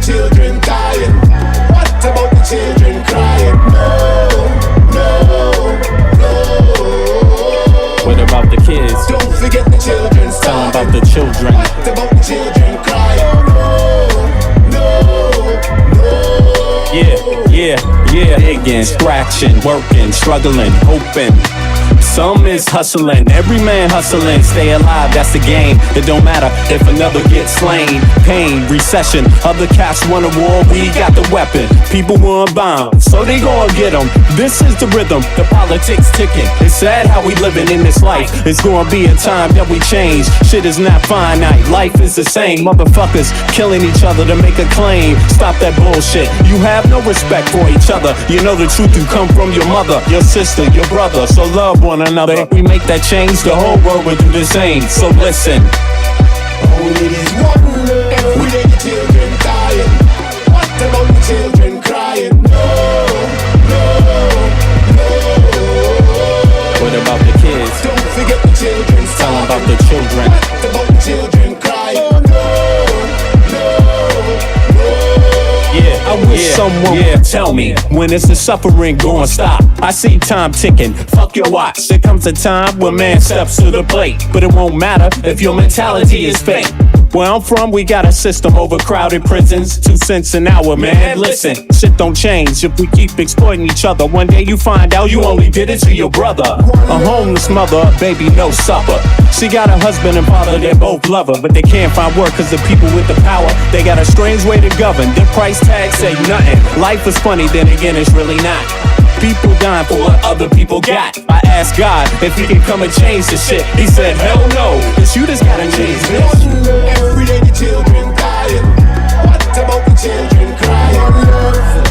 children dying? What about the children crying? What about the kids? Don't forget the children. Tell them about the children. What about the children crying? Yeah, digging, scratching, working, struggling, hoping. Some is hustling, every man hustling. Stay alive, that's the game. It don't matter if another gets slain. Pain, recession, other cats want a war, we got the weapon. People want bombs, so they gon' get them. This is the rhythm, the politics ticking. It's sad how we living in this life. It's gonna be a time that we change. Shit is not finite, life is the same. Motherfuckers killing each other to make a claim. Stop that bullshit, you have no respect for each other. You know the truth, you come from your mother, your sister, your brother. So love one another. If we make that change, the whole world will do the same. So listen. Only there's one love. Every day the children dying. What about the children crying? What about the kids? Don't forget the children. Tell them about the children. What about the children crying? I wish someone would tell me when is the suffering gonna stop. I see time ticking, fuck your watch. There comes a time when man steps to the plate, but it won't matter if your mentality is fake. Where I'm from, we got a system, overcrowded prisons, 2 cents an hour, man. Listen, shit don't change if we keep exploiting each other. One day you find out you only did it to your brother. A homeless mother, a baby, no supper. She got a husband and father, they both love her, but they can't find work cause the people with the power, they got a strange way to govern. Their price tag say nothing. Life is funny, then again it's really not. People dying for what other people got. I asked God if he can come and change the shit. He said, hell no, cause you just gotta change this. Every day the children dying. What about the children crying?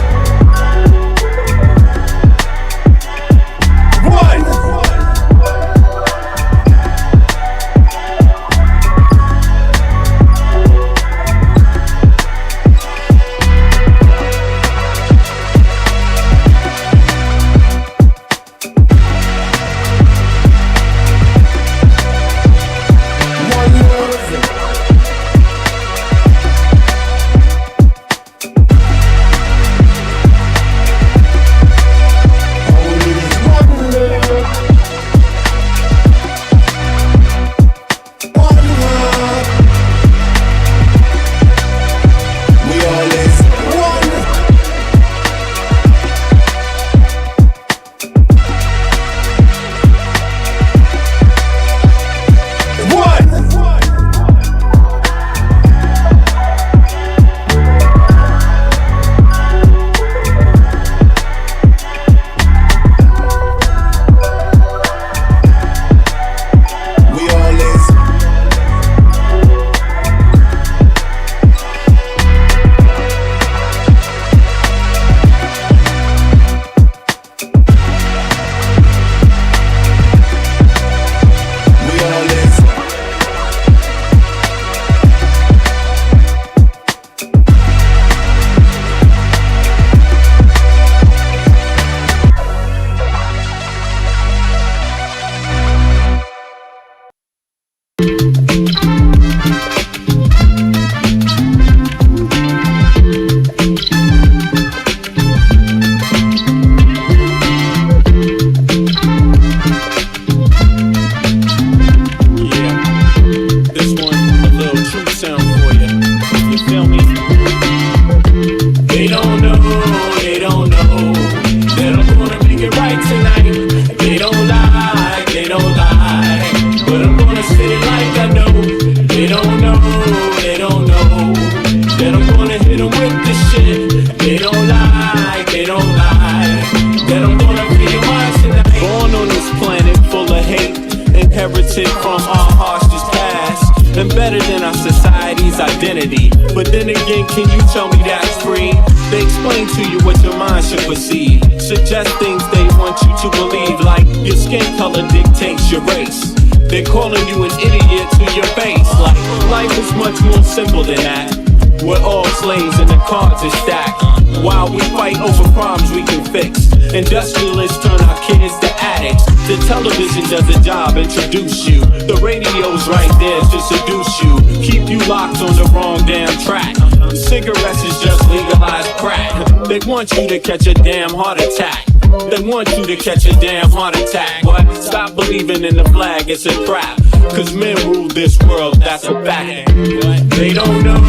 inherited from our harshest past, embedded in our society's identity. But then again, can you tell me that's free? They explain to you what your mind should perceive, suggest things they want you to believe, like your skin color dictates your race. They're calling you an idiot to your face, like life is much more simple than that. We're all slaves and the cards are stacked, while we fight over problems we can fix. Industrialists turn our kids to addicts. The television does a job, introduce you. The radio's right there to seduce you, keep You locked on the wrong damn track. Cigarettes is just legalized crack. They want you to catch a damn heart attack. They want you to catch a damn heart attack. What? Stop believing in the flag, it's a trap. Cause men rule this world, that's a fact. They don't know,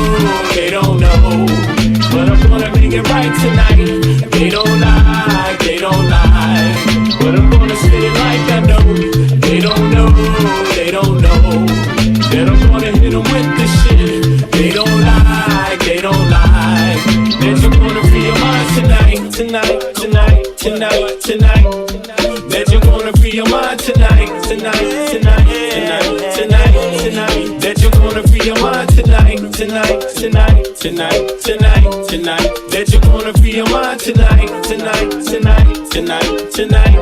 they don't know. But I'm gonna make it right tonight. They don't lie, they don't lie. But I'm gonna say it like I know. They don't know, they don't know. That I'm gonna hit them with the shit. They don't lie, they don't lie. That you're gonna free your mind tonight, tonight, tonight, tonight, tonight. That you're gonna free your mind tonight, tonight, tonight, tonight, tonight, tonight. That you're gonna free your mind tonight, tonight, tonight, tonight, tonight, tonight. That you're gonna free your mind tonight, tonight, tonight, tonight, tonight.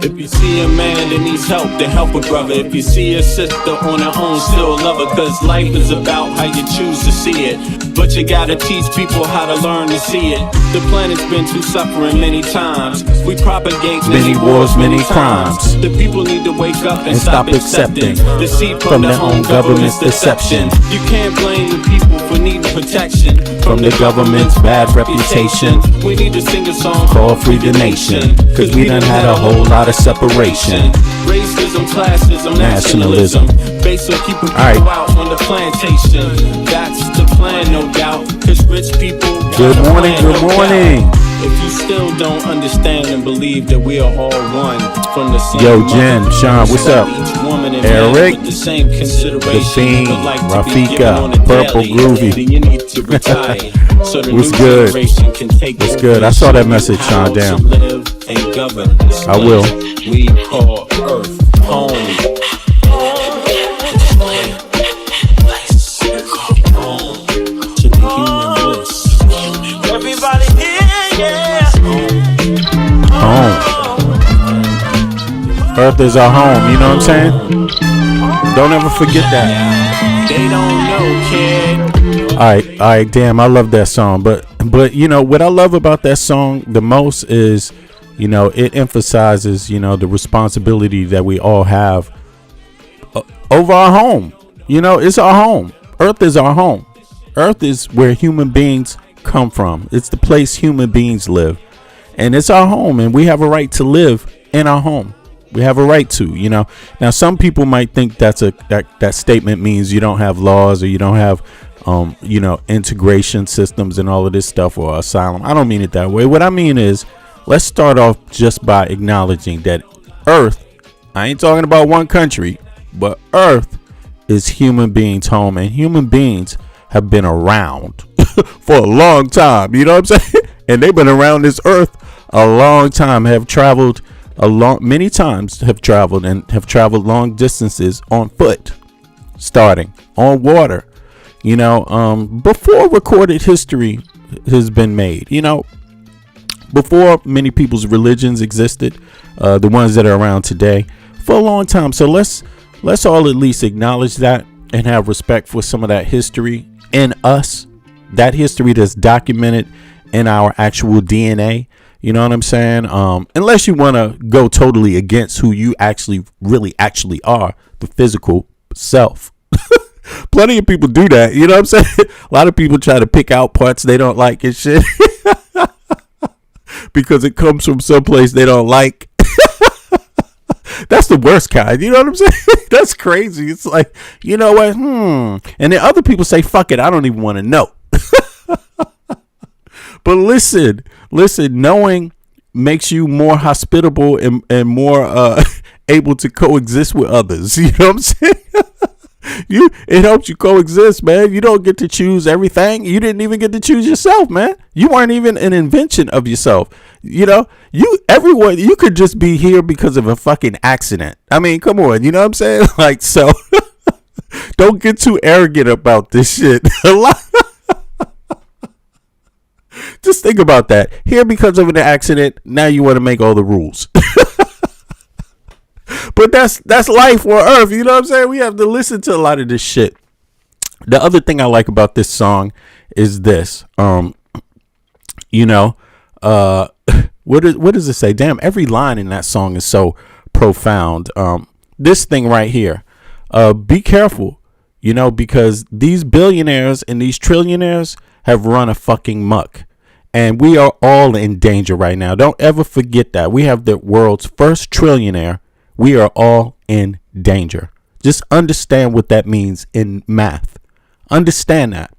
If you see a man that needs help, then help a brother. If you see a sister on her own, still love her. Cause life is about how you choose to see it. But you gotta teach people how to learn to see it. The planet's been through suffering many times. We propagate many wars, many crimes. The people need to wake up and stop accepting deceit from their own government's deception. You can't blame the people for needing protection from the government's bad reputation. We need to sing a song called Free the Nation. Cause we done had a whole lot of separation. Racism, classism, nationalism. Based on keeping people out on the plantation. That's the plan, no doubt. Cause rich people. Good morning, good morning. If you still don't understand and believe that we are all one from the same Yo, Jen, Sean, what's up? Eric, the same consideration, Fiend, Rafika, Purple Groovy. You need to retire. So the what's new good? generation can take What's good? I saw that message, Sean. Damn. I will. We call Earth home. To the human bliss. Everybody here, yeah. Home. Earth is our home, you know what I'm saying? Don't ever forget that. They don't know, kid. All right, damn, I love that song. But you know, what I love about that song the most is, you know, it emphasizes, you know, the responsibility that we all have over our home. You know, it's our home. Earth is our home. Earth is where human beings come from. It's the place human beings live. And it's our home, and we have a right to live in our home. We have a right to, you know. Now, some people might think that statement means you don't have laws, or you don't have, you know, integration systems and all of this stuff, or asylum. I don't mean it that way. What I mean is, let's start off just by acknowledging that Earth, I ain't talking about one country, but Earth is human beings' home, and human beings have been around for a long time. You know what I'm saying? And they've been around this Earth a long time, have traveled many times, have traveled long distances on foot, starting on water, you know, before recorded history has been made, you know, before many people's religions existed, the ones that are around today, for a long time. So let's all at least acknowledge that and have respect for some of that history in us, that history that's documented in our actual DNA. You know what I'm saying? Unless you want to go totally against who you really are, the physical self. Plenty of people do that. You know what I'm saying? A lot of people try to pick out parts they don't like and shit because it comes from someplace they don't like. That's the worst kind. You know what I'm saying? That's crazy. It's like, you know what? And then other people say, fuck it, I don't even want to know. But listen, knowing makes you more hospitable and more able to coexist with others. You know what I'm saying? It helps you coexist, man. You don't get to choose everything. You didn't even get to choose yourself, man. You weren't even an invention of yourself. You know, everyone, you could just be here because of a fucking accident. I mean, come on, you know what I'm saying? Like, so don't get too arrogant about this shit. Just think about that. Here because of an accident, now you want to make all the rules. But that's life on Earth. You know what I'm saying? We have to listen to a lot of this shit. The other thing I like about this song is this. You know, what does it say? Damn, every line in that song is so profound. This thing right here. Be careful. you know, because these billionaires and these trillionaires have run a fucking muck. And we are all in danger right now. Don't ever forget that. We have the world's first trillionaire. We are all in danger. Just understand what that means in math. Understand that.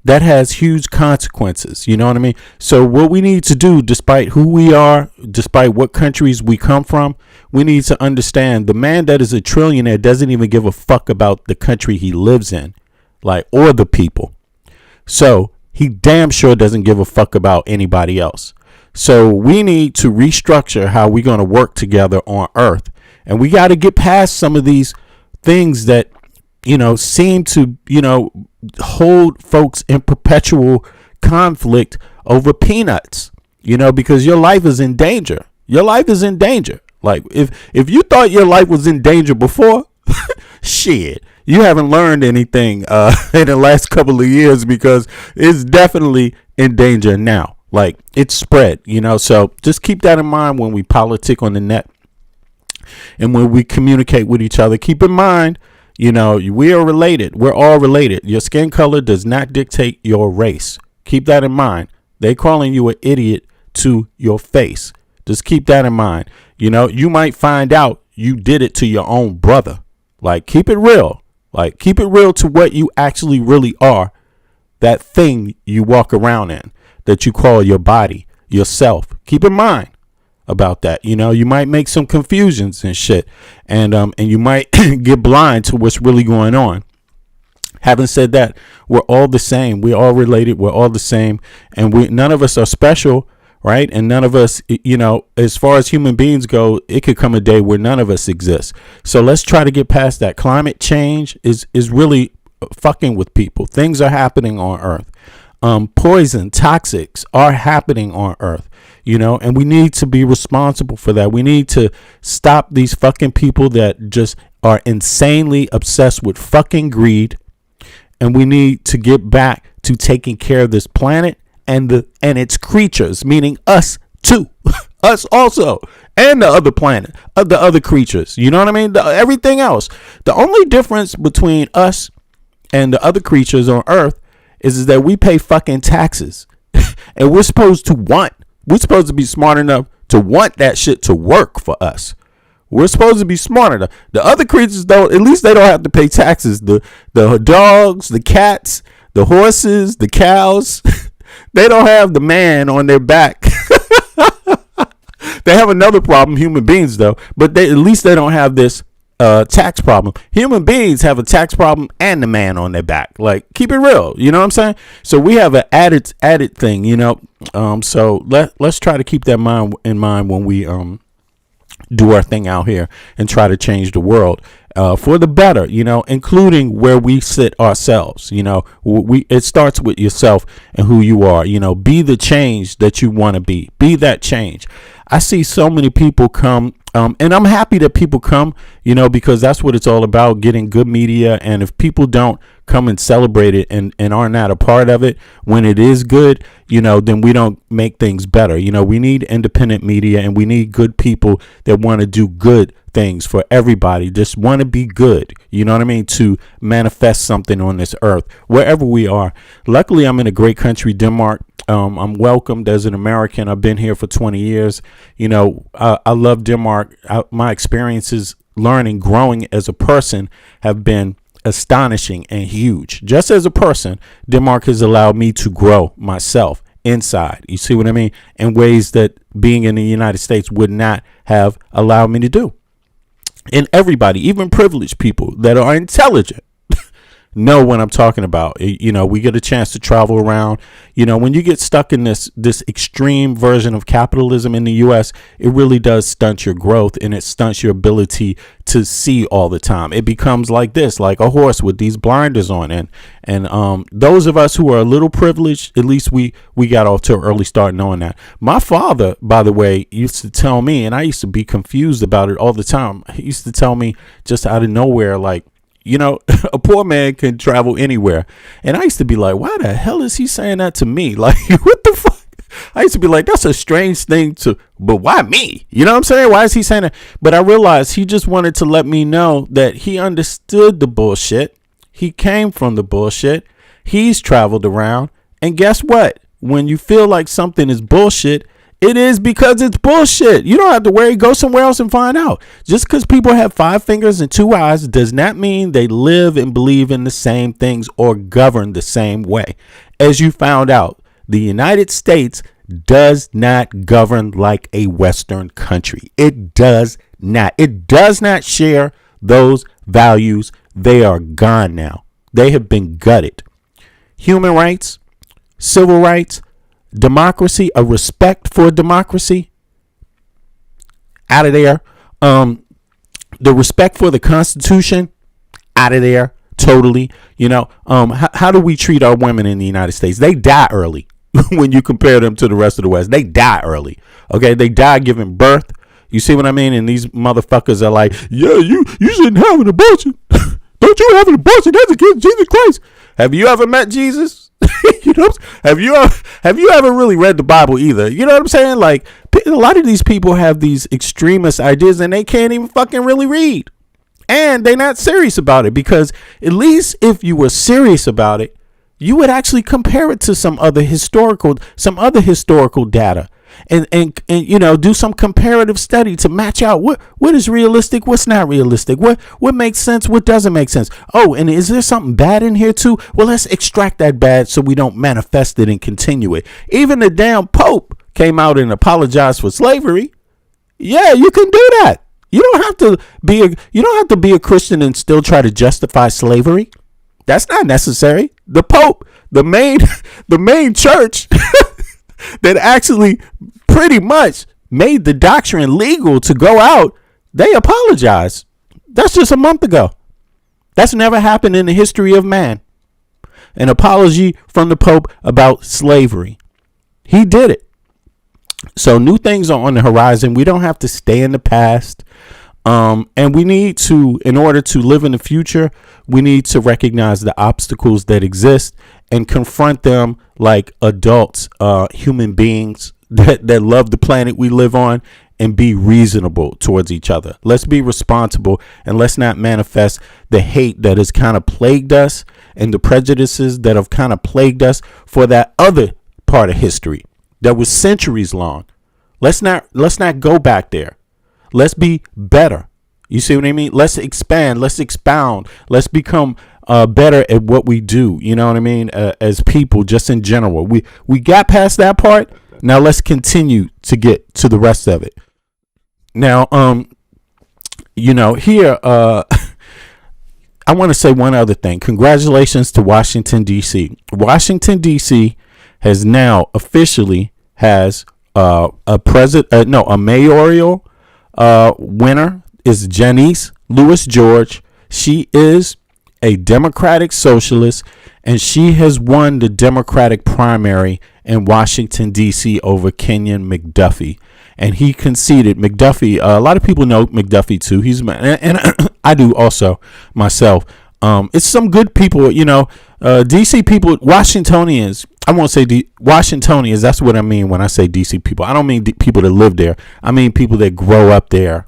That has huge consequences. You know what I mean? So what we need to do, despite who we are, despite what countries we come from, we need to understand the man that is a trillionaire doesn't even give a fuck about the country he lives in, like, or the people. So he damn sure doesn't give a fuck about anybody else. So we need to restructure how we're going to work together on Earth. And we got to get past some of these things that, you know, seem to, you know, hold folks in perpetual conflict over peanuts, you know, because your life is in danger. Your life is in danger. Like, if you thought your life was in danger before, shit, you haven't learned anything in the last couple of years, because it's definitely in danger now. Like, it's spread, you know. So just keep that in mind when we politic on the net and when we communicate with each other. Keep in mind, you know, we are related. We're all related. Your skin color does not dictate your race. Keep that in mind. They calling you an idiot to your face. Just keep that in mind. You know, you might find out you did it to your own brother. Like, keep it real. Like, keep it real to what you actually really are. That thing you walk around in, that you call your body, yourself. Keep in mind about that. You know, you might make some confusions and shit, and you might get blind to what's really going on. Having said that, we're all the same. We're all related. We're all the same, and none of us are special, right? And none of us, you know, as far as human beings go, it could come a day where none of us exist. So let's try to get past that. Climate change is really fucking with people. Things are happening on Earth. Poison, toxics are happening on Earth, you know, and we need to be responsible for that. We need to stop these fucking people that just are insanely obsessed with fucking greed. And we need to get back to taking care of this planet and its creatures, meaning us too, us also, and the other planet, the other creatures. You know what I mean? Everything else. The only difference between us and the other creatures on Earth is that we pay fucking taxes. And we're supposed to be smart enough to want that shit to work for us. We're supposed to be smart enough. The other creatures don't, at least they don't have to pay taxes. The dogs, the cats, the horses, the cows, they don't have the man on their back. They have another problem, human beings though, but at least they don't have this tax problem. Human beings have a tax problem and the man on their back. Like, keep it real. You know what I'm saying? So we have an added thing, you know. So let's try to keep that in mind when we do our thing out here and try to change the world for the better, you know, including where we sit ourselves. You know, it starts with yourself and who you are. You know, be the change that you want to be. Be that change. I see so many people come, and I'm happy that people come, you know, because that's what it's all about, getting good media. And if people don't come and celebrate it and are not a part of it when it is good, you know, then we don't make things better. You know, we need independent media, and we need good people that want to do good things for everybody, just want to be good, you know what I mean, to manifest something on this earth, wherever we are. Luckily, I'm in a great country, Denmark. I'm welcomed as an American. I've been here for 20 years. You know, I love Denmark. My experiences learning, growing as a person have been astonishing and huge. Just as a person, Denmark has allowed me to grow myself inside. You see what I mean? In ways that being in the United States would not have allowed me to do. And everybody, even privileged people that are intelligent, know what I'm talking about. You know, we get a chance to travel around. You know, when you get stuck in this extreme version of capitalism in the U.S., it really does stunt your growth, and it stunts your ability to see all the time. It becomes like this, like a horse with these blinders on. And those of us who are a little privileged, at least we got off to an early start knowing that. My father, by the way, used to tell me, and I used to be confused about it all the time. He used to tell me just out of nowhere, like, you know, a poor man can travel anywhere. And I used to be like, why the hell is he saying that to me? Like, what the fuck? I used to be like, that's a strange thing but why me? You know what I'm saying? Why is he saying that? But I realized he just wanted to let me know that he understood the bullshit. He came from the bullshit. He's traveled around. And guess what? When you feel like something is bullshit, it is because it's bullshit. You don't have to worry. Go somewhere else and find out. Just because people have 5 fingers and 2 eyes does not mean they live and believe in the same things or govern the same way. As you found out, the United States does not govern like a Western country. It does not. It does not share those values. They are gone now. They have been gutted. Human rights, civil rights, democracy, a respect for democracy, out of there. The respect for the Constitution, out of there, totally. How do we treat our women in the United States? They die early when you compare them to the rest of the West. They die early. Okay, they die giving birth. You see what I mean? And these motherfuckers are like, yeah, you shouldn't have an abortion. Don't you have an abortion? That's against Jesus Christ. Have you ever met Jesus? Have you ever really read the Bible either? You know what I'm saying? Like, a lot of these people have these extremist ideas and they can't even fucking really read. And they're not serious about it, because at least if you were serious about it, you would actually compare it to some other historical data and do some comparative study to match out what is realistic, what's not realistic, what makes sense, what doesn't make sense. Oh, and is there something bad in here too? Well, let's extract that bad so we don't manifest it and continue it. Even the damn Pope came out and apologized for slavery. Yeah, you can do that. You don't have to be a Christian and still try to justify slavery. That's not necessary. The Pope, the main church that actually pretty much made the doctrine legal to go out, they apologized. That's just a month ago. That's never happened in the history of man. An apology from the Pope about slavery. He did it. So new things are on the horizon. We don't have to stay in the past. And we need to, in order to live in the future, we need to recognize the obstacles that exist and confront them like adults, human beings that love the planet we live on, and be reasonable towards each other. Let's be responsible, and let's not manifest the hate that has kind of plagued us and the prejudices that have kind of plagued us for that other part of history that was centuries long. Let's not go back there. Let's be better. You see what I mean? Let's expand. Let's expound. Let's become better at what we do. You know what I mean? As people, just in general. We got past that part. Now let's continue to get to the rest of it. Now, here, I want to say one other thing. Congratulations to Washington, D.C. Washington, D.C. has now officially has a mayoral winner is Janice Lewis George. She is a Democratic socialist, and she has won the Democratic primary in Washington, D.C. over Kenyon McDuffie. And he conceded. McDuffie, a lot of people know McDuffie too. And I do also myself. It's some good people, DC people, Washingtonians. I won't say Washingtonians. That's what I mean when I say DC people. I don't mean people that live there. I mean people that grow up there,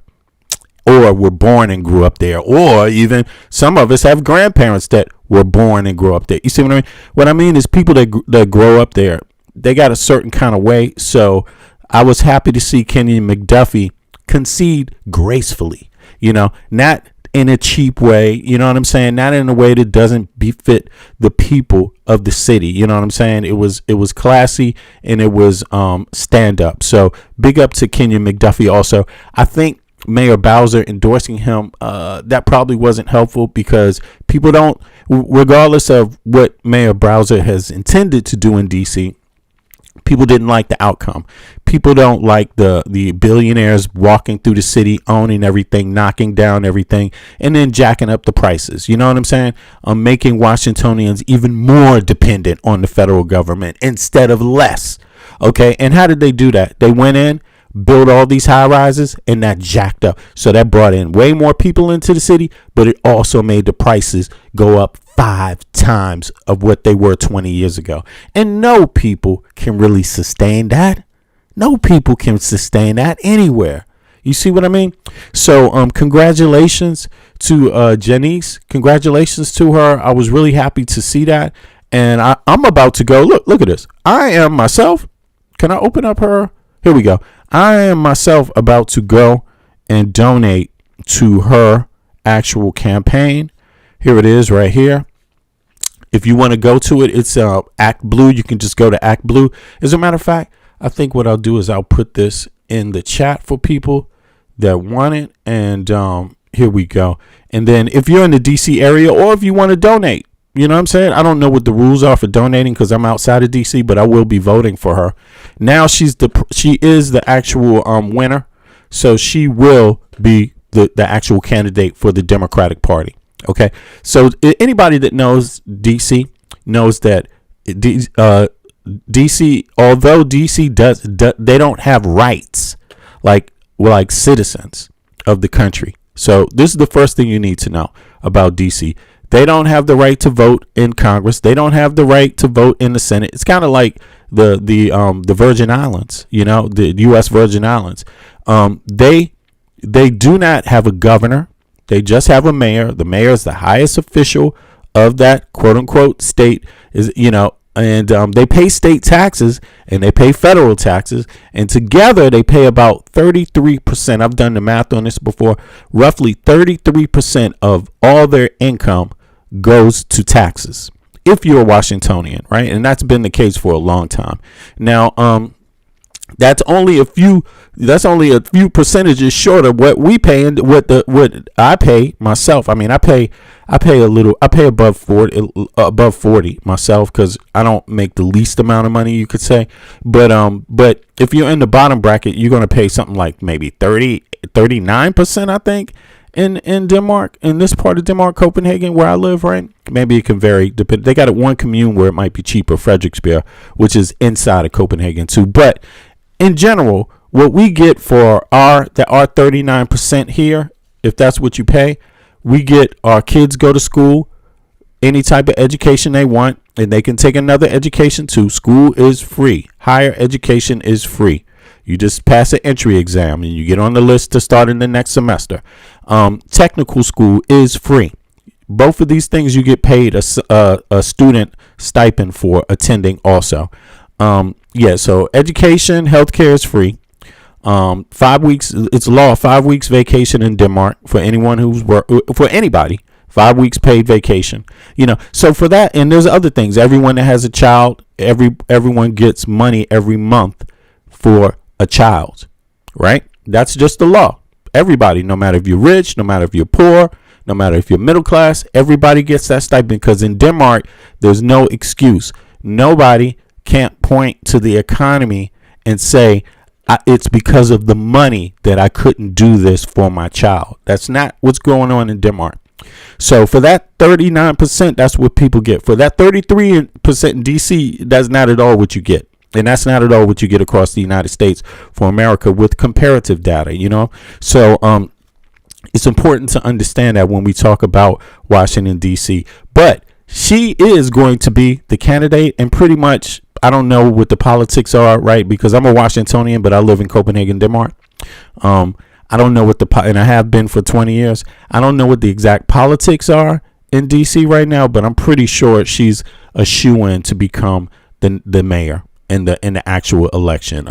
or were born and grew up there, or even some of us have grandparents that were born and grew up there. You see what I mean? What I mean is people that grow up there, they got a certain kind of way. So I was happy to see Kenyon McDuffie concede gracefully, not in a cheap way, you know what I'm saying? Not in a way that doesn't befit the people of the city, you know what I'm saying? It was classy, and it was stand up. So big up to Kenyon McDuffie also. I think Mayor Bowser endorsing him, that probably wasn't helpful, because people don't, regardless of what Mayor Bowser has intended to do in DC, people didn't like the outcome. People don't like the billionaires walking through the city, owning everything, knocking down everything, and then jacking up the prices. You know what I'm saying? Making Washingtonians even more dependent on the federal government instead of less. Okay. And how did they do that? They went in, built all these high rises, and that jacked up. So that brought in way more people into the city, but it also made the prices go up 5 times of what they were 20 years ago. And no people can really sustain that. No people can sustain that anywhere. You see what I mean? So congratulations to Janice. Congratulations to her. I was really happy to see that. And I'm about to go. Look at this. I am myself. Can I open up her? Here we go. I am myself about to go and donate to her actual campaign. Here it is right here. If you want to go to it, it's Act Blue. You can just go to Act Blue. As a matter of fact, I think what I'll do is I'll put this in the chat for people that want it. And here we go. And then if you're in the DC area or if you want to donate, you know what I'm saying? I don't know what the rules are for donating because I'm outside of DC, but I will be voting for her. Now she is the actual winner. So she will be the actual candidate for the Democratic Party. Okay, so anybody that knows DC knows that DC, although DC does they don't have rights like citizens of the country. So this is the first thing you need to know about DC. They don't have the right to vote in Congress. They don't have the right to vote in the Senate. It's kind of like the Virgin Islands, you know, the U.S. Virgin Islands. They do not have a governor. They just have a mayor. The mayor is the highest official of that quote unquote state, is, you know, and they pay state taxes and they pay federal taxes, and together they pay about 33%. I've done the math on this before. Roughly 33% of all their income goes to taxes if you're a Washingtonian, right? And that's been the case for a long time. Now, that's only a few percentages short of what we pay and what I pay myself. I mean, I pay above 40 myself because I don't make the least amount of money, you could say. But if you're in the bottom bracket, you're going to pay something like maybe 39%, I think, in Denmark, in this part of Denmark, Copenhagen, where I live, right? Maybe it can vary. They got one commune where it might be cheaper, Frederiksberg, which is inside of Copenhagen too. But in general, what we get for our 39% here, if that's what you pay, we get our kids go to school, any type of education they want, and they can take another education too. School is free. Higher education is free. You just pass an entry exam and you get on the list to start in the next semester. Technical school is free. Both of these things you get paid a student stipend for attending also. So education, healthcare is free. 5 weeks, it's law, 5 weeks vacation in Denmark for anyone for anybody, 5 weeks paid vacation, you know. So for that, and there's other things, everyone that has a child, everyone gets money every month for a child, right? That's just the law. Everybody, no matter if you're rich, no matter if you're poor, no matter if you're middle class, everybody gets that stipend, because in Denmark, there's no excuse. Nobody can't point to the economy and say, it's because of the money that I couldn't do this for my child. That's not what's going on in Denmark. So for that 39%, that's what people get. For that 33% in DC, that's not at all what you get. And that's not at all what you get across the United States for America with comparative data, you know. So it's important to understand that when we talk about Washington, D.C. But she is going to be the candidate, and pretty much, I don't know what the politics are, right? Because I'm a Washingtonian, but I live in Copenhagen, Denmark. I don't know and I have been for 20 years. I don't know what the exact politics are in D.C. right now, but I'm pretty sure she's a shoo-in to become the mayor in the actual election.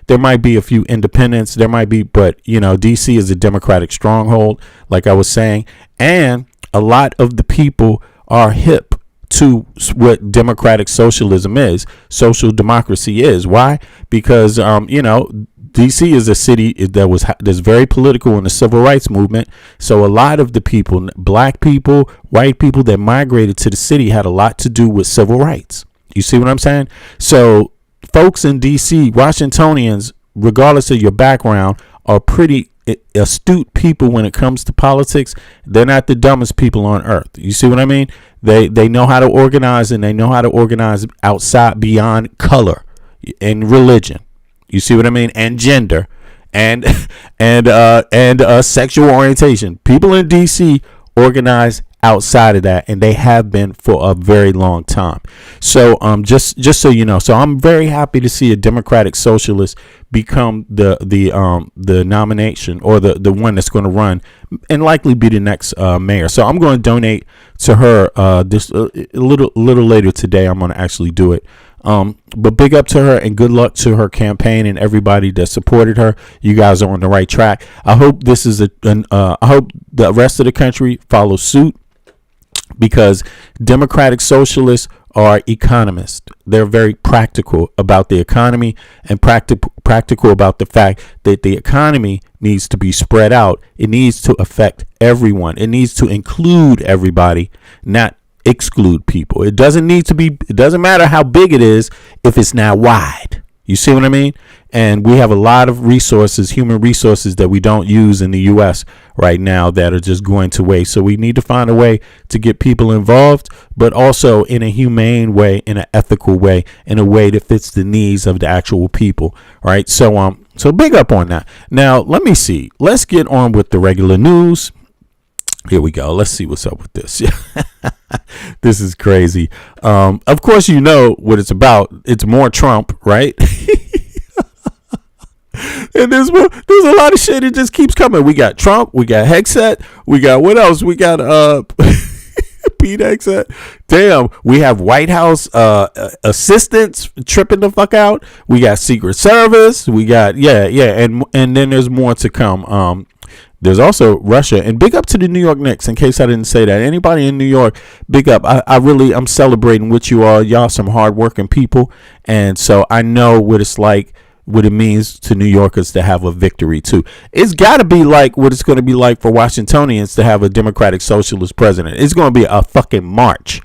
There might be a few independents, but you know, DC is a Democratic stronghold, like I was saying, and a lot of the people are hip to what democratic socialism is, social democracy is. Why? Because you know, DC is a city that's very political in the civil rights movement. So a lot of the people, black people, white people that migrated to the city, had a lot to do with civil rights. You see what I'm saying? So folks in DC, Washingtonians, regardless of your background, are pretty astute people when it comes to politics. They're not the dumbest people on earth. You see what I mean? They know how to organize, and they know how to organize outside, beyond color and religion. You see what I mean? And gender and sexual orientation. People in DC organize outside of that, and they have been for a very long time. So just so you know, so I'm very happy to see a Democratic socialist become the nomination, or the one that's going to run and likely be the next mayor. So I'm going to donate to her this a little later today. I'm going to actually do it. But big up to her and good luck to her campaign and everybody that supported her. You guys are on the right track. I hope this is I hope the rest of the country follows suit, because Democratic socialists are economists. They're very practical about the economy, and practical about the fact that the economy needs to be spread out. It needs to affect everyone. It needs to include everybody, not exclude people. It doesn't matter how big it is if it's not wide. You see what I mean? And we have a lot of resources, human resources, that we don't use in the U.S. right now that are just going to waste. So we need to find a way to get people involved, but also in a humane way, in an ethical way, in a way that fits the needs of the actual people. Right. So big up on that. Now, let me see. Let's get on with the regular news. Here we go. Let's see what's up with this. This is crazy. Of course, you know what it's about. It's more Trump, right? And there's a lot of shit that just keeps coming. We got Trump, we got Hexet, we got what else? We got Pete Hexet. Damn, we have White House assistants tripping the fuck out. We got Secret Service. We got and then there's more to come. There's also Russia, and big up to the New York Knicks, in case I didn't say that. Anybody in New York, big up. I'm celebrating with you all. Y'all some hardworking people, and so I know what it's like, what it means to New Yorkers to have a victory too. It's got to be like what it's going to be like for Washingtonians to have a Democratic Socialist president. It's going to be a fucking march.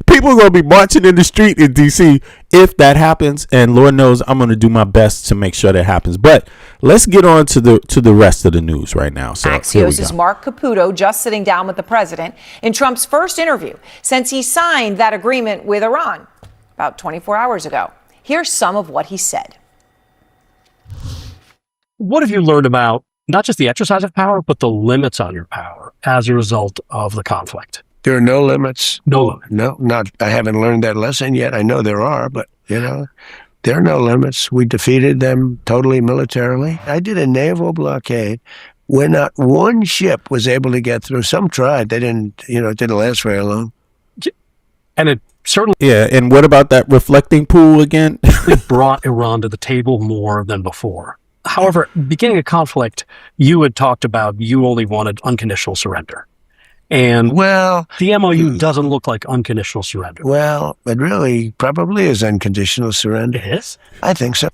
People are going to be marching in the street in D.C. if that happens, and Lord knows I'm going to do my best to make sure that happens. But let's get on to the rest of the news right now. So Axios' Mark Caputo just sitting down with the president in Trump's first interview since he signed that agreement with Iran about 24 hours ago. Here's some of what he said. What have you learned about not just the exercise of power, but the limits on your power as a result of the conflict? There are no limits. No limit. No, not. I haven't learned that lesson yet. I know there are, but there are no limits. We defeated them totally militarily. I did a naval blockade where not one ship was able to get through. Some tried. They didn't. It didn't last very long. And it certainly And what about that reflecting pool again? brought Iran to the table more than before. However, beginning a conflict, you had talked about you only wanted unconditional surrender. And the MOU doesn't look like unconditional surrender. Well, it really probably is unconditional surrender. It is? I think so.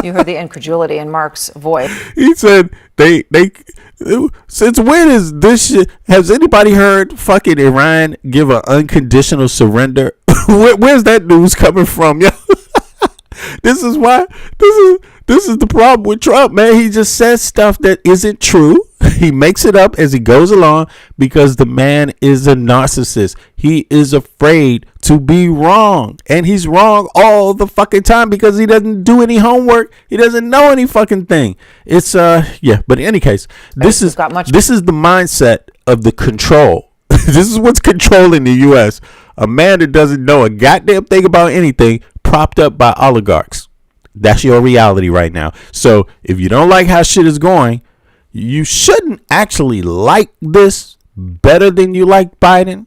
You heard the incredulity in Mark's voice. He said they since when is this shit? Has anybody heard fucking Iran give an unconditional surrender? Where's that news coming from, yo? This is why this is the problem with Trump, man. He just says stuff that isn't true. He makes it up as he goes along because the man is a narcissist. He is afraid to be wrong, and he's wrong all the fucking time because he doesn't do any homework. He doesn't know any fucking thing. It's but in any case, this is the mindset of the control. This is what's controlling the U.S. A man that doesn't know a goddamn thing about anything, propped up by oligarchs. That's your reality right now. So if you don't like how shit is going, you shouldn't actually like this better than you like Biden.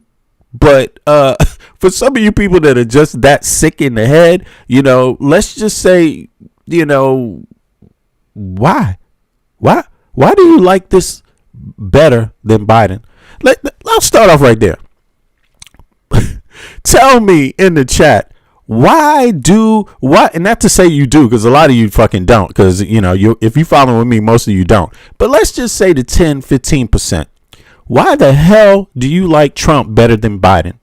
But for some of you people that are just that sick in the head, let's just say, why do you like this better than Biden? I'll start off right there. Tell me in the chat, and not to say you do, because a lot of you fucking don't, because if you follow with me, most of you don't, but let's just say the 10-15%. Why the hell do you like Trump better than Biden?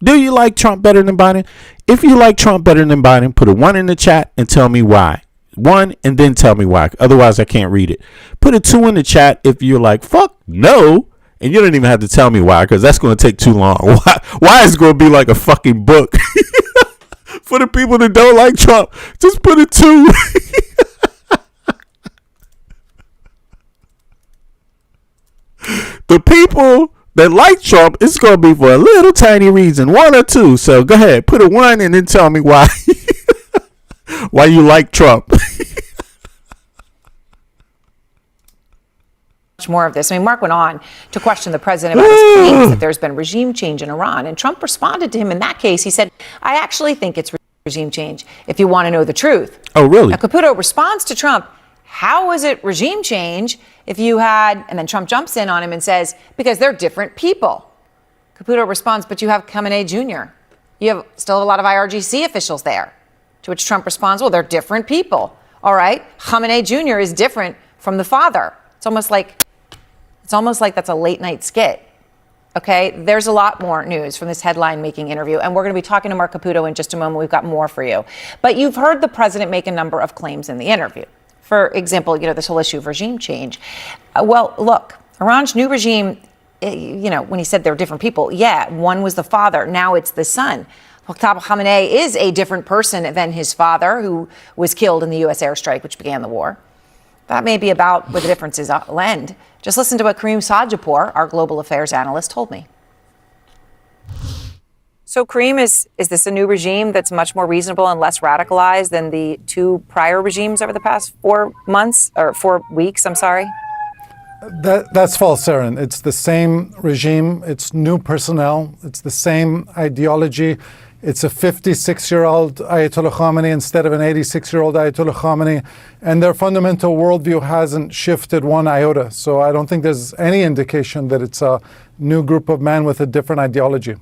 Do you like Trump better than Biden? If you like Trump better than Biden, put a 1 in the chat and tell me why. 1 and then tell me why, otherwise I can't read it. Put a 2 in the chat if you're like, fuck no. And you don't even have to tell me why, because that's going to take too long. Why is going to be like a fucking book. For the people that don't like Trump, just put a 2. the people that like Trump, it's going to be for a little tiny reason, one or two. So go ahead, put a one and then tell me why why you like Trump. Much more of this. I mean, Mark went on to question the president about his claims that there's been regime change in Iran. And Trump responded to him in that case. He said, I actually think it's regime change if you want to know the truth. Oh, really? Now, Caputo responds to Trump, how is it regime change if you had, and then Trump jumps in on him and says, because they're different people. Caputo responds, but you have Khamenei Jr. You still have a lot of IRGC officials there. To which Trump responds, well, they're different people. All right. Khamenei Jr. is different from the father. It's almost like that's a late night skit. Okay, there's a lot more news from this headline-making interview, and we're going to be talking to Mark Caputo in just a moment. We've got more for you. But you've heard the president make a number of claims in the interview. For example, this whole issue of regime change. Well, look, Iran's new regime, when he said they're different people, yeah, one was the father, now it's the son. Muqtada Khamenei is a different person than his father, who was killed in the U.S. airstrike, which began the war. That may be about where the differences end. Just listen to what Kareem Sadjapur, our global affairs analyst, told me. So, Kareem, is this a new regime that's much more reasonable and less radicalized than the two prior regimes over the past 4 months, or 4 weeks, I'm sorry? That's false, Saren. It's the same regime. It's new personnel. It's the same ideology. It's a 56-year-old Ayatollah Khamenei instead of an 86-year-old Ayatollah Khamenei. And their fundamental worldview hasn't shifted one iota. So I don't think there's any indication that it's a new group of men with a different ideology.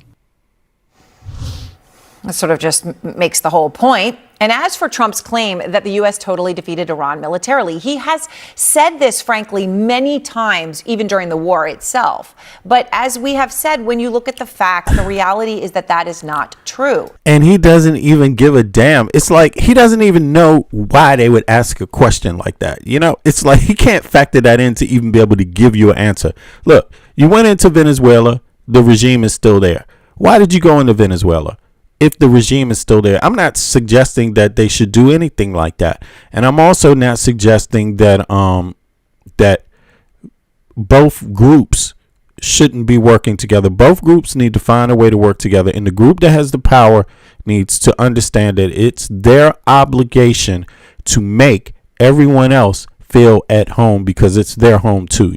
That sort of just makes the whole point. And as for Trump's claim that the U.S. totally defeated Iran militarily, he has said this, frankly, many times, even during the war itself. But as we have said, when you look at the facts, the reality is that is not true. And he doesn't even give a damn. It's like he doesn't even know why they would ask a question like that. It's like he can't factor that in to even be able to give you an answer. Look, you went into Venezuela. The regime is still there. Why did you go into Venezuela? If the regime is still there, I'm not suggesting that they should do anything like that. And I'm also not suggesting that that both groups shouldn't be working together. Both groups need to find a way to work together. And the group that has the power needs to understand that it's their obligation to make everyone else feel at home, because it's their home too,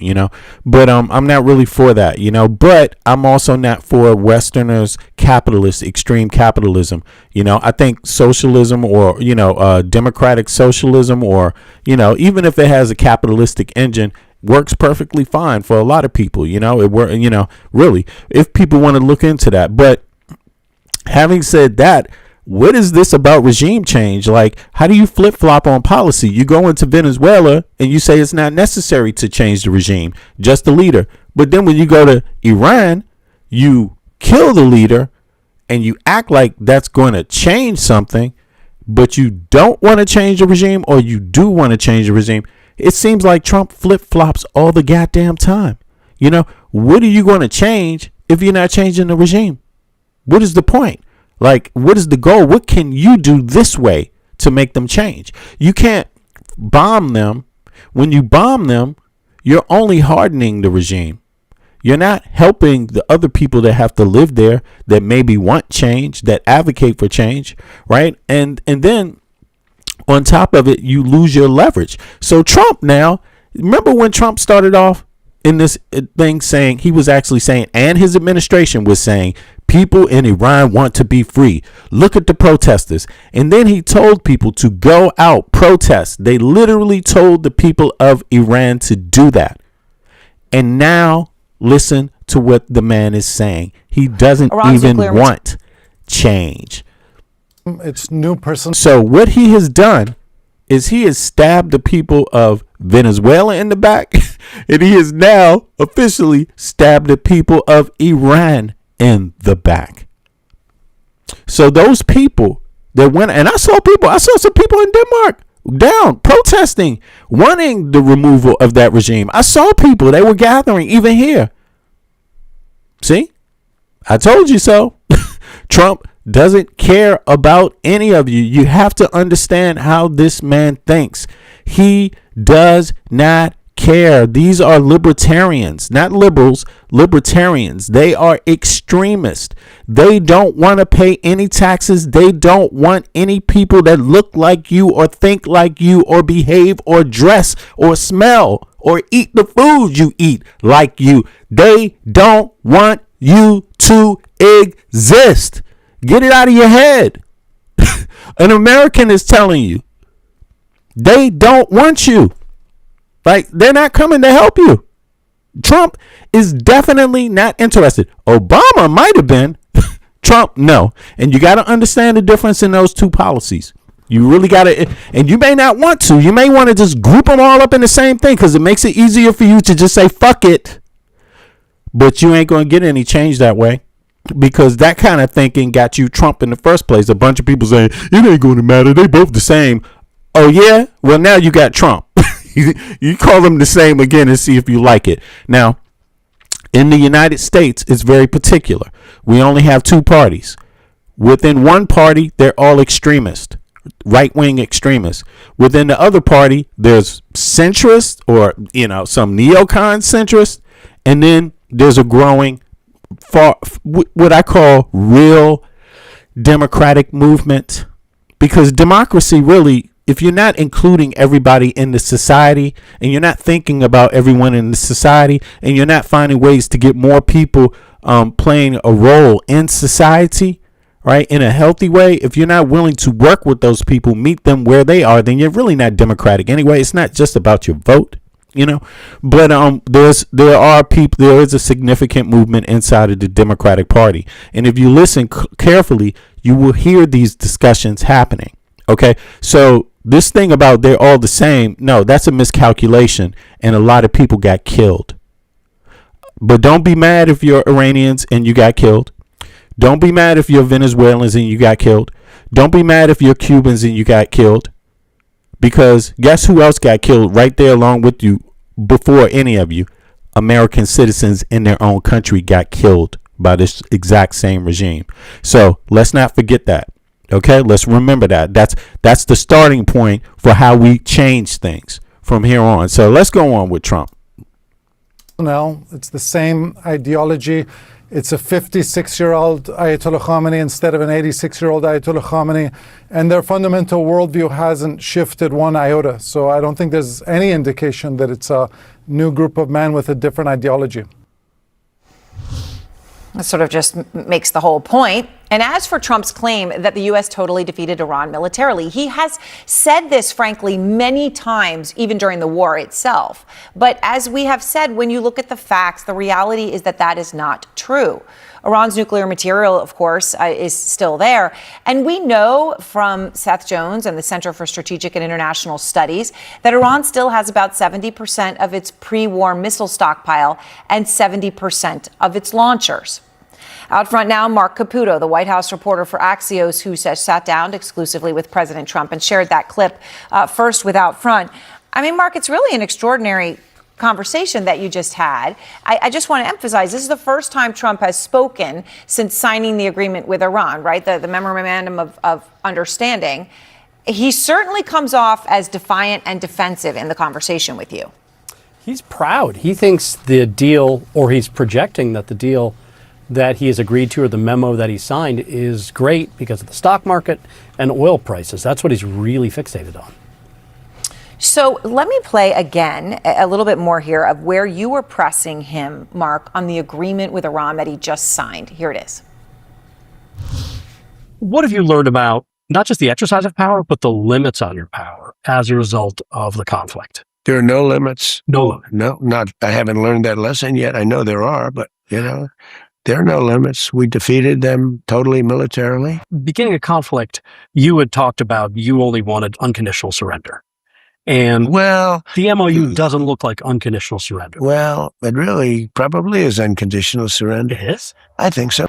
but I'm not really for that, but I'm also not for Westerners, capitalist, extreme capitalism. I think socialism, or democratic socialism, or even if it has a capitalistic engine, works perfectly fine for a lot of people. Really, if people want to look into that. But having said that, what is this about regime change? Like, how do you flip-flop on policy? You go into Venezuela and you say it's not necessary to change the regime, just the leader. But then when you go to Iran, you kill the leader and you act like that's going to change something, but you don't want to change the regime, or you do want to change the regime. It seems like Trump flip-flops all the goddamn time. What are you going to change if you're not changing the regime? What is the point? Like, what is the goal? What can you do this way to make them change? You can't bomb them. When you bomb them, you're only hardening the regime. You're not helping the other people that have to live there, that maybe want change, that advocate for change, right? And then on top of it, you lose your leverage. So Trump now, remember when Trump started off in this thing saying, he was actually saying, and his administration was saying, people in Iran want to be free. Look at the protesters. And then he told people to go out, protest. They literally told the people of Iran to do that. And now listen to what the man is saying. He doesn't even want change. It's new person. So what he has done is he has stabbed the people of Venezuela in the back, and he has now officially stabbed the people of Iran in the back. So those people that went, and I saw some people in Denmark down protesting, wanting the removal of that regime. I saw people, they were gathering even here. See, I told you so. Trump doesn't care about any of you. You have to understand how this man thinks. He does not care. These are libertarians, not liberals, libertarians. They are extremists. They don't want to pay any taxes. They don't want any people that look like you or think like you or behave or dress or smell or eat the food you eat like you. They don't want you to exist. Get it out of your head. An American is telling you they don't want you. Like, they're not coming to help you. Trump is definitely not interested. Obama might have been. Trump, no. And you got to understand the difference in those two policies. You really got to, and you may not want to. You may want to just group them all up in the same thing because it makes it easier for you to just say, fuck it. But you ain't going to get any change that way. Because that kind of thinking got you Trump in the first place. A bunch of people saying, it ain't going to matter. They both the same. Oh, yeah? Well, now you got Trump. You call them the same again and see if you like it. Now, in the United States, it's very particular. We only have two parties. Within one party, they're all extremists, right-wing extremists. Within the other party, there's centrists or, some neocon centrists. And then there's a growing what I call real democratic movement, because democracy really, if you're not including everybody in the society and you're not thinking about everyone in the society and you're not finding ways to get more people playing a role in society, right, in a healthy way, if you're not willing to work with those people, meet them where they are, then you're really not democratic anyway. It's not just about your vote. But there is a significant movement inside of the Democratic Party. And if you listen carefully, you will hear these discussions happening. Okay. So this thing about they're all the same. No, that's a miscalculation. And a lot of people got killed. But don't be mad if you're Iranians and you got killed. Don't be mad if you're Venezuelans and you got killed. Don't be mad if you're Cubans and you got killed. Because guess who else got killed right there along with you before any of you? American citizens in their own country got killed by this exact same regime. So let's not forget that. Okay, let's remember that. That's the starting point for how we change things from here on. So let's go on with Trump. No, it's the same ideology. It's a 56-year-old Ayatollah Khamenei instead of an 86-year-old Ayatollah Khamenei. And their fundamental worldview hasn't shifted one iota. So I don't think there's any indication that it's a new group of men with a different ideology. That sort of just makes the whole point. And as for Trump's claim that the U.S. totally defeated Iran militarily, he has said this, frankly, many times, even during the war itself. But as we have said, when you look at the facts, the reality is that that is not true. Iran's nuclear material, of course, is still there. And we know from Seth Jones and the Center for Strategic and International Studies that Iran still has about 70% of its pre-war missile stockpile and 70% of its launchers. Out front now, Mark Caputo, the White House reporter for Axios, who sat down exclusively with President Trump and shared that clip first with Out Front. I mean, Mark, it's really an extraordinary conversation that you just had. I just want to emphasize this is the first time Trump has spoken since signing the agreement with Iran, right? The memorandum of understanding. He certainly comes off as defiant and defensive in the conversation with you. He's proud. He thinks the deal, or he's projecting that the deal that he has agreed to, or the memo that he signed, is great because of the stock market and oil prices. That's what he's really fixated on. So let me play again a little bit more here of where you were pressing him, Mark, on the agreement with Iran that he just signed. Here it is. What have you learned about not just the exercise of power, but the limits on your power as a result of the conflict? There are no limits. No limit. No, not. I haven't learned that lesson yet. I know there are, but there are no limits. We defeated them totally militarily. Beginning a conflict, you had talked about you only wanted unconditional surrender. And the MOU doesn't look like unconditional surrender. Well, it really probably is unconditional surrender. It is? I think so.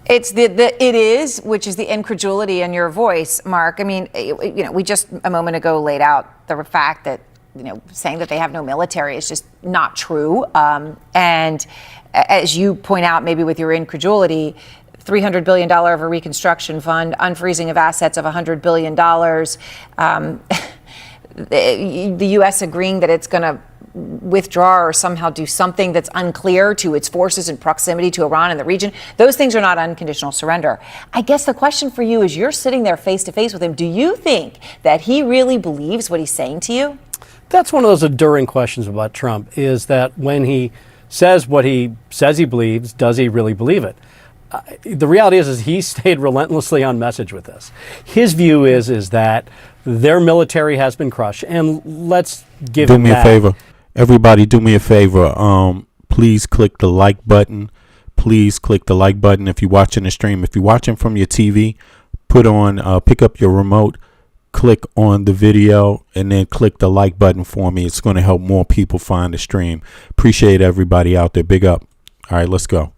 It's it is, which is the incredulity in your voice, Mark. I mean, we just a moment ago laid out the fact that saying that they have no military is just not true. And as you point out, maybe with your incredulity, $300 billion of a reconstruction fund, unfreezing of assets of $100 billion. the U.S. agreeing that it's going to withdraw or somehow do something that's unclear to its forces in proximity to Iran in the region. Those things are not unconditional surrender. I guess the question for you is, you're sitting there face to face with him. Do you think that he really believes what he's saying to you? That's one of those enduring questions about Trump, is that when he says what he says he believes, does he really believe it? The reality is he stayed relentlessly on message with this. His view is that their military has been crushed, and let's give him that. Do me a favor. Everybody, do me a favor. Please click the like button. Please click the like button if you're watching the stream. If you're watching from your TV, pick up your remote, click on the video, and then click the like button for me. It's going to help more people find the stream. Appreciate everybody out there. Big up. All right, let's go.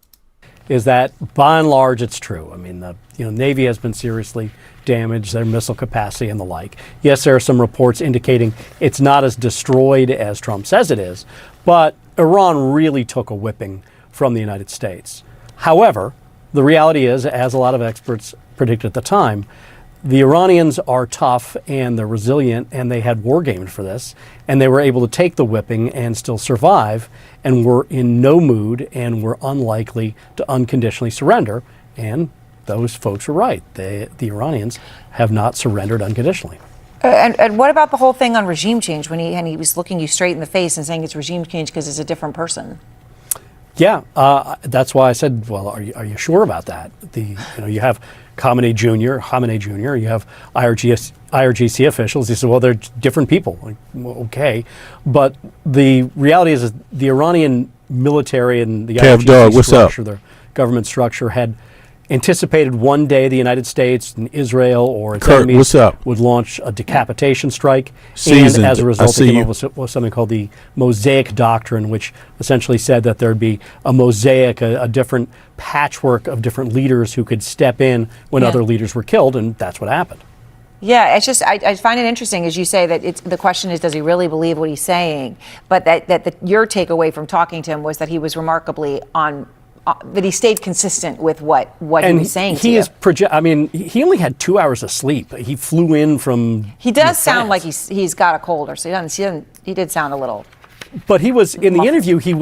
Is that by and large it's true? I mean, the Navy has been seriously damaged, their missile capacity and the like. Yes, there are some reports indicating it's not as destroyed as Trump says it is, but Iran really took a whipping from the United States. However, the reality is, as a lot of experts predicted at the time, the Iranians are tough and they're resilient, and they had war games for this, and they were able to take the whipping and still survive, and were in no mood and were unlikely to unconditionally surrender. And those folks were right. The Iranians have not surrendered unconditionally. And what about the whole thing on regime change, when he was looking you straight in the face and saying it's regime change because it's a different person? Yeah, that's why I said, well, are you sure about that? You have Khamenei Jr., you have IRGC officials. He said, well, they're different people. Like, well, okay. But the reality is the Iranian military and the IRGC structure, their government structure, had anticipated one day the United States and Israel or its enemies would launch a decapitation strike. And as a result, they came up with something called the Mosaic Doctrine, which essentially said that there'd be a mosaic, a different patchwork of different leaders who could step in when other leaders were killed, and that's what happened. Yeah, it's just, I find it interesting, as you say, that the question is, does he really believe what he's saying? But your takeaway from talking to him was that he was remarkably that he stayed consistent with what he was saying to you. He only had 2 hours of sleep. He flew in from. He does sound like he's got a cold, or so he did sound a little. But he was in the interview. He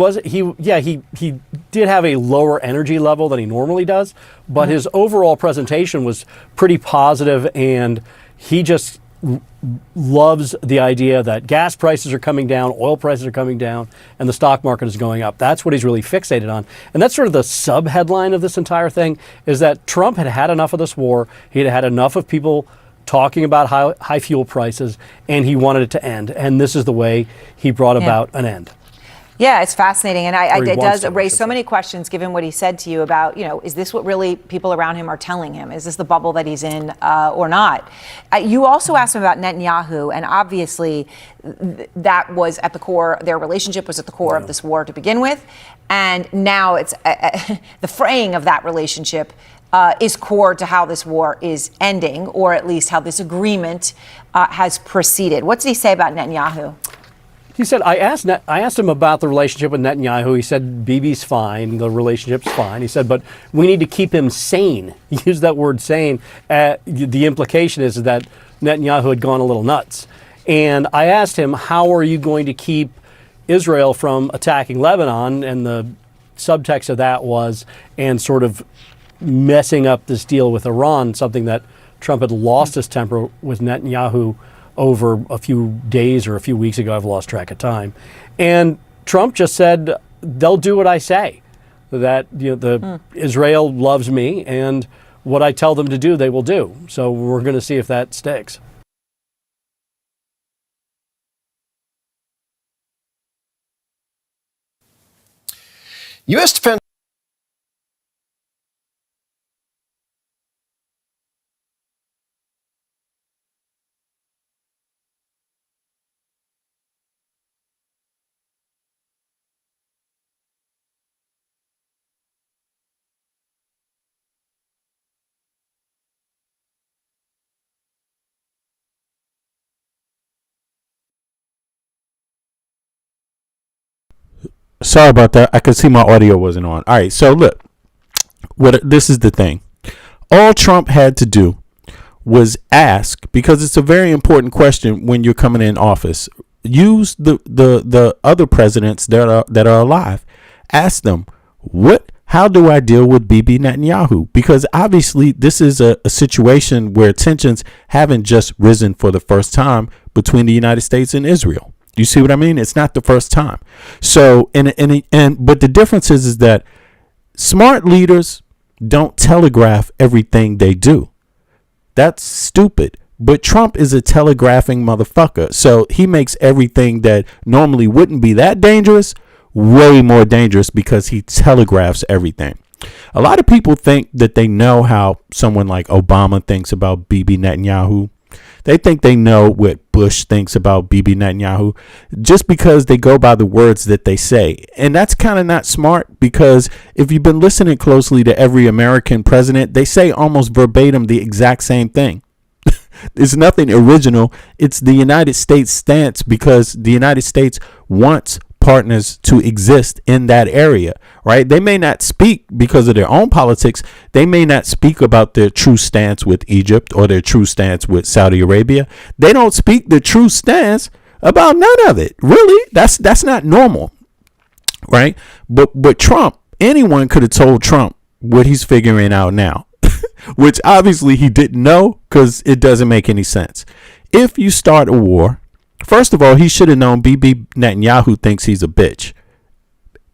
did have a lower energy level than he normally does. But his overall presentation was pretty positive, and he just loves the idea that gas prices are coming down, oil prices are coming down, and the stock market is going up. That's what he's really fixated on. And that's sort of the sub-headline of this entire thing, is that Trump had had enough of this war. He had had enough of people talking about high fuel prices, and he wanted it to end. And this is the way he brought about an end. Yeah, it's fascinating. And it does raise so many questions, given what he said to you about, is this what really people around him are telling him? Is this the bubble that he's in or not? You also asked him about Netanyahu, and obviously that was at the core, their relationship was at the core of this war to begin with. And now it's the fraying of that relationship is core to how this war is ending, or at least how this agreement has proceeded. What did he say about Netanyahu? He said, I asked him about the relationship with Netanyahu. He said, Bibi's fine, the relationship's fine. He said, but we need to keep him sane. He used that word sane. The implication is that Netanyahu had gone a little nuts. And I asked him, how are you going to keep Israel from attacking Lebanon? And the subtext of that was, and sort of messing up this deal with Iran, something that Trump had lost his temper with Netanyahu over a few days or a few weeks ago. I've lost track of time. And Trump just said, they'll do what I say. That Israel loves me, and what I tell them to do, they will do. So we're going to see if that sticks. U.S. Defense Sorry about that. I could see my audio wasn't on. All right, so look, this is the thing. All Trump had to do was asked, because it's a very important question when you're coming in office. Use the other presidents that are alive. Ask them, how do I deal with Bibi Netanyahu? Because obviously this is a situation where tensions haven't just risen for the first time between the United States and Israel. You see what I mean? It's not the first time. So, but the difference is that smart leaders don't telegraph everything they do. That's stupid. But Trump is a telegraphing motherfucker. So he makes everything that normally wouldn't be that dangerous way more dangerous because he telegraphs everything. A lot of people think that they know how someone like Obama thinks about Bibi Netanyahu. They think they know what Bush thinks about Bibi Netanyahu just because they go by the words that they say. And that's kind of not smart, because if you've been listening closely to every American president, they say almost verbatim the exact same thing. There's nothing original. It's the United States stance, because the United States wants partners to exist in that area, right? They may not speak because of their own politics. They may not speak about their true stance with Egypt or their true stance with Saudi Arabia. They don't speak the true stance about none of it. Really, that's not normal, right? But Trump, anyone could have told Trump what he's figuring out now, which obviously he didn't know, because it doesn't make any sense. If you start a war, first of all, he should have known Bibi Netanyahu thinks he's a bitch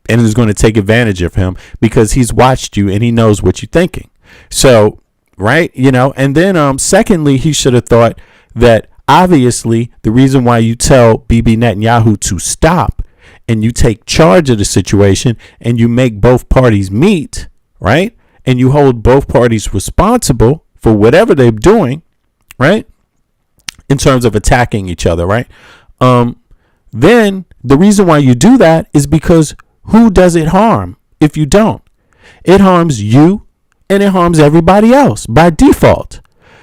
and is going to take advantage of him because he's watched you and he knows what you're thinking. So, right, and then secondly, he should have thought that obviously the reason why you tell Bibi Netanyahu to stop and you take charge of the situation and you make both parties meet, right, and you hold both parties responsible for whatever they're doing, right, in terms of attacking each other, right? Then the reason why you do that is because who does it harm if you don't? It harms you and it harms everybody else by default.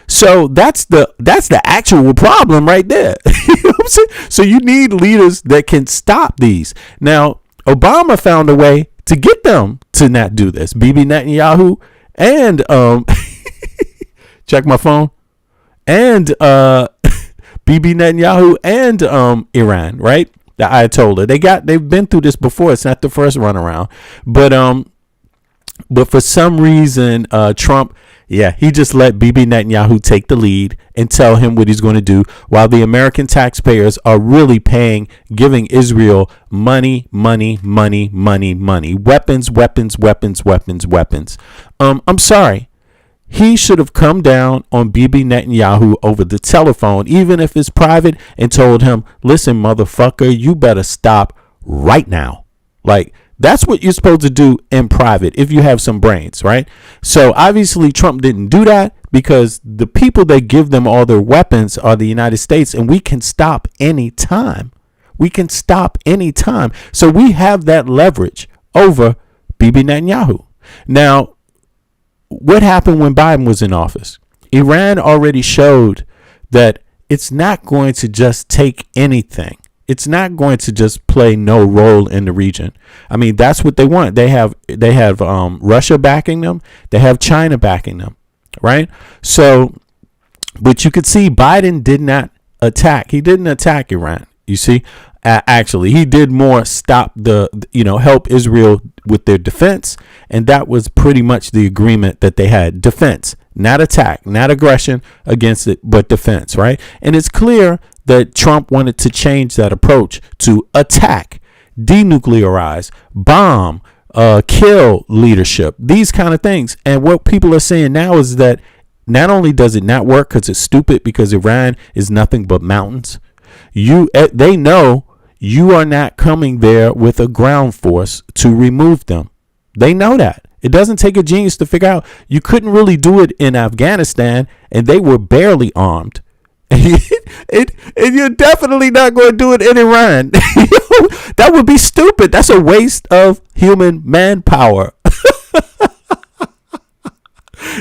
So that's the actual problem right there. You know what I'm saying? So you need leaders that can stop these. Now, Obama found a way to get them to not do this. Bibi Netanyahu and check my phone, and Bibi Netanyahu and Iran, right? The Ayatollah. They've been through this before. It's not the first run around. But for some reason, Trump, he just let Bibi Netanyahu take the lead and tell him what he's going to do, while the American taxpayers are really giving Israel money, weapons. I'm sorry. He should have come down on Bibi Netanyahu over the telephone, even if it's private, and told him, listen, motherfucker, you better stop right now. Like, that's what you're supposed to do in private if you have some brains, right? So obviously Trump didn't do that, because the people that give them all their weapons are the United States, and we can stop any time. So we have that leverage over Bibi Netanyahu. Now, what happened when Biden was in office? Iran already showed that it's not going to just take anything. It's not going to just play no role in the region. I mean, that's what they want. They have Russia backing them. They have China backing them, right? So, but you could see Biden did not attack. He didn't attack Iran. You see, actually, he did more stop help Israel with their defense. And that was pretty much the agreement that they had. Defense, not attack, not aggression against it, but defense, right? And it's clear that Trump wanted to change that approach to attack, denuclearize, bomb, kill leadership, these kind of things. And what people are saying now is that not only does it not work because it's stupid, because Iran is nothing but mountains, they know you are not coming there with a ground force to remove them. They know that. It doesn't take a genius to figure out. You couldn't really do it in Afghanistan, and they were barely armed. And you're definitely not going to do it in Iran. That would be stupid. That's a waste of human manpower.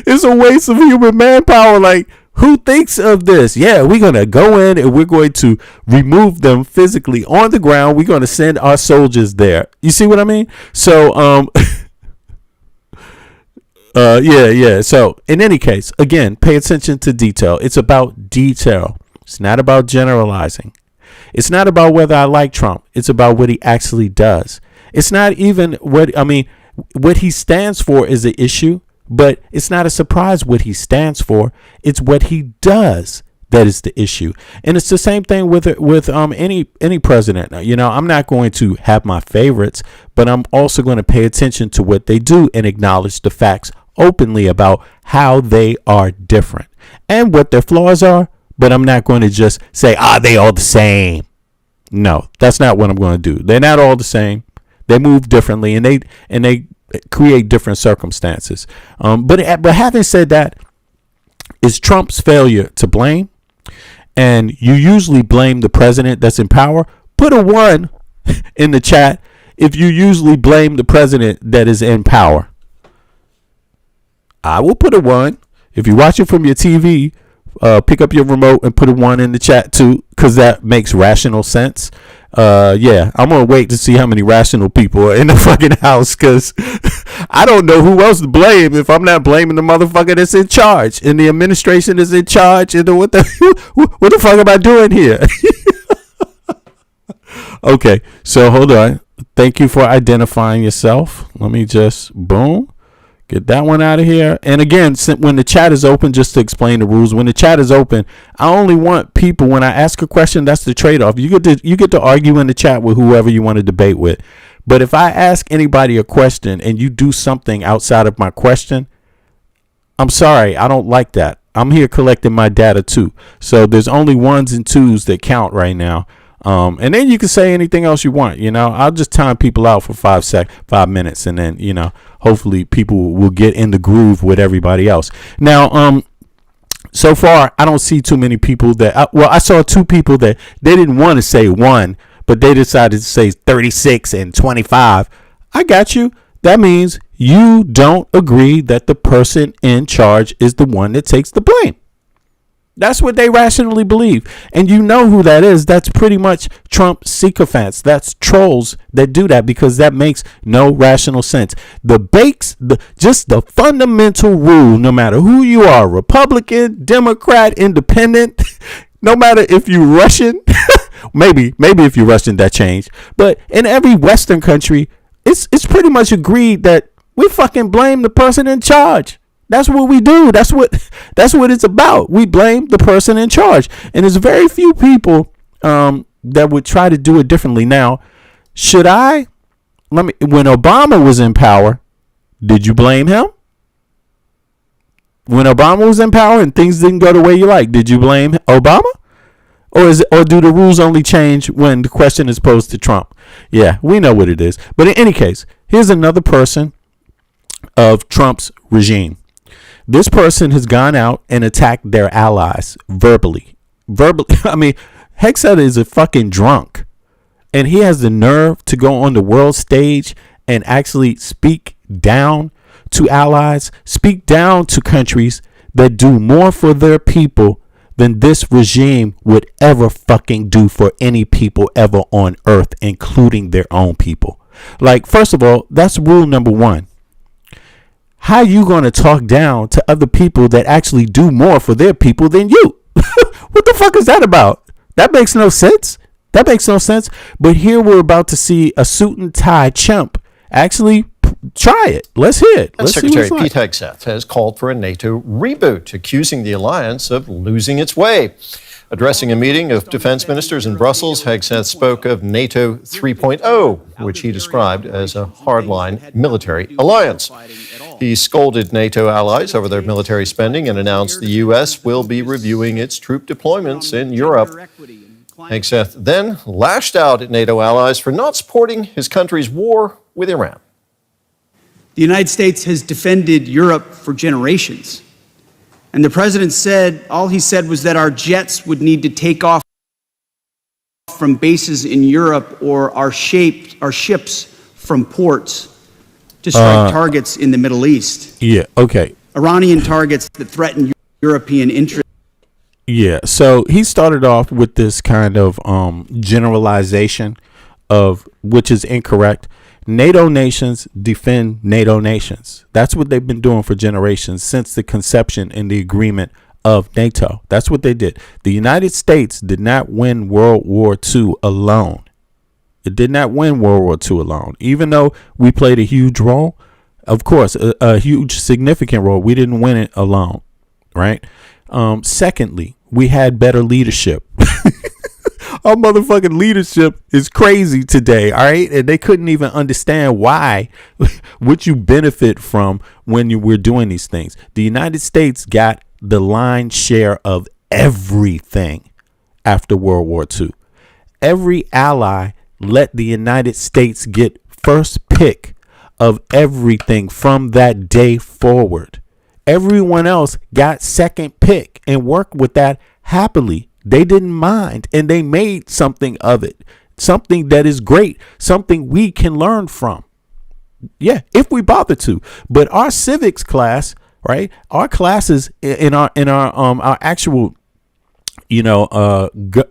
It's a waste of human manpower. Like, who thinks of this? Yeah, we're going to go in and we're going to remove them physically on the ground. We're going to send our soldiers there. You see what I mean? So, Yeah. So in any case, again, pay attention to detail. It's about detail. It's not about generalizing. It's not about whether I like Trump. It's about what he actually does. It's not even what he stands for is an issue, but it's not a surprise what he stands for. It's what he does that is the issue. And it's the same thing with any president. You know, I'm not going to have my favorites, but I'm also going to pay attention to what they do and acknowledge the facts openly about how they are different and what their flaws are. But I'm not going to just say, they all the same. No, that's not what I'm going to do. They're not all the same. They move differently, and they create different circumstances. But having said that, is Trump's failure to blame? And you usually blame the president that's in power. Put a 1 in the chat if you usually blame the president that is in power. I will put a 1. If you watch it from your TV, pick up your remote and put a 1 in the chat too, because that makes rational sense. Yeah, I'm gonna wait to see how many rational people are in the fucking house, because I don't know who else to blame if I'm not blaming the motherfucker that's in charge and the administration that's in charge. And what the fuck am I doing here? Okay, so hold on. Thank you for identifying yourself. Let me just boom. Get that one out of here. And again, when the chat is open, just to explain the rules, when the chat is open, I only want people, when I ask a question, that's the trade-off. You get to argue in the chat with whoever you want to debate with. But if I ask anybody a question and you do something outside of my question, I'm sorry, I don't like that. I'm here collecting my data too. So there's only 1s and 2s that count right now. And then you can say anything else you want. You know, I'll just time people out for 5 minutes, and then, you know, hopefully people will get in the groove with everybody else. Now, so far, I don't see too many people that, I saw 2 people that they didn't want to say 1, but they decided to say 36 and 25. I got you. That means you don't agree that the person in charge is the one that takes the blame. That's what they rationally believe. And you know who that is. That's pretty much Trump sycophants. That's trolls that do that, because that makes no rational sense. Just the fundamental rule, no matter who you are, Republican, Democrat, Independent, no matter if you're Russian, maybe if you're Russian, that changed. But in every Western country, it's pretty much agreed that we fucking blame the person in charge. That's what we do. That's what it's about. We blame the person in charge. And there's very few people that would try to do it differently. Now, when Obama was in power, did you blame him? When Obama was in power and things didn't go the way you like, did you blame Obama? Or do the rules only change when the question is posed to Trump? Yeah, we know what it is. But in any case, here's another person of Trump's regime. This person has gone out and attacked their allies verbally. I mean, Hexet is a fucking drunk. And he has the nerve to go on the world stage and actually speak down to allies, speak down to countries that do more for their people than this regime would ever fucking do for any people ever on earth, including their own people. Like, first of all, that's rule number 1. How you going to talk down to other people that actually do more for their people than you? What the fuck is that about? That makes no sense. But here we're about to see a suit and tie chimp actually try it. Let's hear it. Let's Secretary Pete Hegseth has called for a NATO reboot, accusing the alliance of losing its way. Addressing a meeting of defense ministers in Brussels, Hegseth spoke of NATO 3.0, which he described as a hardline military alliance. He scolded NATO allies over their military spending and announced the U.S. will be reviewing its troop deployments in Europe. Hegseth then lashed out at NATO allies for not supporting his country's war with Iran. The United States has defended Europe for generations. And the president said, all he said was that our jets would need to take off from bases in Europe, or our ships from ports to strike targets in the Middle East. Yeah, okay. Iranian targets that threaten European interests. Yeah, so he started off with this kind of generalization of which is incorrect. NATO nations defend NATO nations. That's what they've been doing for generations since the conception and the agreement of NATO. That's what they did. The United States did not win World War II alone. It did not win World War II alone. Even though we played a huge role, of course, a huge significant role, we didn't win it alone, right? Secondly, we had better leadership. Our motherfucking leadership is crazy today, all right? And they couldn't even understand why, what you benefit from when you were doing these things. The United States got the lion's share of everything after World War II. Every ally let the United States get first pick of everything from that day forward. Everyone else got second pick and worked with that happily. They didn't mind, and they made something of it, something that is great, something we can learn from. Yeah, if we bother to. But our civics class, right? Our classes in our actual,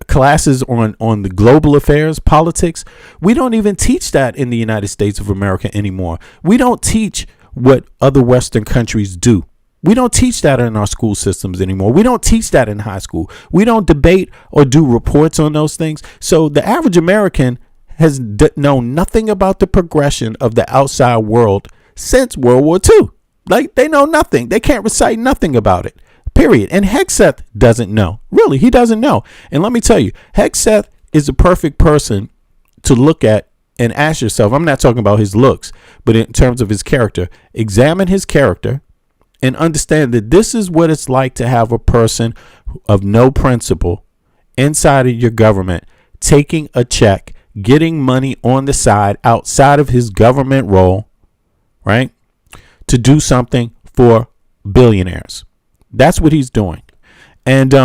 classes on the global affairs, politics, we don't even teach that in the United States of America anymore. We don't teach what other Western countries do. We don't teach that in our school systems anymore. We don't teach that in high school. We don't debate or do reports on those things. So the average American has known nothing about the progression of the outside world since World War II. Like, they know nothing. They can't recite nothing about it, period. And Hegseth doesn't know. Really, he doesn't know. And let me tell you, Hegseth is the perfect person to look at and ask yourself, I'm not talking about his looks, but in terms of his character, examine his character and understand that this is what it's like to have a person of no principle inside of your government, taking a check, getting money on the side outside of his government role, right, to do something for billionaires. That's what he's doing. And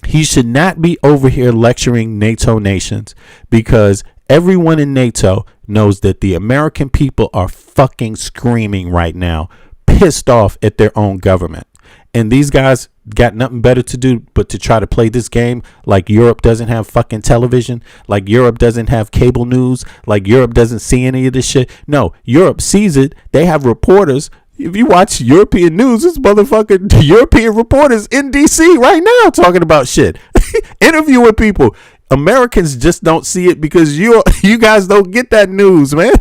he should not be over here lecturing NATO nations, because everyone in NATO knows that the American people are fucking screaming right now, pissed off at their own government. And these guys got nothing better to do but to try to play this game like Europe doesn't have fucking television, like Europe doesn't have cable news, like Europe doesn't see any of this shit. No, Europe sees it. They have reporters. If you watch European news, it's motherfucking European reporters in DC right now talking about shit, interviewing people. Americans just don't see it because you guys don't get that news, man.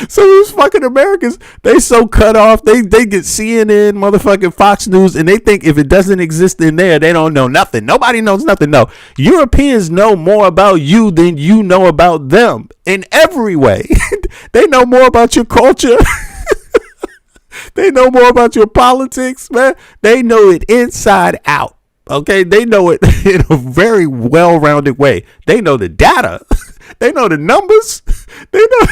So these fucking Americans, they so cut off. They get CNN, motherfucking Fox News, and they think if it doesn't exist in there, they don't know nothing. Nobody knows nothing. No, Europeans know more about you than you know about them in every way. They know more about your culture. They know more about your politics, man. They know it inside out. Okay, they know it in a very well-rounded way. They know the data. They know the numbers. They know.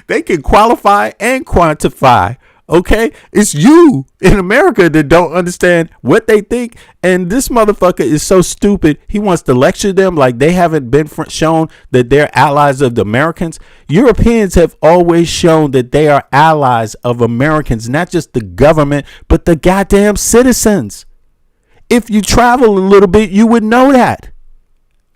They can qualify and quantify. Okay, it's you in America that don't understand what they think. And this motherfucker is so stupid. He wants to lecture them like they haven't been shown that they're allies of the Americans. Europeans have always shown that they are allies of Americans, not just the government, but the goddamn citizens. If you travel a little bit, you would know that.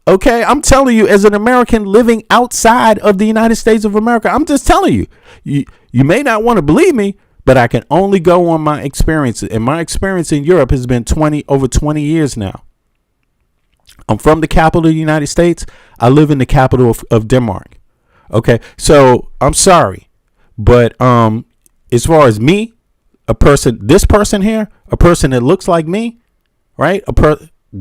Okay, I'm telling you, as an American living outside of the United States of America, I'm just telling you, you may not want to believe me, but I can only go on my experience. And my experience in Europe has been over 20 years now. I'm from the capital of the United States. I live in the capital of Denmark. Okay, so I'm sorry, but as far as me, this person here, a person that looks like me, right?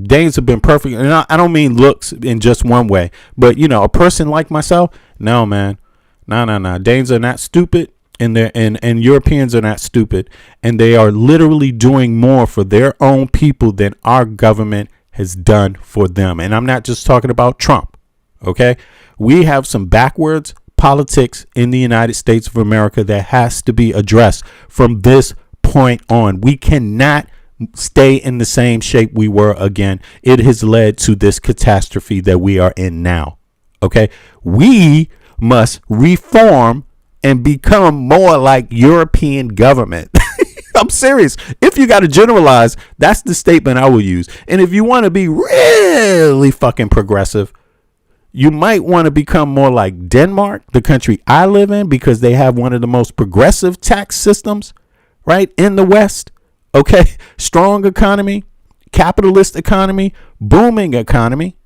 Danes have been perfect, and I don't mean looks in just one way, but a person like myself, no, man, no. Danes are not stupid, and Europeans are not stupid, and they are literally doing more for their own people than our government has done for them. And I'm not just talking about Trump. Okay, we have some backwards politics in the United States of America that has to be addressed from this point on. We cannot stay in the same shape we were again. It has led to this catastrophe that we are in now. Okay, we must reform and become more like European government. I'm serious. If you got to generalize, that's the statement I will use. And if you want to be really fucking progressive, You might want to become more like Denmark, the country I live in, because they have one of the most progressive tax systems, right, in the West. Okay. Strong economy, capitalist economy, booming economy.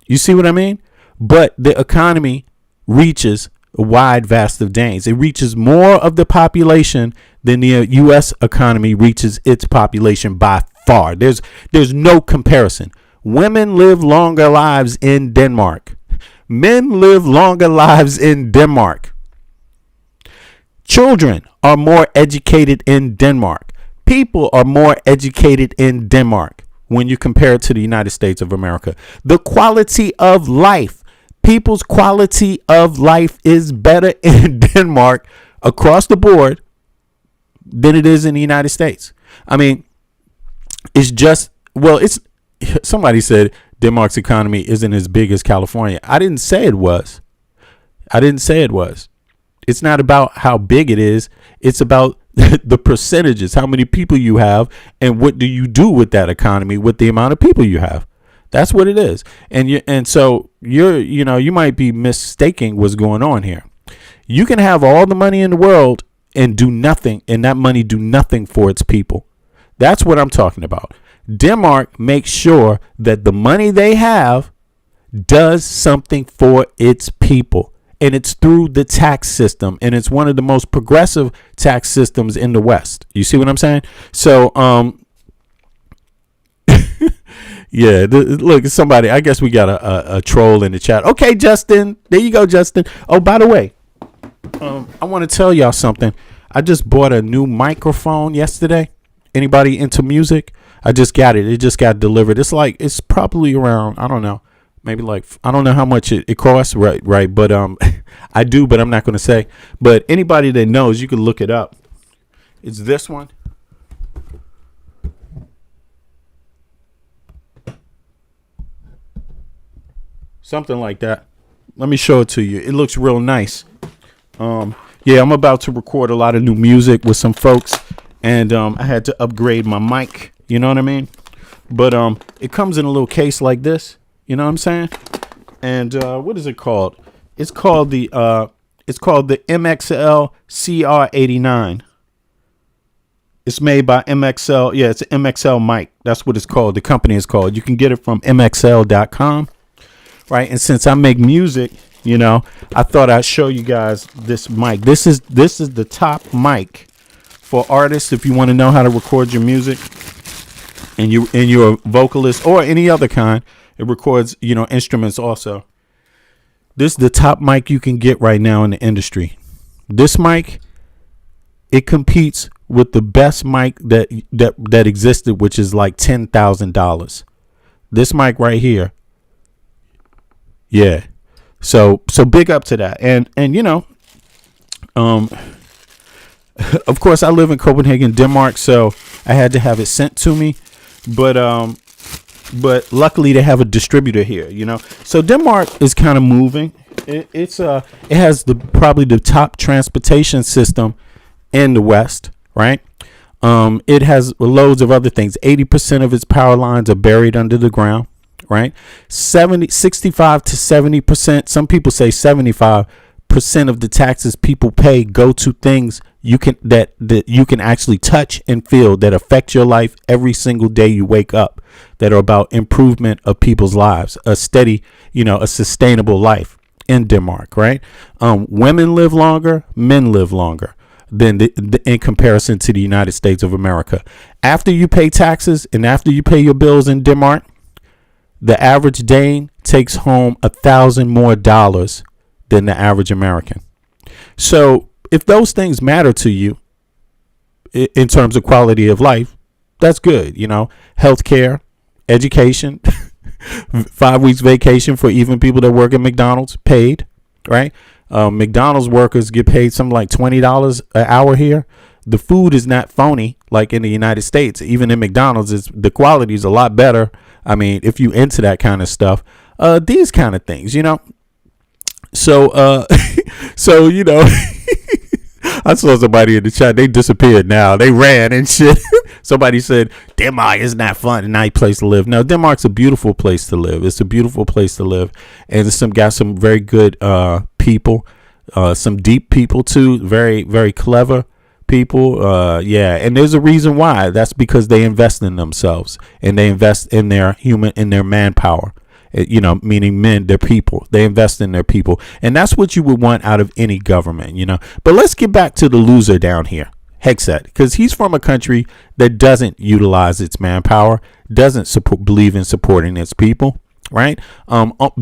You see what I mean? But the economy reaches a wide vast of days. It reaches more of the population than the U.S. economy reaches its population by far. There's no comparison. Women live longer lives in Denmark. Men live longer lives in Denmark. Children are more educated in Denmark. People are more educated in Denmark when you compare it to the United States of America. The quality of life, people's quality of life is better in Denmark across the board than it is in the United States. I mean, it's just, well, it's, somebody said Denmark's economy isn't as big as California. I didn't say it was. It's not about how big it is. It's about the percentages, how many people you have, and what do you do with that economy with the amount of people you have. That's what it is. And so you might be mistaking what's going on here. You can have all the money in the world and do nothing, and that money do nothing for its people. That's what I'm talking about. Denmark makes sure that the money they have does something for its people. And it's through the tax system. And it's one of the most progressive tax systems in the West. You see what I'm saying? So, yeah, look, somebody, I guess we got a troll in the chat. Okay, Justin. There you go, Justin. Oh, by the way, I want to tell y'all something. I just bought a new microphone yesterday. Anybody into music? I just got it. It just got delivered. It's probably around, I don't know, maybe like, I don't know how much it costs. Right. But I do, but I'm not going to say. But anybody that knows, you can look it up. It's this one. Something like that. Let me show it to you. It looks real nice. Yeah, I'm about to record a lot of new music with some folks. And I had to upgrade my mic. You know what I mean? But it comes in a little case like this. You know what I'm saying? And what is it called? It's called the MXL CR89. It's made by MXL. Yeah, it's an MXL mic. That's what it's called. The company is called. You can get it from mxl.com. Right. And since I make music, you know, I thought I'd show you guys this mic. This is the top mic for artists. If you want to know how to record your music and you're a vocalist or any other kind, it records, you know, instruments also. This is the top mic you can get right now in the industry. This mic, it competes with the best mic that existed, which is like $10,000. This mic right here. Yeah. So big up to that. And you know, of course I live in Copenhagen, Denmark, so I had to have it sent to me. But luckily they have a distributor here, you know. So Denmark is kind of moving. It has probably the top transportation system in the West, right? It has loads of other things. 80% of its power lines are buried under the ground, right? 65 to 70%. Some people say 75% of the taxes people pay go to things that you can actually touch and feel, that affect your life every single day you wake up, that are about improvement of people's lives, a steady, you know, a sustainable life in Denmark, right? Women live longer, men live longer than in comparison to the United States of America. After you pay taxes and after you pay your bills in Denmark, the average Dane takes home $1,000 more than the average American. So if those things matter to you in terms of quality of life, that's good. You know, healthcare, education, 5 weeks vacation for even people that work at McDonald's, paid, right? McDonald's workers get paid something like $20 an hour here. The food is not phony like in the United States. Even in McDonald's, the quality is a lot better. I mean, if you into that kind of stuff, these kind of things, you know. So, so you know, I saw somebody in the chat. They disappeared now. They ran and shit. Somebody said, Denmark isn't that fun, a nice place to live. No, Denmark's a beautiful place to live. It's a beautiful place to live. And it's got some very good people, some deep people too. Very, very clever people. Yeah. And there's a reason why. That's because they invest in themselves and they invest in their manpower. Meaning men, their people. They invest in their people. And that's what you would want out of any government, But let's get back to the loser down here, Hegseth, because he's from a country that doesn't utilize its manpower, doesn't believe in supporting its people, right?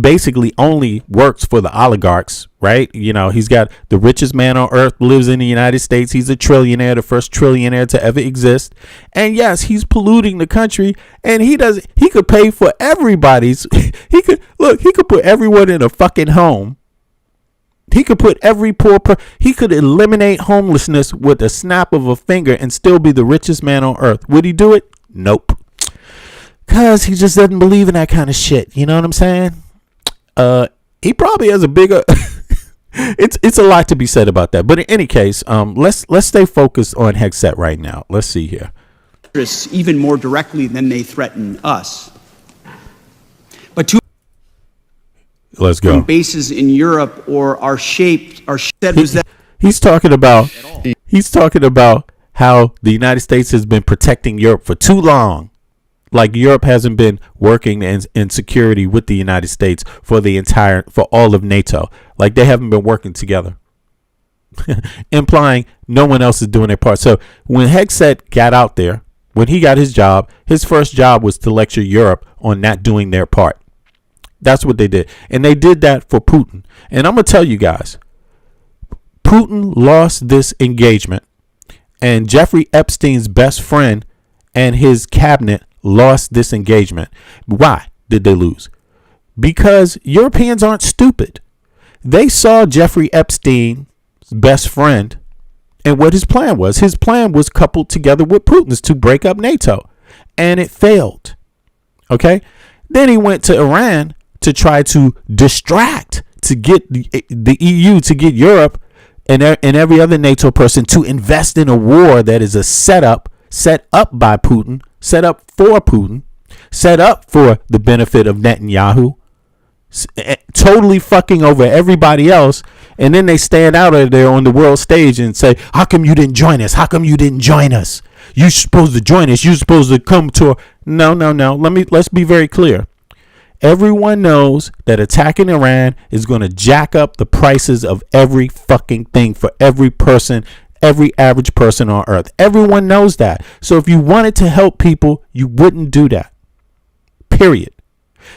Basically only works for the oligarchs, right? He's got the richest man on earth, lives in the United States. He's a trillionaire, the first trillionaire to ever exist. And yes, he's polluting the country, and he could pay for everybody's. He could put everyone in a fucking home. He could put every he could eliminate homelessness with a snap of a finger and still be the richest man on earth. Would he do it? Nope. Cause he just doesn't believe in that kind of shit. You know what I'm saying? He probably has a bigger. It's a lot to be said about that. But in any case, let's stay focused on Hegseth right now. Let's see here. Even more directly than they threaten us. But let's go. Bases in Europe or are shaped. He's talking about how the United States has been protecting Europe for too long. Like Europe hasn't been working in security with the United States for all of NATO. Like they haven't been working together. Implying no one else is doing their part. So when Hegseth got out there, when he got his job, his first job was to lecture Europe on not doing their part. That's what they did. And they did that for Putin. And I'm going to tell you guys, Putin lost this engagement, and Jeffrey Epstein's best friend and his cabinet lost this engagement. Why did they lose? Because Europeans aren't stupid. They saw Jeffrey Epstein's best friend and what his plan was. His plan was coupled together with Putin's to break up NATO, and it failed. Okay? Then he went to Iran to try to distract, to get the EU, to get Europe and every other NATO person to invest in a war that is set up by Putin, set up for Putin, set up for the benefit of Netanyahu, totally fucking over everybody else. And then they stand out there on the world stage and say, how come you didn't join us? How come you didn't join us? You're supposed to join us. You're supposed to come to. No. Let's be very clear. Everyone knows that attacking Iran is going to jack up the prices of every fucking thing for every person, every average person on earth. Everyone knows that. So if you wanted to help people, you wouldn't do that. Period.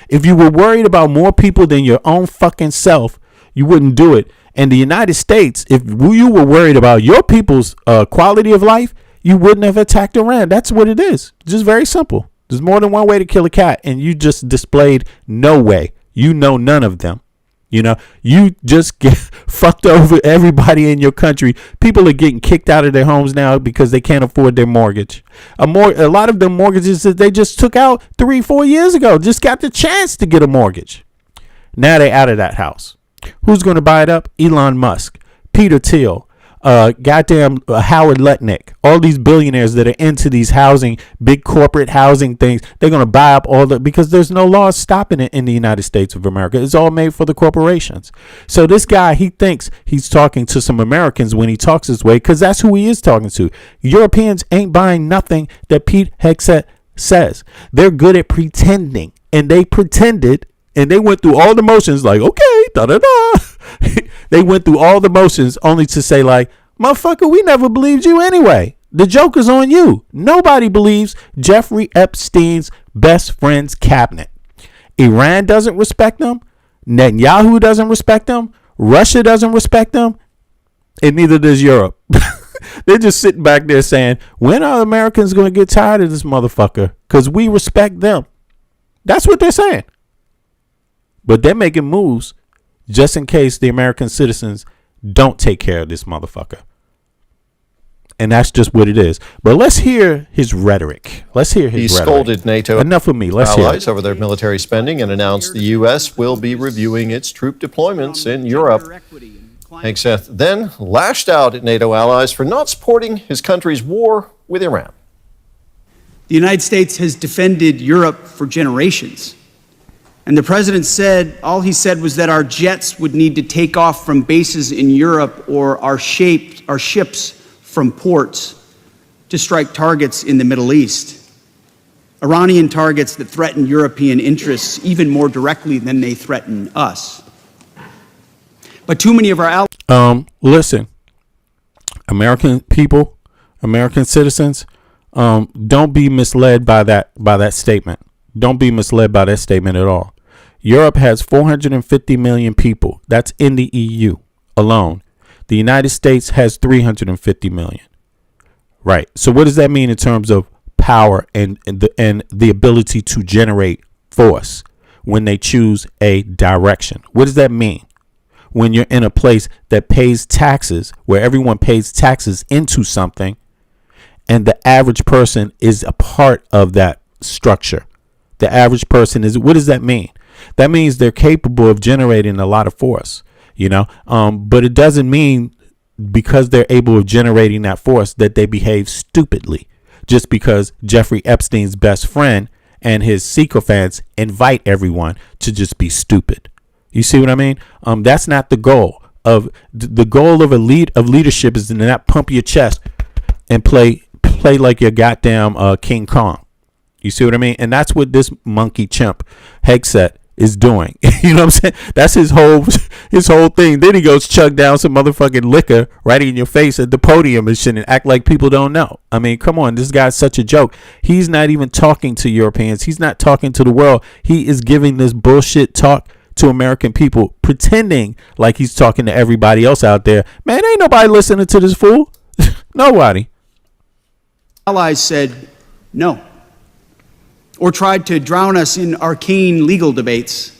If you were worried about more people than your own fucking self, you wouldn't do it. And the United States, if you were worried about your people's quality of life, you wouldn't have attacked Iran. That's what it is. Just very simple. There's more than one way to kill a cat, and you just displayed no way. You know none of them. You just get fucked over everybody in your country. People are getting kicked out of their homes now because they can't afford their mortgage. A lot of them mortgages that they just took out 3-4 years ago, just got the chance to get a mortgage. Now they're out of that house. Who's going to buy it up? Elon Musk, Peter Thiel, goddamn Howard Lutnick, all these billionaires that are into these big corporate housing things. They're going to buy up because there's no laws stopping it in the United States of America. It's all made for the corporations. So this guy, he thinks he's talking to some Americans when he talks this way, because that's who he is talking to. Europeans ain't buying nothing that Pete Hegseth says. They're good at pretending, and they pretended. And they went through all the motions like, okay, da-da-da. They went through all the motions only to say like, motherfucker, we never believed you anyway. The joke is on you. Nobody believes Jeffrey Epstein's best friend's cabinet. Iran doesn't respect them. Netanyahu doesn't respect them. Russia doesn't respect them. And neither does Europe. They're just sitting back there saying, when are Americans going to get tired of this motherfucker? Because we respect them. That's what they're saying. But they're making moves just in case the American citizens don't take care of this motherfucker. And that's just what it is. But let's hear his rhetoric. He scolded NATO Enough of me. Let's hear allies over their military spending and announced the U.S. will be reviewing its troop deployments in Europe. Hegseth then lashed out at NATO allies for not supporting his country's war with Iran. The United States has defended Europe for generations. And the president said, all he said was that our jets would need to take off from bases in Europe or our ships from ports to strike targets in the Middle East. Iranian targets that threaten European interests even more directly than they threaten us. But too many of our allies... Listen, American people, American citizens, don't be misled by that statement. Don't be misled by that statement at all. Europe has 450 million people. That's in the EU alone. The United States has 350 million. Right. So what does that mean in terms of power and the ability to generate force when they choose a direction? What does that mean? When you're in a place that pays taxes, where everyone pays taxes into something, and the average person is a part of that structure. The average person is, what does that mean? That means they're capable of generating a lot of force, but it doesn't mean because they're able of generating that force that they behave stupidly just because Jeffrey Epstein's best friend and his sycophants invite everyone to just be stupid. You see what I mean? That's not the goal. The goal of leadership is to not pump your chest and play like you're goddamn King Kong. You see what I mean? And that's what this monkey chimp Hegseth is doing. You know what I'm saying? That's his whole thing. Then he goes chug down some motherfucking liquor right in your face at the podium and shit and act like people don't know. I mean, come on, this guy's such a joke. He's not even talking to Europeans. He's not talking to the world. He is giving this bullshit talk to American people, pretending like he's talking to everybody else out there. Man, ain't nobody listening to this fool. Nobody. Allies said no, or tried to drown us in arcane legal debates,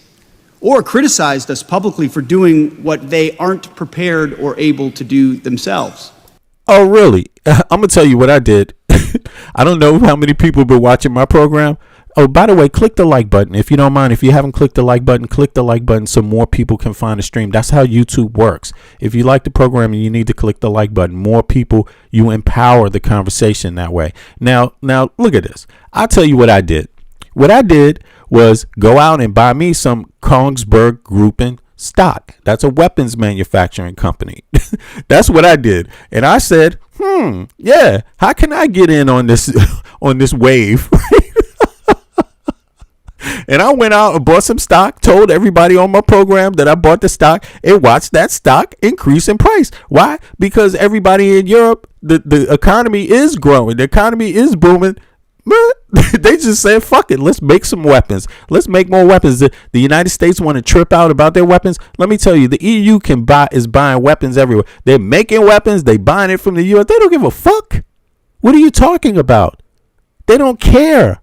or criticized us publicly for doing what they aren't prepared or able to do themselves. Oh, really? I'm going to tell you what I did. I don't know how many people have been watching my program. Oh, by the way, click the like button. If you don't mind, if you haven't clicked the like button so more people can find the stream. That's how YouTube works. If you like the program, you need to click the like button. More people, you empower the conversation that way. Now, look at this. I'll tell you what I did. What I did was go out and buy me some Kongsberg Gruppen stock. That's a weapons manufacturing company. That's what I did. And I said, yeah, how can I get in on this wave? And I went out and bought some stock, told everybody on my program that I bought the stock, and watched that stock increase in price. Why? Because everybody in Europe, the economy is growing. The economy is booming. They just said, fuck it, let's make some weapons. Let's make more weapons. The United States want to trip out about their weapons. Let me tell you, the EU is buying weapons everywhere. They're making weapons. They buying it from the US. They don't give a fuck. What are you talking about? They don't care.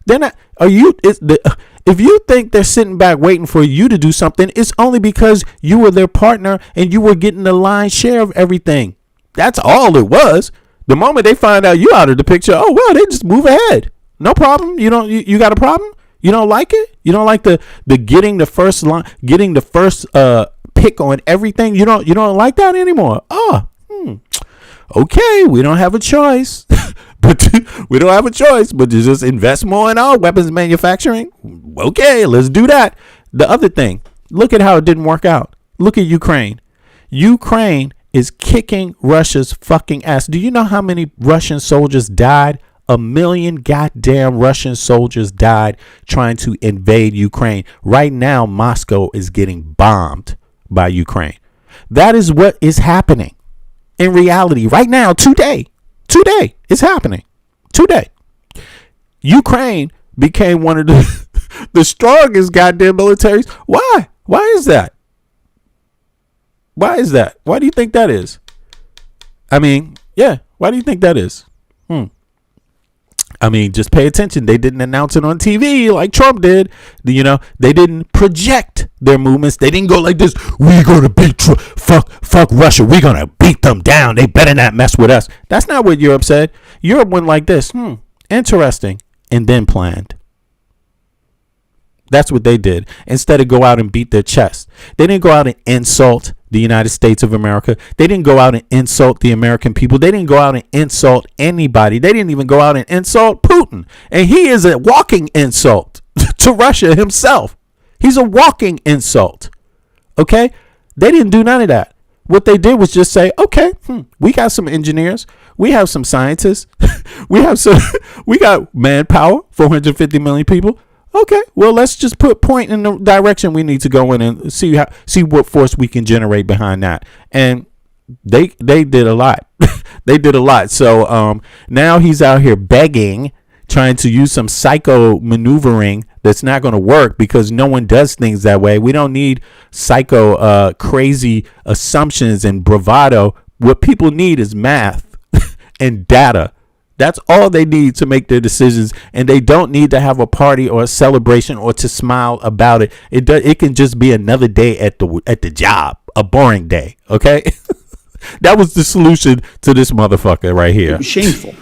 They're not. If you think they're sitting back waiting for you to do something, it's only because you were their partner and you were getting the lion's share of everything. That's all it was. The moment they find out you out of the picture, oh well, they just move ahead. No problem. You got a problem? You don't like it? You don't like the getting the first line, getting the first pick on everything? You don't like that anymore? Okay, we don't have a choice. But we don't have a choice but to just invest more in our weapons manufacturing. Okay, let's do that. The other thing, look at how it didn't work out. Look at Ukraine. Ukraine is kicking Russia's fucking ass. Do you know how many Russian soldiers died? 1 million goddamn Russian soldiers died trying to invade Ukraine. Right now, Moscow is getting bombed by Ukraine. That is what is happening in reality right now, today. Today, it's happening. Today. Ukraine became one of the strongest goddamn militaries. Why? Why is that? Why is that? Why do you think that is? I mean, yeah. Why do you think that is? I mean, just pay attention. They didn't announce it on TV like Trump did. They didn't project their movements. They didn't go like this. We're going to beat fuck Russia. We're going to beat them down. They better not mess with us. That's not what Europe said. Europe went like this. Interesting. And then planned. That's what they did. Instead of go out and beat their chest. They didn't go out and insult the United States of America. They didn't go out and insult the American people. They didn't go out and insult anybody. They didn't even go out and insult Putin. And he is a walking insult to Russia himself. He's a walking insult. Okay? They didn't do none of that. What they did was just say, okay, we got some engineers. We have some scientists. we got manpower, 450 million people. Okay, well, let's just point in the direction we need to go in and see what force we can generate behind that. And they did a lot. They did a lot. So now he's out here begging, trying to use some psycho maneuvering that's not going to work because no one does things that way. We don't need psycho crazy assumptions and bravado. What people need is math and data. That's all they need to make their decisions, and they don't need to have a party or a celebration or to smile about it. It can just be another day at the job, a boring day. Okay, that was the solution to this motherfucker right here. Shameful.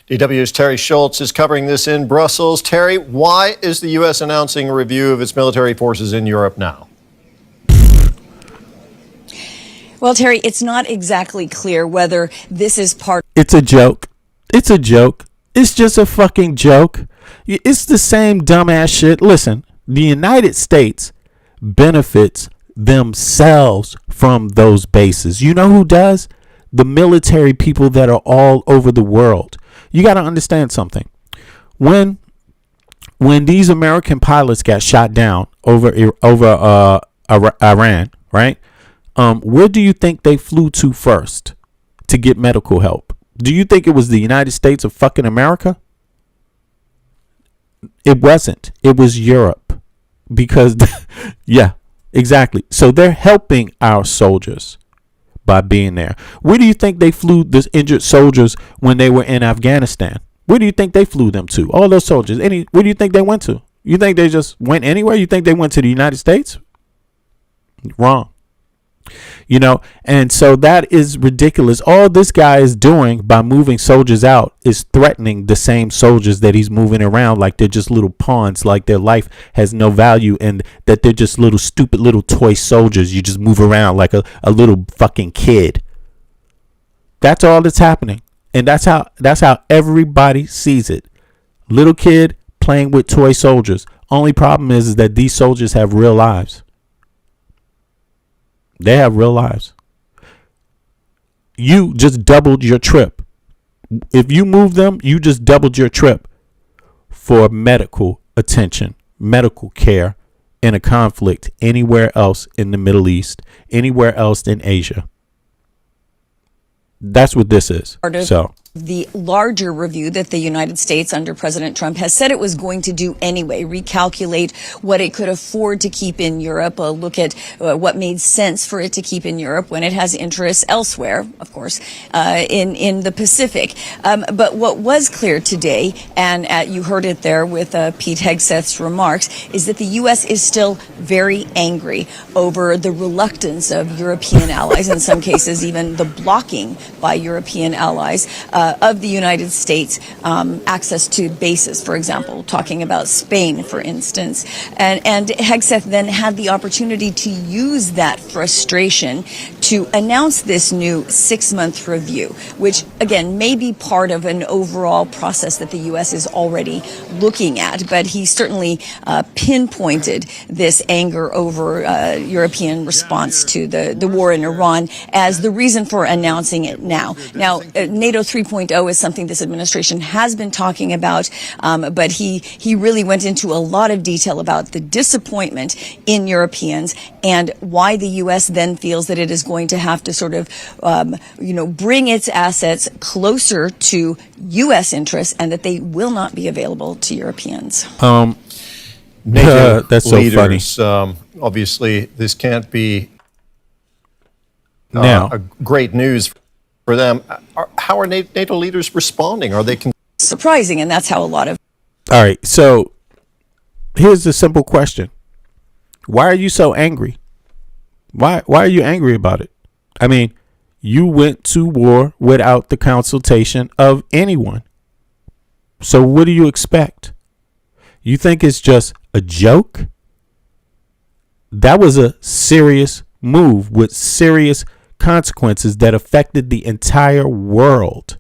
DW's Terry Schultz is covering this in Brussels. Terry, why is the U.S. announcing a review of its military forces in Europe now? Well, Terry, it's not exactly clear whether this is part. It's a joke. It's a joke. It's just a fucking joke. It's the same dumbass shit. Listen, the United States benefits themselves from those bases. You know who does? The military people that are all over the world. You got to understand something. When these American pilots got shot down over Iran, right? Where do you think they flew to first to get medical help? Do you think it was the United States of fucking America? It wasn't. It was Europe. Because, yeah, exactly. So they're helping our soldiers by being there. Where do you think they flew this injured soldiers when they were in Afghanistan? Where do you think they flew them to? All those soldiers. Where do you think they went to? You think they just went anywhere? You think they went to the United States? Wrong. You know, and so that is ridiculous. All this guy is doing by moving soldiers out is threatening the same soldiers that he's moving around like they're just little pawns, like their life has no value and that they're just little stupid little toy soldiers. You just move around like a little fucking kid. That's all that's happening. And that's how everybody sees it. Little kid playing with toy soldiers. Only problem is that these soldiers have real lives. They have real lives. You just doubled your trip. If you move them, you just doubled your trip for medical attention, medical care in a conflict anywhere else in the Middle East, anywhere else in Asia. That's what this is. So The larger review that the United States under President Trump has said it was going to do anyway, recalculate what it could afford to keep in Europe, look at what made sense for it to keep in Europe when it has interests elsewhere, of course, in the Pacific. But what was clear today, and you heard it there with Pete Hegseth's remarks, is that the U.S. is still very angry over the reluctance of European allies, in some cases even the blocking by European allies, of the United States access to bases, for example, talking about Spain, for instance. And Hegseth then had the opportunity to use that frustration to announce this new 6-month review, which, again, may be part of an overall process that the U.S. is already looking at. But he certainly pinpointed this anger over European response to the war in Iran as the reason for announcing it now. Now, NATO 3.0 is something this administration has been talking about, but he really went into a lot of detail about the disappointment in Europeans and why the U.S. then feels that it is going to have to sort of, bring its assets closer to U.S. interests and that they will not be available to Europeans. NATO that's so leaders, funny. Obviously, this can't be now a great news for them. How are NATO leaders responding? Are they surprising? And that's how a lot of. All right. So here's the simple question. Why are you so angry? Why are you angry about it? I mean, you went to war without the consultation of anyone. So what do you expect? You think it's just a joke? That was a serious move with serious consequences that affected the entire world.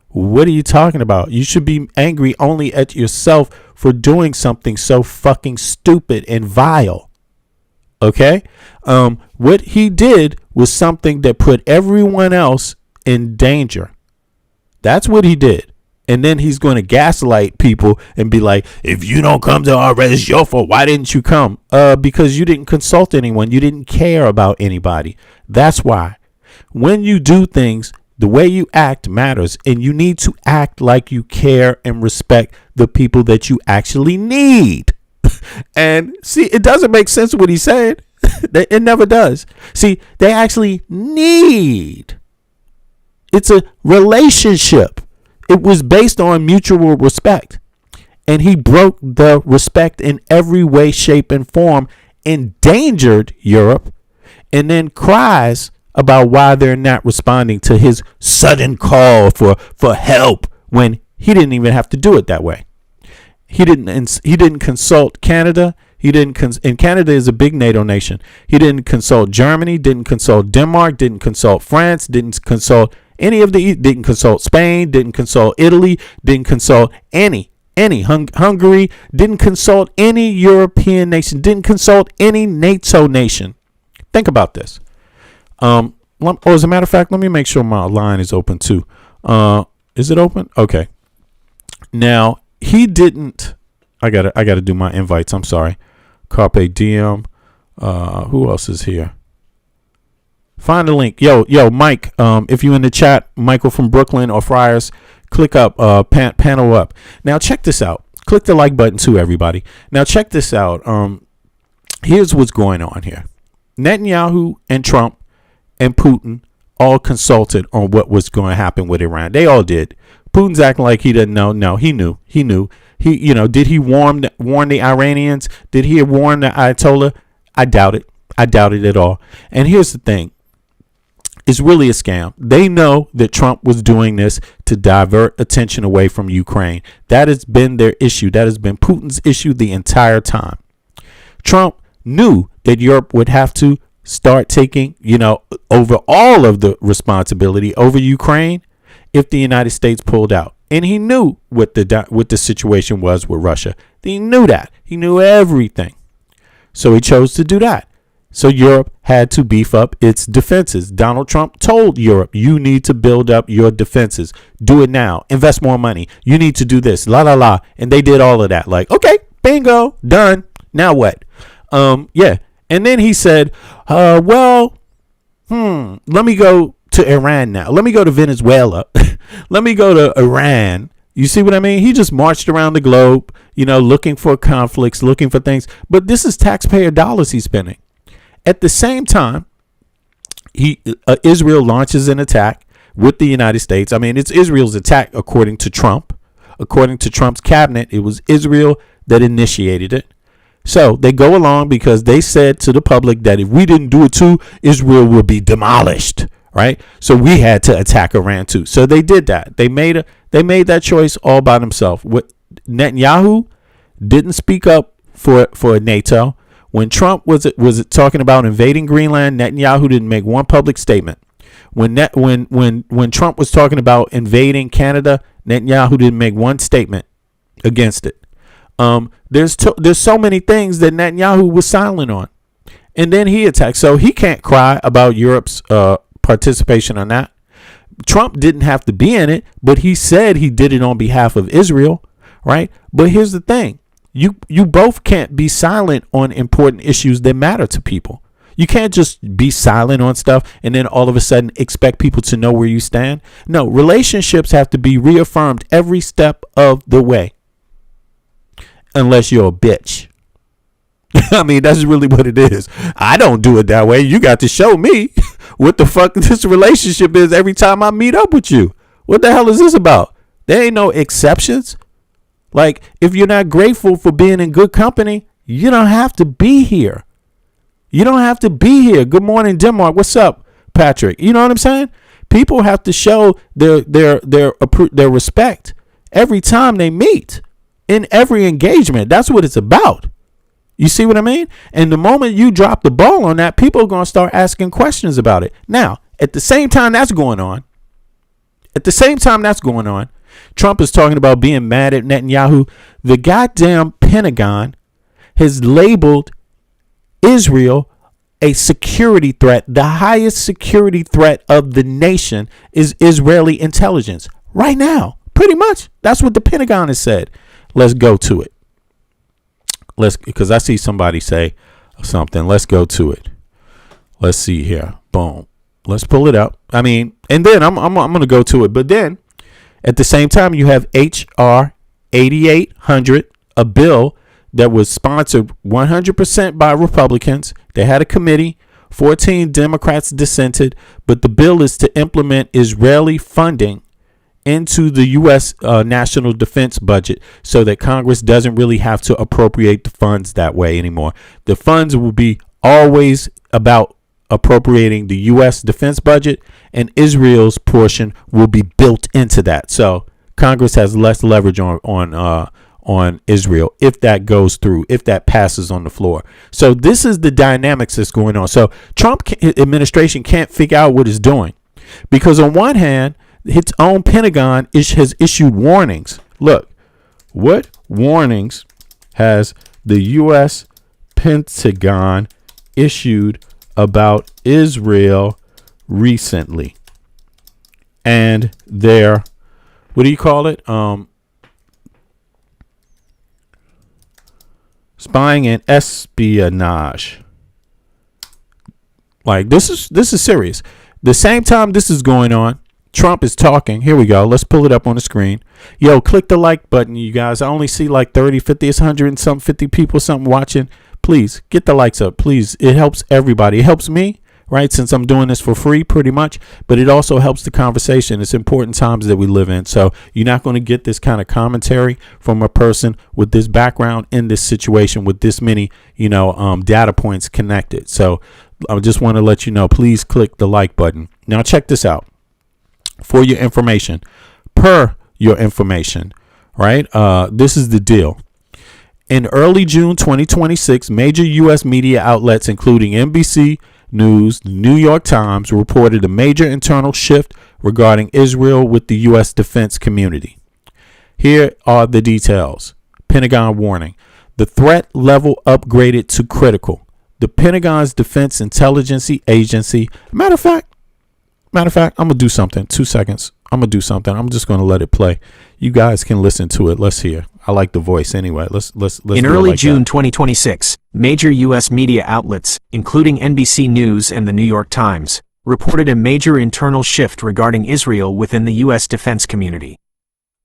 What are you talking about? You should be angry only at yourself for doing something so fucking stupid and vile. Okay? What he did was something that put everyone else in danger. That's what he did. And then he's going to gaslight people and be like, if you don't come to our rest, it's your fault. Why didn't you come? Because you didn't consult anyone. You didn't care about anybody. That's why. When you do things, the way you act matters, and you need to act like you care and respect the people that you actually need. And see, it doesn't make sense what he said. It never does. See, they actually need. It's a relationship. It was based on mutual respect. And he broke the respect in every way, shape, and form, endangered Europe, and then cries about why they're not responding to his sudden call for help when he didn't even have to do it that way. He didn't consult Canada. And Canada is a big NATO nation. He didn't consult Germany, didn't consult Denmark, didn't consult France, didn't consult didn't consult Spain, didn't consult Italy, didn't consult any Hungary, didn't consult any European nation, didn't consult any NATO nation. Think about this. As a matter of fact, let me make sure my line is open too. Is it open? Okay. Now he didn't. I gotta do my invites. I'm sorry. Carpe diem. Who else is here? Find the link. Yo, Mike. If you in the chat, Michael from Brooklyn or Friars, click up. Panel up. Now check this out. Click the like button too, everybody. Now check this out. Here's what's going on here. Netanyahu and Trump and Putin all consulted on what was going to happen with Iran. They all did. Putin's acting like he didn't know. No, he knew. Did he warn the Iranians? Did he warn the Ayatollah? I doubt it. I doubt it at all. And here's the thing. It's really a scam. They know that Trump was doing this to divert attention away from Ukraine. That has been their issue. That has been Putin's issue the entire time. Trump knew that Europe would have to start taking, over all of the responsibility over Ukraine if the United States pulled out. And he knew what the situation was with Russia. He knew that. He knew everything. So he chose to do that. So Europe had to beef up its defenses. Donald Trump told Europe, you need to build up your defenses. Do it now. Invest more money. You need to do this. La la la. And they did all of that. Like, okay, bingo, done. Now what? Yeah. And then he said, let me go to Iran now. Let me go to Venezuela. Let me go to Iran. You see what I mean? He just marched around the globe, looking for conflicts, looking for things. But this is taxpayer dollars he's spending. At the same time, Israel launches an attack with the United States. I mean, it's Israel's attack, according to Trump. According to Trump's cabinet, it was Israel that initiated it. So they go along because they said to the public that if we didn't do it too, Israel would be demolished, right? So we had to attack Iran too. So they did that. They made that choice all by themselves. Netanyahu didn't speak up for NATO. When Trump was talking about invading Greenland, Netanyahu didn't make one public statement. When Trump was talking about invading Canada, Netanyahu didn't make one statement against it. There's so many things that Netanyahu was silent on, and then he attacked. So he can't cry about Europe's participation on that. Trump didn't have to be in it, but he said he did it on behalf of Israel, right? But here's the thing. You both can't be silent on important issues that matter to people. You can't just be silent on stuff and then all of a sudden expect people to know where you stand. No, relationships have to be reaffirmed every step of the way. Unless you're a bitch. I mean, that's really what it is. I don't do it that way. You got to show me what the fuck this relationship is every time I meet up with you. What the hell is this about? There ain't no exceptions. Like, if you're not grateful for being in good company, you don't have to be here. You don't have to be here. Good morning, Denmark. What's up, Patrick? You know what I'm saying? People have to show their respect every time they meet, in every engagement. That's what it's about. You see what I mean? And the moment you drop the ball on that, people are going to start asking questions about it. Now, at the same time that's going on, Trump is talking about being mad at Netanyahu. The goddamn Pentagon has labeled Israel a security threat. The highest security threat of the nation is Israeli intelligence right now. Pretty much. That's what the Pentagon has said. Let's go to it. Because I see somebody say something. Let's go to it. Let's see here. Boom. Let's pull it up. I mean, and then I'm going to go to it. But then at the same time, you have H.R. 8800, a bill that was sponsored 100% by Republicans. They had a committee. 14 Democrats dissented. But the bill is to implement Israeli funding into the U.S. National defense budget so that Congress doesn't really have to appropriate the funds that way anymore. The funds will be always about appropriating the U.S. defense budget, and Israel's portion will be built into that. So Congress has less leverage on Israel if that goes through, if that passes on the floor. So this is the dynamics that's going on. So Trump administration can't figure out what it's doing, because on one hand, its own Pentagon has issued warnings. Look, what warnings has the U.S. Pentagon issued about Israel recently? And their, what do you call it? Spying and espionage. Like, this is serious. The same time this is going on, Trump is talking. Here we go. Let's pull it up on the screen. Yo, click the like button, you guys. I only see like 30, 50, it's 100 and some 50 people something watching. Please get the likes up. Please. It helps everybody. It helps me, right? Since I'm doing this for free pretty much, but it also helps the conversation. It's important times that we live in. So you're not going to get this kind of commentary from a person with this background in this situation with this many, data points connected. So I just want to let you know, please click the like button. Now check this out. For your information, right? This is the deal. In early June 2026, major U.S. media outlets, including NBC News, the New York Times, reported a major internal shift regarding Israel with the U.S. defense community. Here are the details. Pentagon warning. The threat level upgraded to critical. The Pentagon's Defense Intelligence Agency. Matter of fact, I'm going to do something. 2 seconds. I'm going to do something. I'm just going to let it play. You guys can listen to it. Let's hear. I like the voice anyway. Let's In early June 2026, major U.S. media outlets, including NBC News and the New York Times, reported a major internal shift regarding Israel within the U.S. defense community.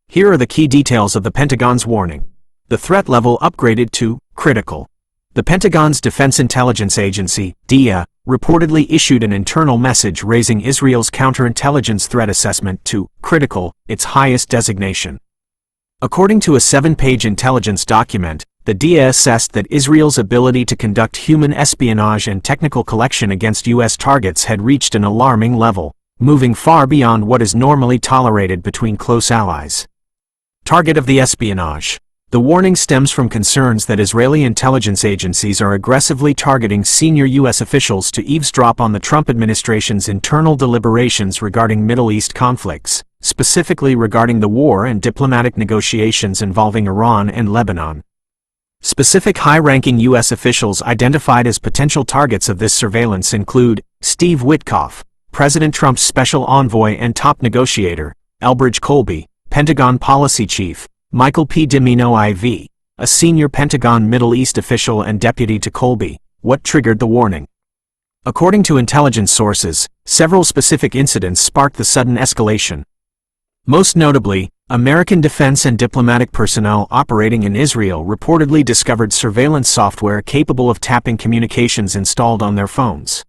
Here are the key details of the Pentagon's warning. The threat level upgraded to critical. The Pentagon's Defense Intelligence Agency, DIA, reportedly issued an internal message raising Israel's counterintelligence threat assessment to critical, its highest designation. According to a 7-page intelligence document, the DIA assessed that Israel's ability to conduct human espionage and technical collection against U.S. targets had reached an alarming level, moving far beyond what is normally tolerated between close allies. Target of the espionage. The warning stems from concerns that Israeli intelligence agencies are aggressively targeting senior U.S. officials to eavesdrop on the Trump administration's internal deliberations regarding Middle East conflicts, specifically regarding the war and diplomatic negotiations involving Iran and Lebanon. Specific high-ranking U.S. officials identified as potential targets of this surveillance include Steve Witkoff, President Trump's special envoy and top negotiator, Elbridge Colby, Pentagon policy chief, Michael P. Dimino IV, a senior Pentagon Middle East official and deputy to Colby. What triggered the warning? According to intelligence sources, several specific incidents sparked the sudden escalation. Most notably, American defense and diplomatic personnel operating in Israel reportedly discovered surveillance software capable of tapping communications installed on their phones.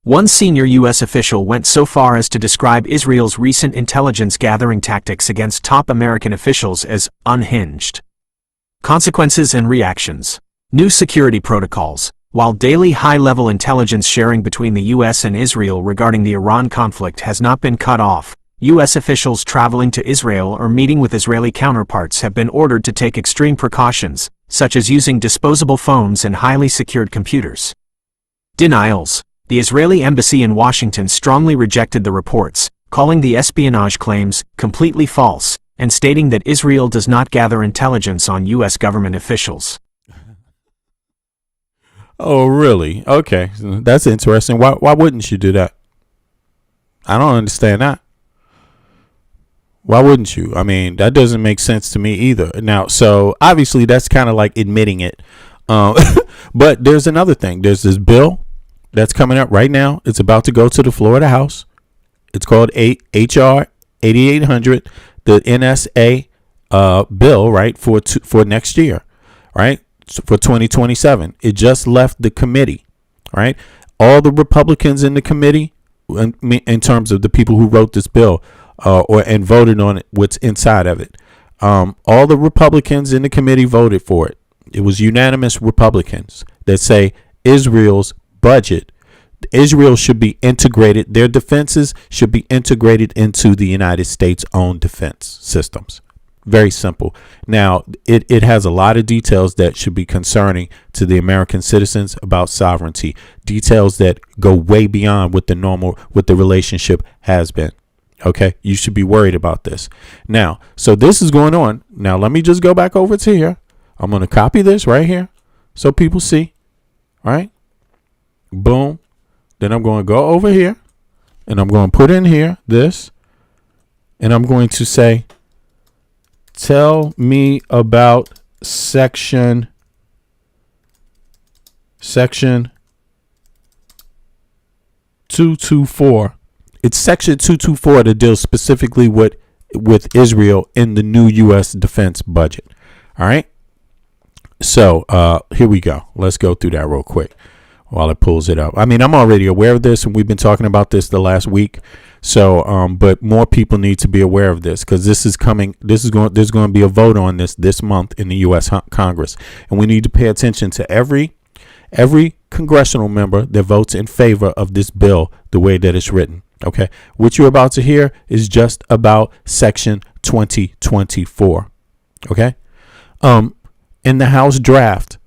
One senior U.S. official went so far as to describe Israel's recent intelligence gathering tactics against top American officials as unhinged. Consequences and reactions. New security protocols. While daily high-level intelligence sharing between the U.S. and Israel regarding the Iran conflict has not been cut off, U.S. officials traveling to Israel or meeting with Israeli counterparts have been ordered to take extreme precautions, such as using disposable phones and highly secured computers. Denials. The Israeli embassy in Washington strongly rejected the reports, calling the espionage claims completely false, and stating that Israel does not gather intelligence on U.S. government officials. Oh, really? Okay, that's interesting. Why wouldn't you do that? I don't understand that. Why wouldn't you? I mean, that doesn't make sense to me either. Now, so obviously that's kind of like admitting it. But there's another thing. There's this bill that's coming up right now. It's about to go to the Florida House. It's called HR 8800, the NSA bill, right, for next year, right, for 2027. It just left the committee, right? All the Republicans in the committee, in terms of the people who wrote this bill, and voted on it, what's inside of it. All the Republicans in the committee voted for it. It was unanimous Republicans that say Israel's budget, Israel should be integrated. Their defenses should be integrated into the United States' own defense systems. Very simple. Now, it has a lot of details that should be concerning to the American citizens about sovereignty. Details that go way beyond what the relationship has been. Okay, you should be worried about this. Now, so this is going on. Now, let me just go back over to here. I'm going to copy this right here so people see. Right? Boom. Then I'm going to go over here and I'm going to put in here this. And I'm going to say, tell me about section 224. It's section 224 that deals specifically with Israel in the new U.S. defense budget. All right. So here we go. Let's go through that real quick while it pulls it up. I mean, I'm already aware of this, and we've been talking about this the last week. So, but more people need to be aware of this because this is coming. There's going to be a vote on this month in the U.S. Congress, and we need to pay attention to every congressional member that votes in favor of this bill the way that it's written. Okay, what you're about to hear is just about Section 2024. Okay, in the House draft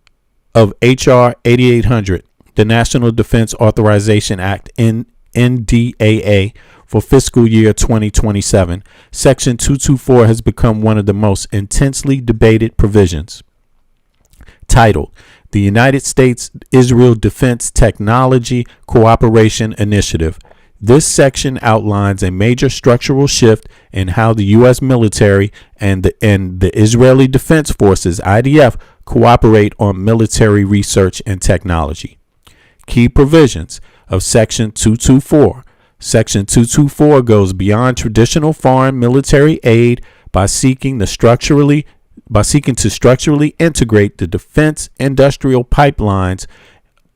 of HR 8800, the National Defense Authorization Act, NDAA, for fiscal year 2027, Section 224 has become one of the most intensely debated provisions. Titled, the United States-Israel Defense Technology Cooperation Initiative. This section outlines a major structural shift in how the U.S. military and the Israeli Defense Forces, IDF, cooperate on military research and technology. Key provisions of Section 224. Section 224 goes beyond traditional foreign military aid by seeking to structurally integrate the defense industrial pipelines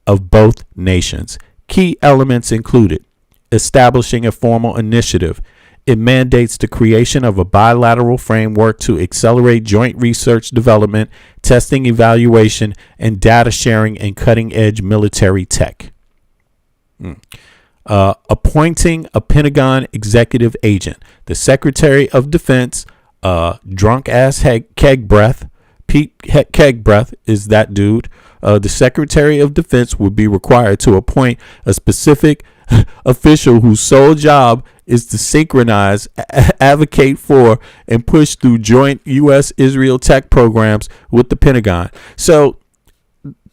of both nations. Key elements included establishing a formal initiative. It mandates the creation of a bilateral framework to accelerate joint research development, testing, evaluation, and data sharing in cutting-edge military tech. Appointing a Pentagon executive agent. The Secretary of Defense, drunk-ass keg breath, Pete Kegbreath is that dude. The Secretary of Defense would be required to appoint a specific official whose sole job is to synchronize, advocate for, and push through joint U.S.-Israel tech programs with the Pentagon. So,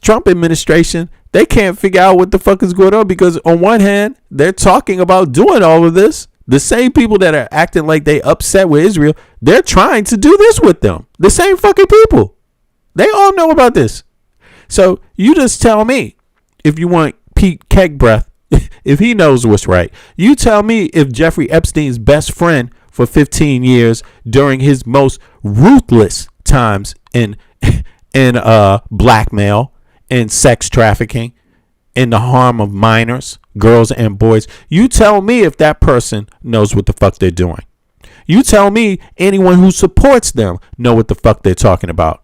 Trump administration, they can't figure out what the fuck is going on because on one hand, they're talking about doing all of this. The same people that are acting like they upset with Israel, they're trying to do this with them. The same fucking people. They all know about this. So you just tell me if you want Pete Kegbreath, if he knows what's right. You tell me if Jeffrey Epstein's best friend for 15 years during his most ruthless times in blackmail and sex trafficking and the harm of minors, girls and boys. You tell me if that person knows what the fuck they're doing. You tell me anyone who supports them know what the fuck they're talking about.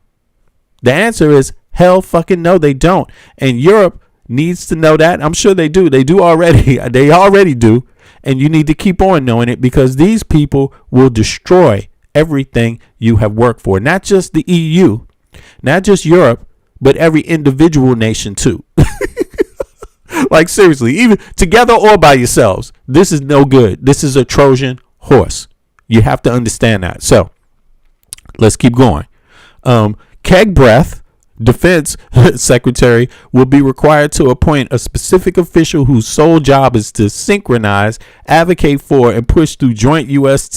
The answer is hell fucking no, they don't. And Europe needs to know that. I'm sure they do. They do already. They already do. And you need to keep on knowing it, because these people will destroy everything you have worked for. Not just the EU, not just Europe, but every individual nation too. Like, seriously, even together or by yourselves, this is no good. This is a Trojan horse. You have to understand that. So let's keep going. Keg Breath, Defense Secretary, will be required to appoint a specific official whose sole job is to synchronize, advocate for, and push through joint U.S.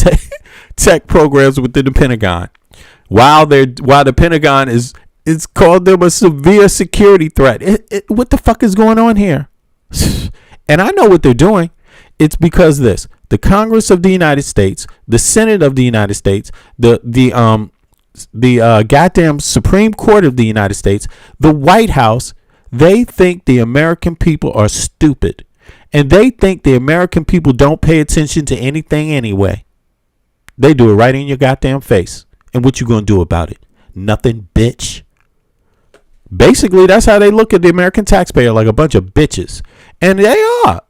tech programs within the Pentagon. While the Pentagon is called them a severe security threat. What the fuck is going on here? And I know what they're doing. It's because the Congress of the United States, the Senate of the United States, the goddamn Supreme Court of the United States, the White House, they think the American people are stupid. And they think the American people don't pay attention to anything anyway. They do it right in your goddamn face. And what you gonna do about it? Nothing, bitch. Basically, that's how they look at the American taxpayer, like a bunch of bitches. And they are.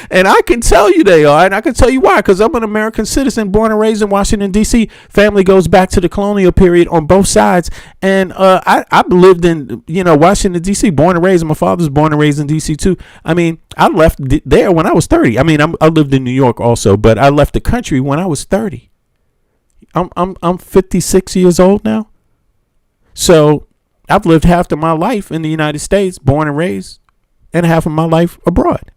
And I can tell you they are. And I can tell you why. Because I'm an American citizen born and raised in Washington, D.C. Family goes back to the colonial period on both sides. And I lived in, Washington, D.C., born and raised. My father's born and raised in D.C. too. I mean, I left there when I was 30. I mean, I lived in New York also, but I left the country when I was 30. I'm 56 years old now. So I've lived half of my life in the United States, born and raised, and half of my life abroad.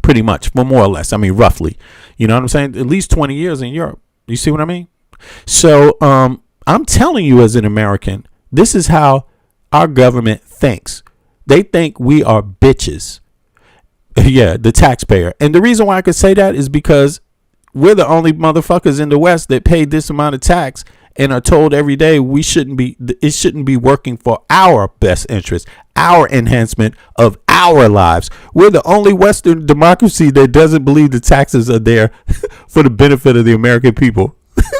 Pretty much, well, more or less. I mean, roughly. You know what I'm saying? At least 20 years in Europe. You see what I mean? So I'm telling you, as an American, this is how our government thinks. They think we are bitches. Yeah, the taxpayer. And the reason why I could say that is because we're the only motherfuckers in the West that paid this amount of tax and are told every day it shouldn't be working for our best interest, our enhancement of our lives. We're the only Western democracy that doesn't believe the taxes are there for the benefit of the American people,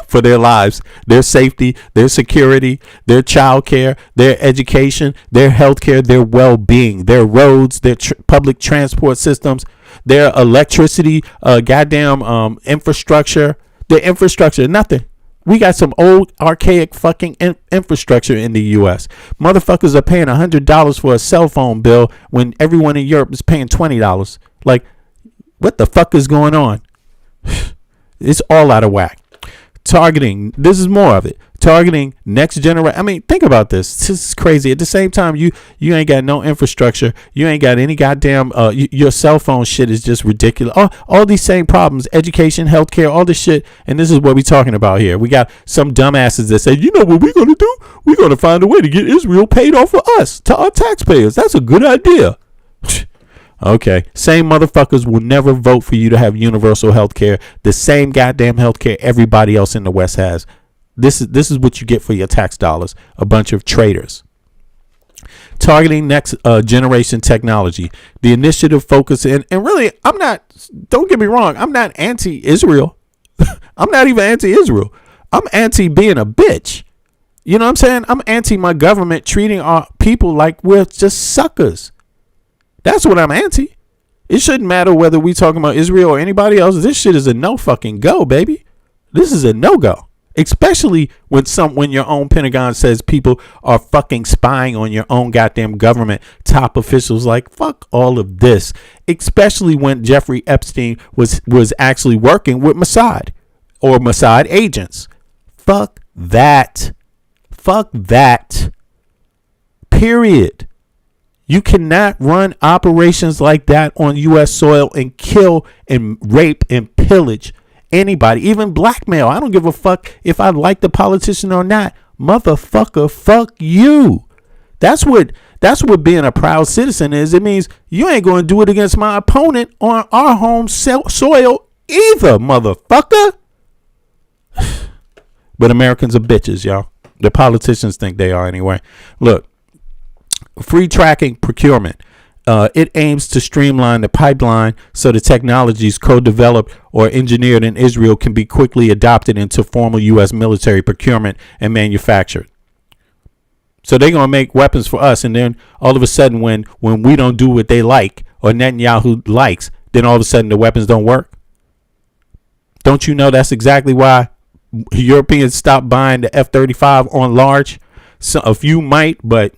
for their lives, their safety, their security, their child care, their education, their health care, their well-being, their roads, their public transport systems, their electricity, infrastructure, their infrastructure, nothing. We got some old archaic fucking infrastructure in the U.S. Motherfuckers are paying $100 for a cell phone bill when everyone in Europe is paying $20. Like, what the fuck is going on? It's all out of whack. Targeting, this is more of it. Targeting next generation. I mean, think about this. This is crazy. At the same time, you ain't got no infrastructure. You ain't got any goddamn. Your cell phone shit is just ridiculous. All these same problems: education, healthcare, all this shit. And this is what we're talking about here. We got some dumbasses that say, you know what we're gonna do? We're gonna find a way to get Israel paid off for us, to our taxpayers. That's a good idea. Okay, same motherfuckers will never vote for you to have universal health care, the same goddamn health care everybody else in the West has. This is what you get for your tax dollars, a bunch of traitors. Targeting next generation technology. The initiative focuses, and really, don't get me wrong, I'm not anti-Israel. I'm not even anti-Israel. I'm anti being a bitch. You know what I'm saying? I'm anti my government treating our people like we're just suckers. That's what I'm anti. It shouldn't matter whether we talking about Israel or anybody else. This shit is a no fucking go, baby. This is a no go. Especially when your own Pentagon says people are fucking spying on your own goddamn government top officials. Like, fuck all of this. Especially when Jeffrey Epstein was actually working with Mossad or Mossad agents. Fuck that. Fuck that. Period. You cannot run operations like that on U.S. soil and kill and rape and pillage anybody, even blackmail. I don't give a fuck if I like the politician or not. Motherfucker, fuck you. That's what being a proud citizen is. It means you ain't going to do it against my opponent on our home soil either, motherfucker. But Americans are bitches, y'all. The politicians think they are anyway. Look. Free tracking procurement. It aims to streamline the pipeline so the technologies co-developed or engineered in Israel can be quickly adopted into formal U.S. military procurement and manufactured. So they're going to make weapons for us, and then all of a sudden when we don't do what they like or Netanyahu likes, then all of a sudden the weapons don't work? Don't you know that's exactly why Europeans stopped buying the F-35 on large? So a few might, but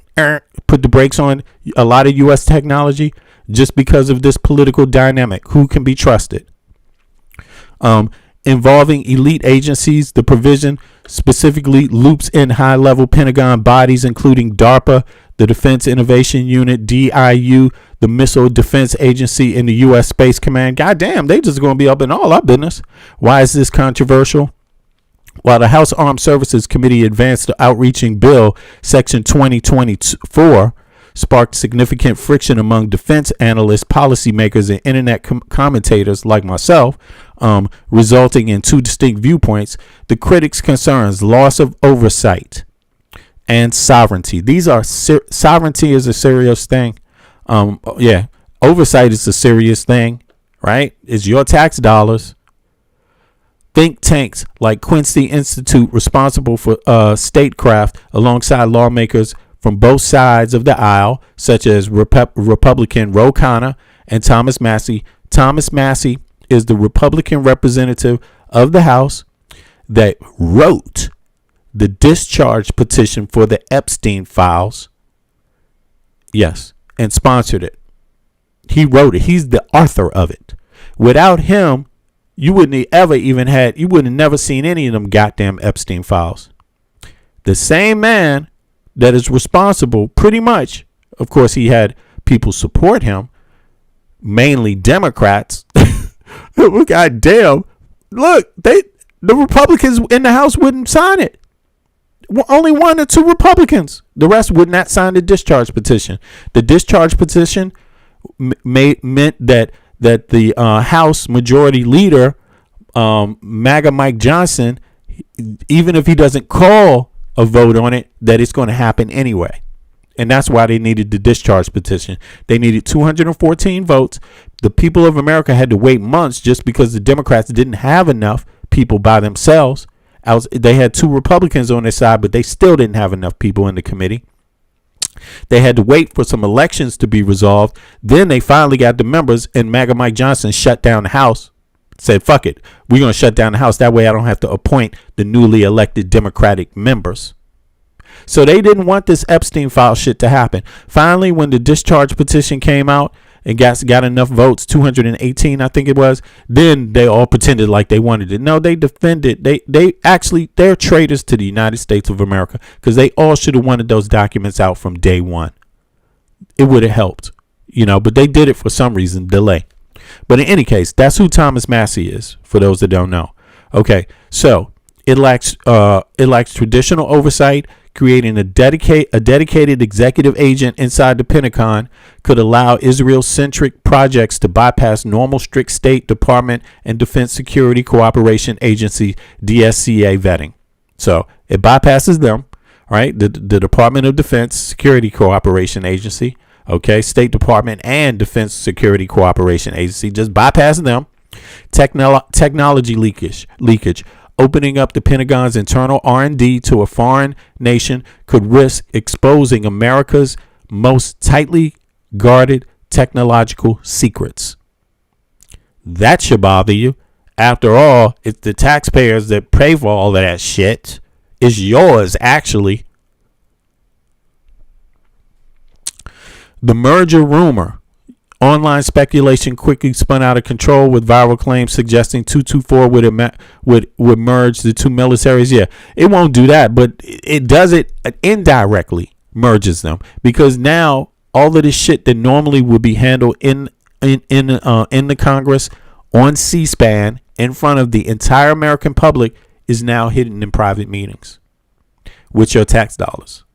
put the brakes on a lot of U.S. technology just because of this political dynamic. Who can be trusted? Involving elite agencies, the provision specifically loops in high-level Pentagon bodies, including DARPA, the Defense Innovation Unit, DIU, the Missile Defense Agency, and the U.S. Space Command. Goddamn, they just going to be up in all our business. Why is this controversial? While the House Armed Services Committee advanced the outreaching bill, Section 2024 sparked significant friction among defense analysts, policymakers, and internet commentators like myself, resulting in two distinct viewpoints. The critics' concerns: loss of oversight and sovereignty. These are sovereignty is a serious thing. Oversight is a serious thing, right? It's your tax dollars. Think tanks like Quincy Institute, responsible for statecraft, alongside lawmakers from both sides of the aisle, such as Republican Ro Khanna and Thomas Massie. Thomas Massie is the Republican representative of the House that wrote the discharge petition for the Epstein files. Yes, and sponsored it. He wrote it. He's the author of it. Without him, you wouldn't have never seen any of them goddamn Epstein files. The same man that is responsible, pretty much, of course, he had people support him, mainly Democrats. God damn. Look, the Republicans in the House wouldn't sign it. Only one or two Republicans. The rest would not sign the discharge petition. The discharge petition meant that the House Majority Leader, MAGA Mike Johnson, even if he doesn't call a vote on it, that it's going to happen anyway. And that's why they needed the discharge petition. They needed 214 votes. The people of America had to wait months just because the Democrats didn't have enough people by themselves. They had two Republicans on their side, but they still didn't have enough people in the committee. They had to wait for some elections to be resolved. Then they finally got the members, and MAGA Mike Johnson shut down the House. Said, fuck it. We're going to shut down the House. That way I don't have to appoint the newly elected Democratic members. So they didn't want this Epstein file shit to happen. Finally, when the discharge petition came out and got enough votes, 218, I think it was, then they all pretended like they wanted it. No, they defended. They're traitors to the United States of America, because they all should have wanted those documents out from day one. It would have helped, but they did it for some reason, delay. But in any case, that's who Thomas Massie is, for those that don't know. Okay, so it lacks traditional oversight. Creating a dedicated executive agent inside the Pentagon could allow Israel-centric projects to bypass normal strict State Department and Defense Security Cooperation Agency DSCA vetting. So it bypasses them, right? The Department of Defense Security Cooperation Agency, okay, State Department and Defense Security Cooperation Agency, just bypass them. Technology leakage. Opening up the Pentagon's internal R&D to a foreign nation could risk exposing America's most tightly guarded technological secrets. That should bother you. After all, it's the taxpayers that pay for all of that shit. It's yours, actually. The merger rumor. Online speculation quickly spun out of control, with viral claims suggesting 224 would merge the two militaries. Yeah, it won't do that, but it does it indirectly, merges them, because now all of this shit that normally would be handled in the Congress on C-SPAN in front of the entire American public is now hidden in private meetings with your tax dollars.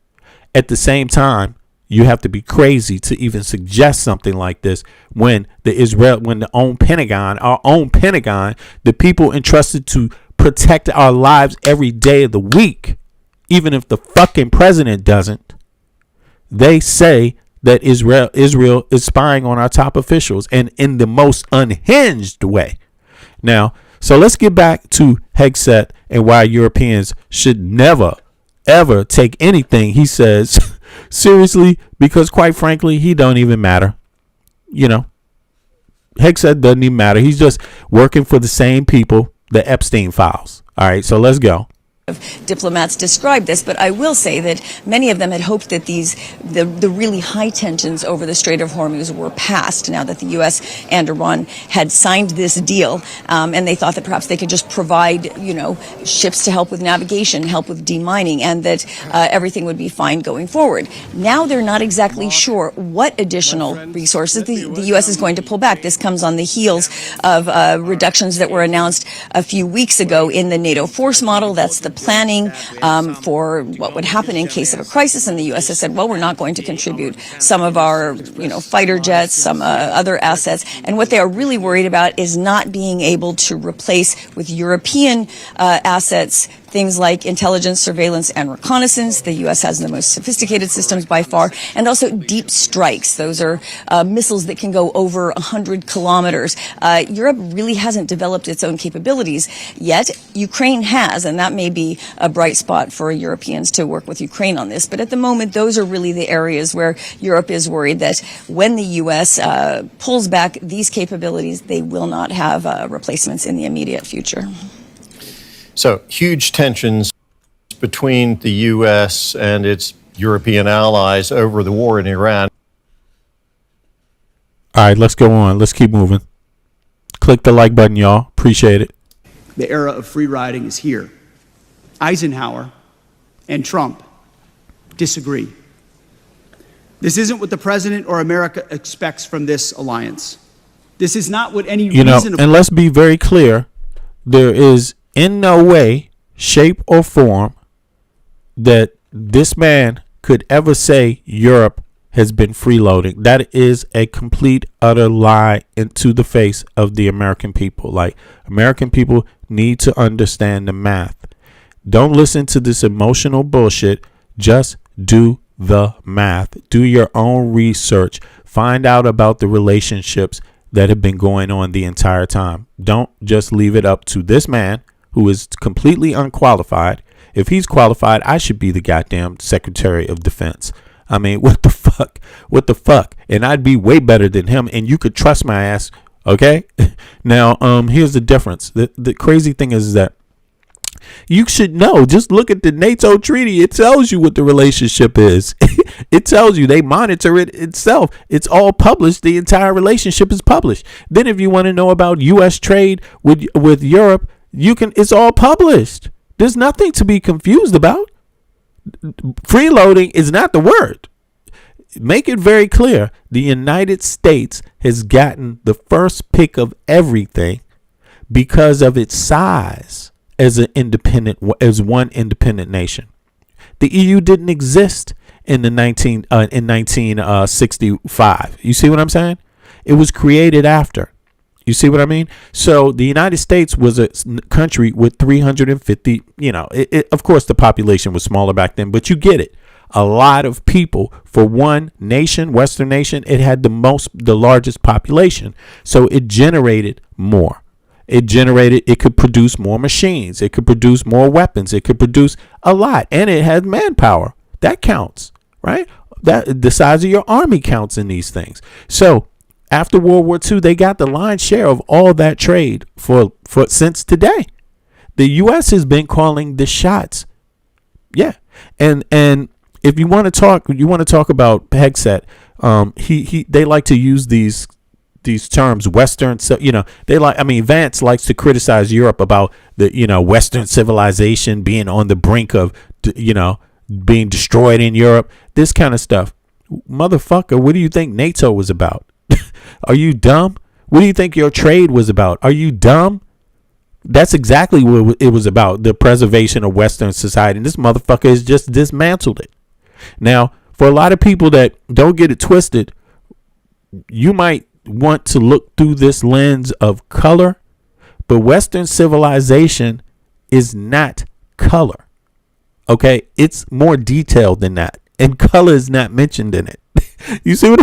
At the same time, you have to be crazy to even suggest something like this when our own Pentagon, the people entrusted to protect our lives every day of the week, even if the fucking president doesn't, they say that Israel is spying on our top officials, and in the most unhinged way. Now, so let's get back to Hegseth and why Europeans should never, ever take anything he says seriously, because quite frankly, he don't even matter. Hegseth doesn't even matter. He's just working for the same people, the Epstein files. All right, so let's go. Diplomats described this, but I will say that many of them had hoped that the really high tensions over the Strait of Hormuz were past now that the U.S. and Iran had signed this deal, and they thought that perhaps they could just provide, ships to help with navigation, help with demining, and that everything would be fine going forward. Now they're not exactly sure what additional resources the U.S. is going to pull back. This comes on the heels of reductions that were announced a few weeks ago in the NATO force model. That's the planning for what would happen in case of a crisis, and the U.S. has said, well, we're not going to contribute some of our, fighter jets, some other assets, and what they are really worried about is not being able to replace with European assets things like intelligence, surveillance, and reconnaissance. The U.S. has the most sophisticated systems by far, and also deep strikes. Those are missiles that can go over 100 kilometers. Europe really hasn't developed its own capabilities yet. Ukraine has, and that may be a bright spot for Europeans to work with Ukraine on this. But at the moment, those are really the areas where Europe is worried that when the U.S. Pulls back these capabilities, they will not have replacements in the immediate future. So huge tensions between the U.S. and its European allies over the war in Iran. All right, let's go on. Let's keep moving. Click the like button, y'all. Appreciate it. The era of free riding is here. Eisenhower and Trump disagree. This isn't what the president or America expects from this alliance. This is not what any reasonable... And let's be very clear. There is in no way, shape, or form that this man could ever say Europe has been freeloading. That is a complete, utter lie into the face of the American people. Like, American people need to understand the math. Don't listen to this emotional bullshit. Just do the math. Do your own research. Find out about the relationships that have been going on the entire time. Don't just leave it up to this man who is completely unqualified. If he's qualified, I should be the goddamn Secretary of Defense. I mean, what the fuck? What the fuck? And I'd be way better than him, and you could trust my ass, okay? Now, here's the difference. The crazy thing is that you should know. Just look at the NATO treaty. It tells you what the relationship is. It tells you. They monitor it itself. It's all published. The entire relationship is published. Then if you want to know about U.S. trade with Europe, you can. It's all published. There's nothing to be confused about. Freeloading is not the word. Make it very clear. The United States has gotten the first pick of everything because of its size as one independent nation. The EU didn't exist in 1965. You see what I'm saying? It was created after. You see what I mean? So the United States was a country with 350, of course the population was smaller back then, but you get it. A lot of people for one nation, Western nation, it had the largest population. So it generated more. It could produce more machines. It could produce more weapons. It could produce a lot. And it had manpower. That counts, right? That the size of your army counts in these things. So after World War II, they got the lion's share of all that trade for since today. The U.S. has been calling the shots. Yeah. And if you want to talk about Hegseth, they like to use these terms, Western. So, Vance likes to criticize Europe about the, Western civilization being on the brink of, being destroyed in Europe. This kind of stuff. Motherfucker, what do you think NATO was about? Are you dumb? What do you think your trade was about? Are you dumb? That's exactly what it was about, the preservation of Western society. And this motherfucker has just dismantled it. Now, for a lot of people that don't get it twisted, you might want to look through this lens of color, but Western civilization is not color. Okay? It's more detailed than that. And color is not mentioned in it. You see what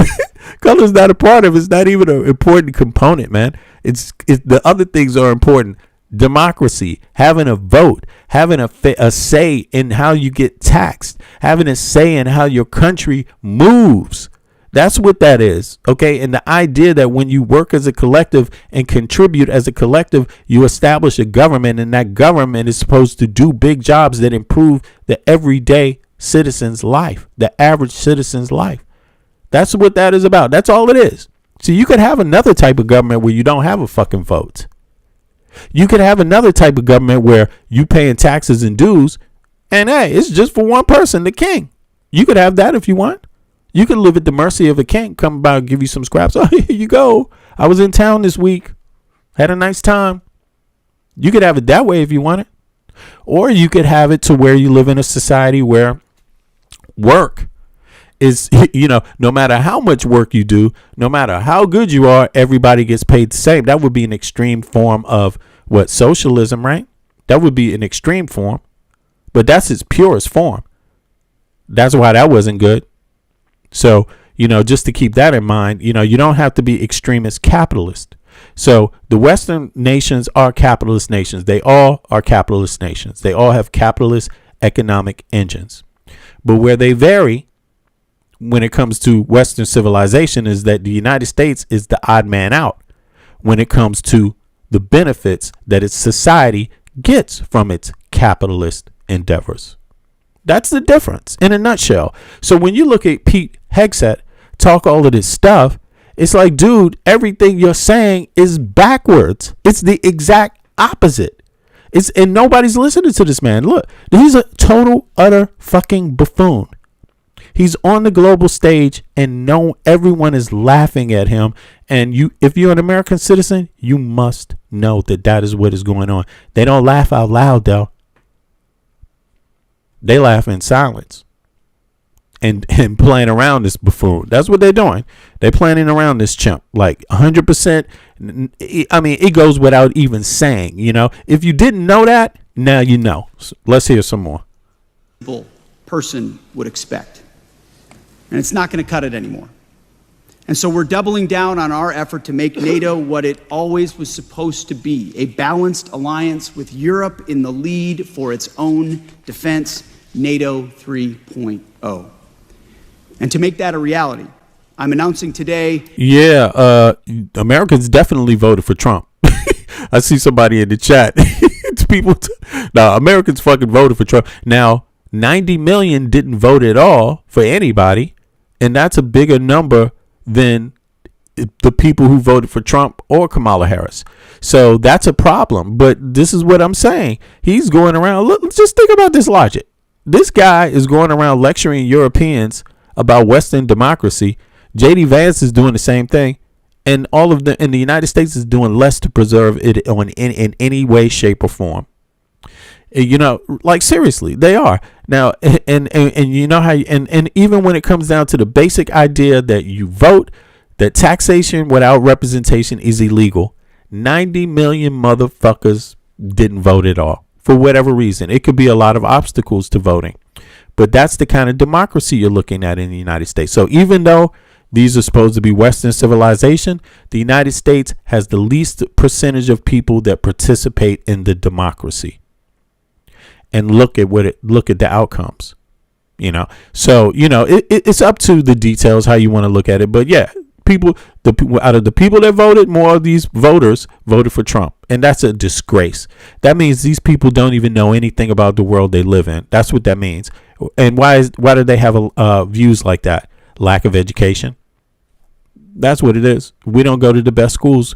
color is not a part of it. It's not even an important component, man. It's the other things are important. Democracy, having a vote, having a say in how you get taxed, having a say in how your country moves. That's what that is. Okay. And the idea that when you work as a collective and contribute as a collective, you establish a government, and that government is supposed to do big jobs that improve the everyday citizen's life, the average citizen's life. That's what that is about. That's all it is. So you could have another type of government where you don't have a fucking vote. You could have another type of government where you paying taxes and dues, and hey, it's just for one person, the king. You could have that if you want. You could live at the mercy of a king. Come about, give you some scraps. Oh, here you go. I was in town this week. Had a nice time. You could have it that way if you want it. Or you could have it to where you live in a society where work is, no matter how much work you do, no matter how good you are, everybody gets paid the same. That would be an extreme form of what? Socialism, right? That would be an extreme form. But that's its purest form. That's why that wasn't good. So, just to keep that in mind, you don't have to be extremist capitalist. So the Western nations are capitalist nations. They all are capitalist nations. They all have capitalist economic engines. But where they vary when it comes to Western civilization is that the United States is the odd man out when it comes to the benefits that its society gets from its capitalist endeavors. That's the difference in a nutshell. So when you look at Pete Hegseth talk all of this stuff, it's like, dude, everything you're saying is backwards. It's the exact opposite. And nobody's listening to this man. Look, he's a total, utter fucking buffoon. He's on the global stage and everyone is laughing at him. And if you're an American citizen, you must know that is what is going on. They don't laugh out loud, though. They laugh in silence and playing around this buffoon. That's what they're doing. They're planning around this chimp like 100%. I mean, it goes without even saying, if you didn't know that, now you know. So let's hear some more. Person would expect. And it's not going to cut it anymore. And so we're doubling down on our effort to make NATO what it always was supposed to be, a balanced alliance with Europe in the lead for its own defense, NATO 3.0. And to make that a reality, I'm announcing today. Yeah, Americans definitely voted for Trump. I see somebody in the chat. Americans fucking voted for Trump. Now, 90 million didn't vote at all for anybody. And that's a bigger number than the people who voted for Trump or Kamala Harris. So that's a problem. But this is what I'm saying. He's going around. Look, just think about this logic. This guy is going around lecturing Europeans about Western democracy. J.D. Vance is doing the same thing. And all of the United States is doing less to preserve it in any way, shape, or form. Like seriously, they are now, and you know how, and even when it comes down to the basic idea that you vote, that taxation without representation is illegal. 90 million motherfuckers didn't vote at all for whatever reason. It could be a lot of obstacles to voting, but that's the kind of democracy you're looking at in the United States. So even though these are supposed to be Western civilization, the United States has the least percentage of people that participate in the democracy. And look at the outcomes, So it's up to the details how you want to look at it. But yeah, out of the people that voted, more of these voters voted for Trump, and that's a disgrace. That means these people don't even know anything about the world they live in. That's what that means. And why do they have views like that? Lack of education. That's what it is. We don't go to the best schools.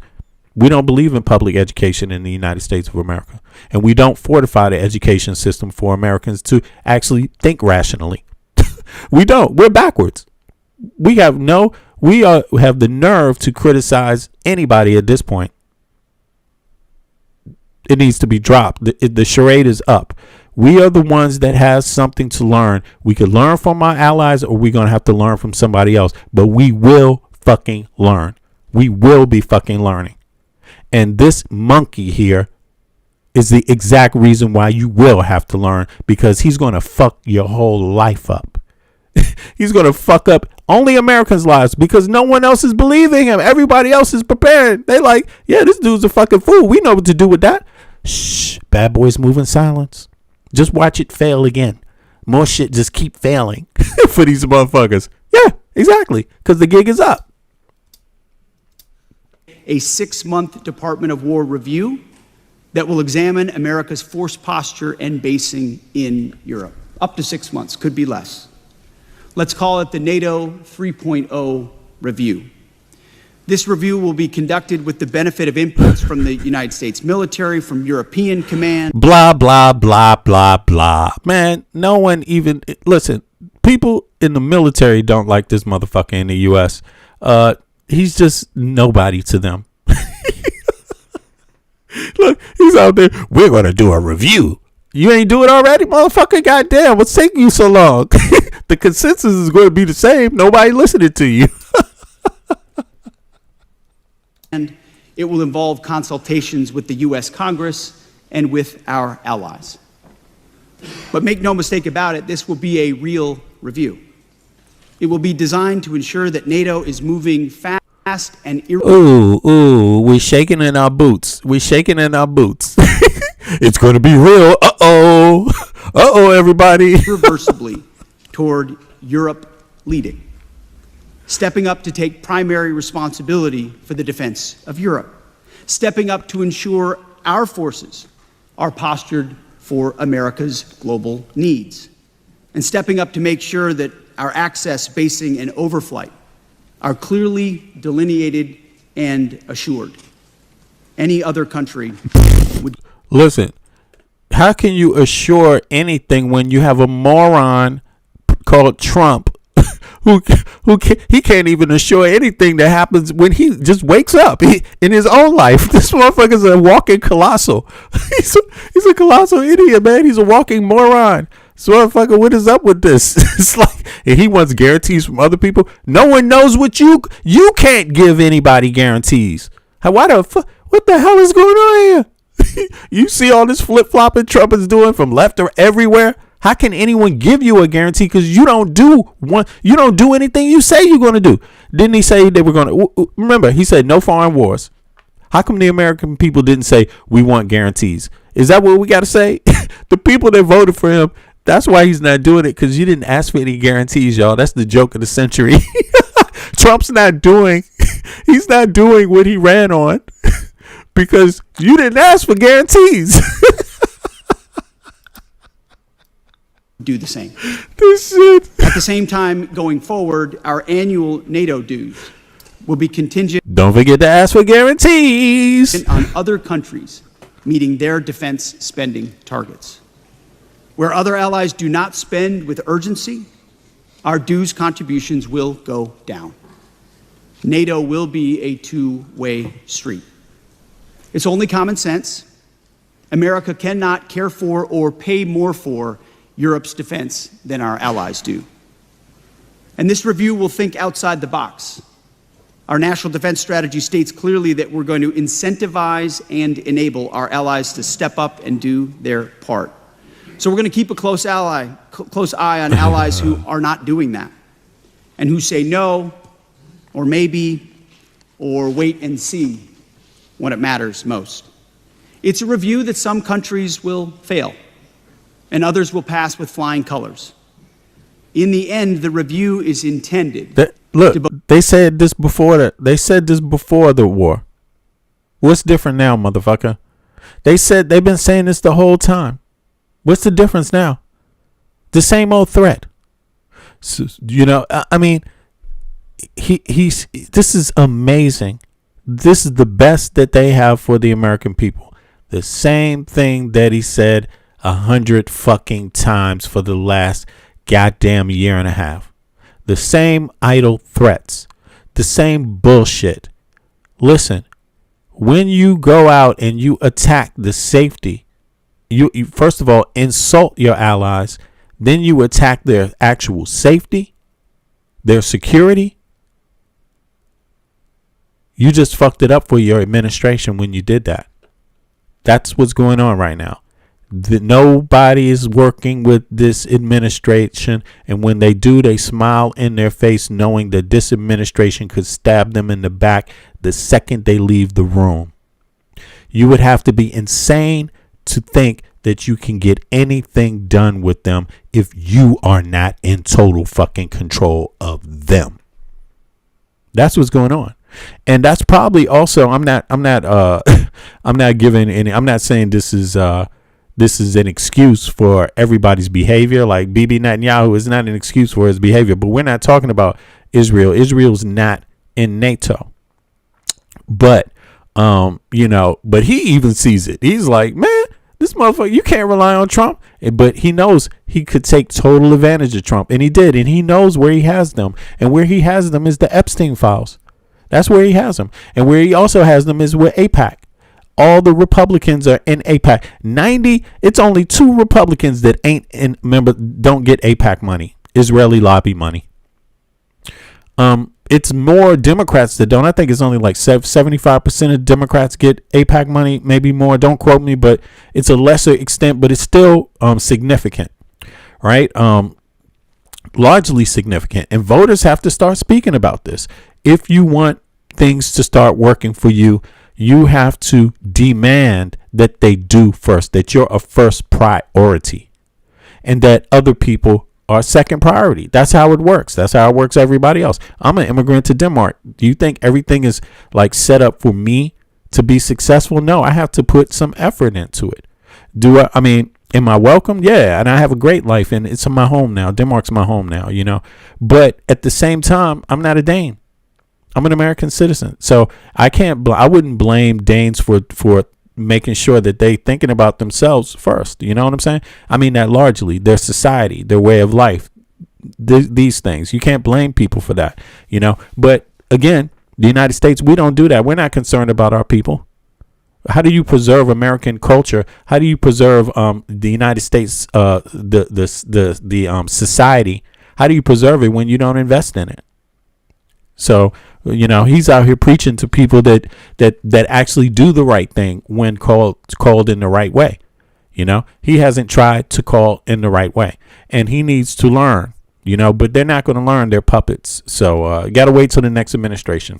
We don't believe in public education in the United States of America. And we don't fortify the education system for Americans to actually think rationally. We don't. We're backwards. We have the nerve to criticize anybody at this point. It needs to be dropped. The charade is up. We are the ones that has something to learn. We could learn from our allies, or we're going to have to learn from somebody else. But we will fucking learn. We will be fucking learning. And this monkey here is the exact reason why you will have to learn, because he's going to fuck your whole life up. He's going to fuck up only Americans' lives because no one else is believing him. Everybody else is preparing. They like, yeah, this dude's a fucking fool. We know what to do with that. Shh, bad boys move in silence. Just watch it fail again. More shit just keep failing for these motherfuckers. Yeah, Exactly, because the gig is up. A 6-month Department of War review that will examine America's force posture and basing in Europe. Up to 6 months, could be less. Let's call it the NATO 3.0 review. This review will be conducted with the benefit of inputs from the United States military, from European command. Blah, blah, blah, blah, blah. Man, no one even... Listen, people in the military don't like this motherfucker in the U.S. He's just nobody to them. Look, he's out there. We're going to do a review. You ain't do it already, motherfucker? Goddamn, what's taking you so long? The consensus is going to be the same. Nobody listening to you. And it will involve consultations with the U.S. Congress and with our allies. But make no mistake about it, this will be a real review. It will be designed to ensure that NATO is moving fast and we're shaking in our boots. We're shaking in our boots. It's going to be real. Uh-oh, everybody. Irreversibly toward Europe leading, stepping up to take primary responsibility for the defense of Europe, stepping up to ensure our forces are postured for America's global needs, and stepping up to make sure that our access, basing, and overflight are clearly delineated and assured. Any other country would... Listen, how can you assure anything when you have a moron called Trump who he can't even assure anything that happens when he just wakes up in his own life? This motherfucker's a walking colossal. He's a colossal idiot, man. He's a walking moron. So motherfucker, what is up with this? It's like, and he wants guarantees from other people. No one knows what you can't give anybody guarantees. What the hell is going on here? You see all this flip-flopping Trump is doing from left or everywhere. How can anyone give you a guarantee? Because you don't do anything you say you're going to do. Didn't he say they were going to? Remember, he said no foreign wars. How come the American people didn't say we want guarantees? Is that what we got to say? The people that voted for him, that's why he's not doing it, because you didn't ask for any guarantees, y'all. That's the joke of the century. Trump's not doing what he ran on because you didn't ask for guarantees. Do the same. This shit. At the same time, going forward, our annual NATO dues will be contingent. Don't forget to ask for guarantees on other countries meeting their defense spending targets. Where other allies do not spend with urgency, our dues contributions will go down. NATO will be a two-way street. It's only common sense. America cannot care for or pay more for Europe's defense than our allies do. And this review will think outside the box. Our national defense strategy states clearly that we're going to incentivize and enable our allies to step up and do their part. So we're going to keep a close eye on allies who are not doing that and who say no or maybe or wait and see when it matters most. It's a review that some countries will fail and others will pass with flying colors. In the end, the review is intended. They said this before the war. What's different now, motherfucker? They've been saying this the whole time. What's the difference now? The same old threat. So, I mean, this is amazing. This is the best that they have for the American people. The same thing that he said 100 fucking times for the last goddamn year and a half. The same idle threats. The same bullshit. Listen, when you go out and you attack the safety, you first of all insult your allies, then you attack their actual safety, their security. You just fucked it up for your administration when you did that. That's what's going on right now. Nobody is working with this administration, and when they do, they smile in their face knowing that this administration could stab them in the back the second they leave the room. You would have to be insane to think that you can get anything done with them if you are not in total fucking control of them. That's what's going on. And that's probably also, I'm not I'm not giving any, I'm not saying this is an excuse for everybody's behavior. Like Bibi Netanyahu is not an excuse for his behavior, but we're not talking about Israel. Israel's not in NATO. But but he even sees it. He's like, man, this motherfucker, you can't rely on Trump. But he knows he could take total advantage of Trump, and he did. And he knows where he has them, and where he has them is the Epstein files. That's where he has them, and where he also has them is with AIPAC. All the Republicans are in AIPAC. It's only 2 Republicans that don't get AIPAC money, Israeli lobby money. It's more Democrats that don't. I think it's only like 75% of Democrats get AIPAC money, maybe more. Don't quote me, but it's a lesser extent, but it's still significant, right? Largely significant. And voters have to start speaking about this. If you want things to start working for you, you have to demand that they do first, that you're a first priority, and that other people are second priority. That's how it works. That's how it works everybody else. I'm an immigrant to Denmark. Do you think everything is like set up for me to be successful? No, I have to put some effort into it. Am I welcome? Yeah, and I have a great life, and it's my home now. Denmark's my home now, But at the same time, I'm not a Dane. I'm an American citizen. So I wouldn't blame Danes for making sure that they thinking about themselves first. You know what I'm saying? I mean that largely, their society, their way of life, these things. You can't blame people for that, But again, the United States, we don't do that. We're not concerned about our people. How do you preserve American culture? How do you preserve the United States, the society? How do you preserve it when you don't invest in it? So, he's out here preaching to people that actually do the right thing when called in the right way. He hasn't tried to call in the right way, and he needs to learn, but they're not going to learn. They're puppets. So, got to wait till the next administration.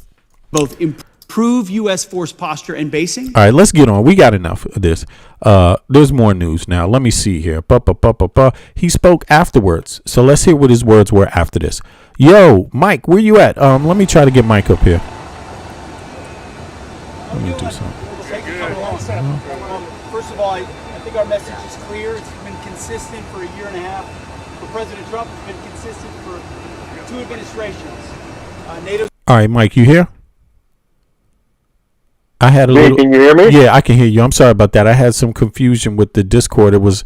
Both improve U.S. force posture and basing. All right, let's get on. We got enough of this. There's more news now. Let me see here. He spoke afterwards. So let's hear what his words were after this. Yo, Mike, where you at? Let me try to get Mike up here. Let me do something. First of all, I think our message is clear. It's been consistent for a year and a half. For President Trump, it's been consistent for 2 administrations. NATO. All right, Mike, you here? I had a little. Can you hear me? Yeah, I can hear you. I'm sorry about that. I had some confusion with the Discord. It was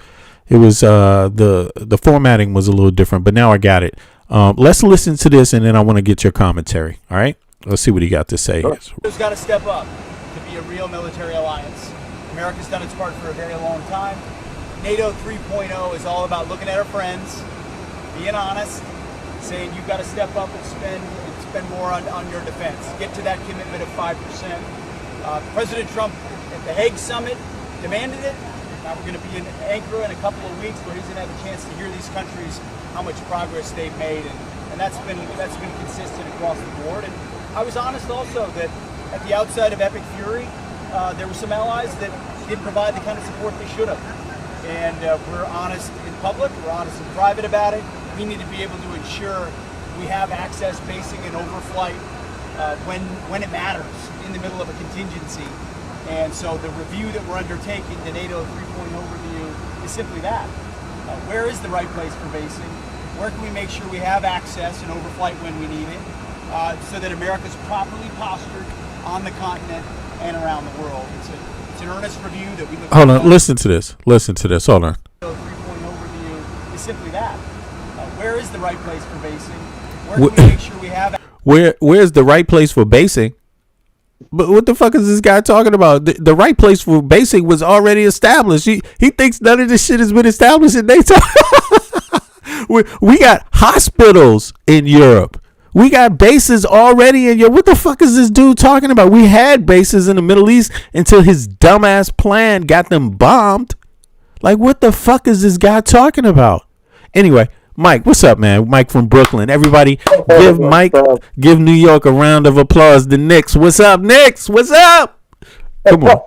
the formatting was a little different, but now I got it. Let's listen to this, and then I want to get your commentary. All right, let's see what he got to say. NATO's got to step up to be a real military alliance. America's done its part for a very long time. NATO 3.0 is all about looking at our friends, being honest, saying you've got to step up and spend more on your defense. Get to that commitment of 5%. President Trump at the Hague Summit demanded it. Now we're going to be in Ankara in a couple of weeks where he's going to have a chance to hear these countries how much progress they've made, and that's been consistent across the board. And I was honest also that at the outset of Epic Fury, there were some allies that didn't provide the kind of support they should have. And we're honest in public, we're honest in private about it. We need to be able to ensure we have access, basing, and overflight when it matters in the middle of a contingency. And so the review that we're undertaking, the NATO 3.0 review, is simply that. Where is the right place for basing? Where can we make sure we have access and overflight when we need it, so that America's properly postured on the continent and around the world? It's an earnest review that we look. Hold on, listen to this. Hold on. The 3.0 review is simply that. Where is the right place for basing? Where can we make sure we have? Where's the right place for basing? But what the fuck is this guy talking about? The right place for basing was already established. He thinks none of this shit has been established in NATO. We got hospitals in Europe. We got bases already in Europe. What the fuck is this dude talking about? We had bases in the Middle East until his dumbass plan got them bombed. Like, what the fuck is this guy talking about? Anyway, Mike, what's up, man? Mike from Brooklyn. Everybody, give New York a round of applause. The Knicks. What's up, Knicks? What's up? Come on.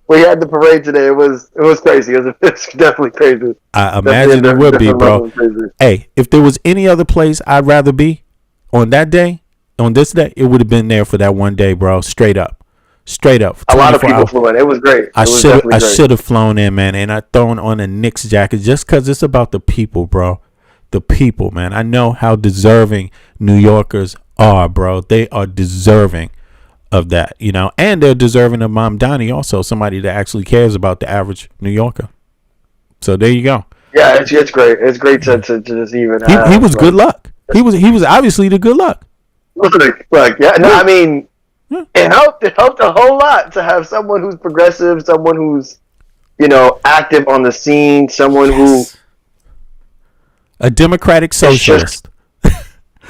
We had the parade today. It was crazy. It was definitely crazy. I imagine it would be, bro. Hey, if there was any other place I'd rather be on that day, on this day, it would have been there for that one day, bro. Straight up. A lot of people flew in. It was great. I should have flown in, man, and I thrown on a Knicks jacket just because it's about the people, bro. The people, man. I know how deserving New Yorkers are, bro. They are deserving of that, you know, and they're deserving of Mamdani also, somebody that actually cares about the average New Yorker. So there you go. Yeah, it's great. It's great to just even. He was good luck. He was obviously the good luck. Look, yeah. No, I mean, it helped. It helped a whole lot to have someone who's progressive, someone who's, you know, active on the scene, someone who a democratic socialist.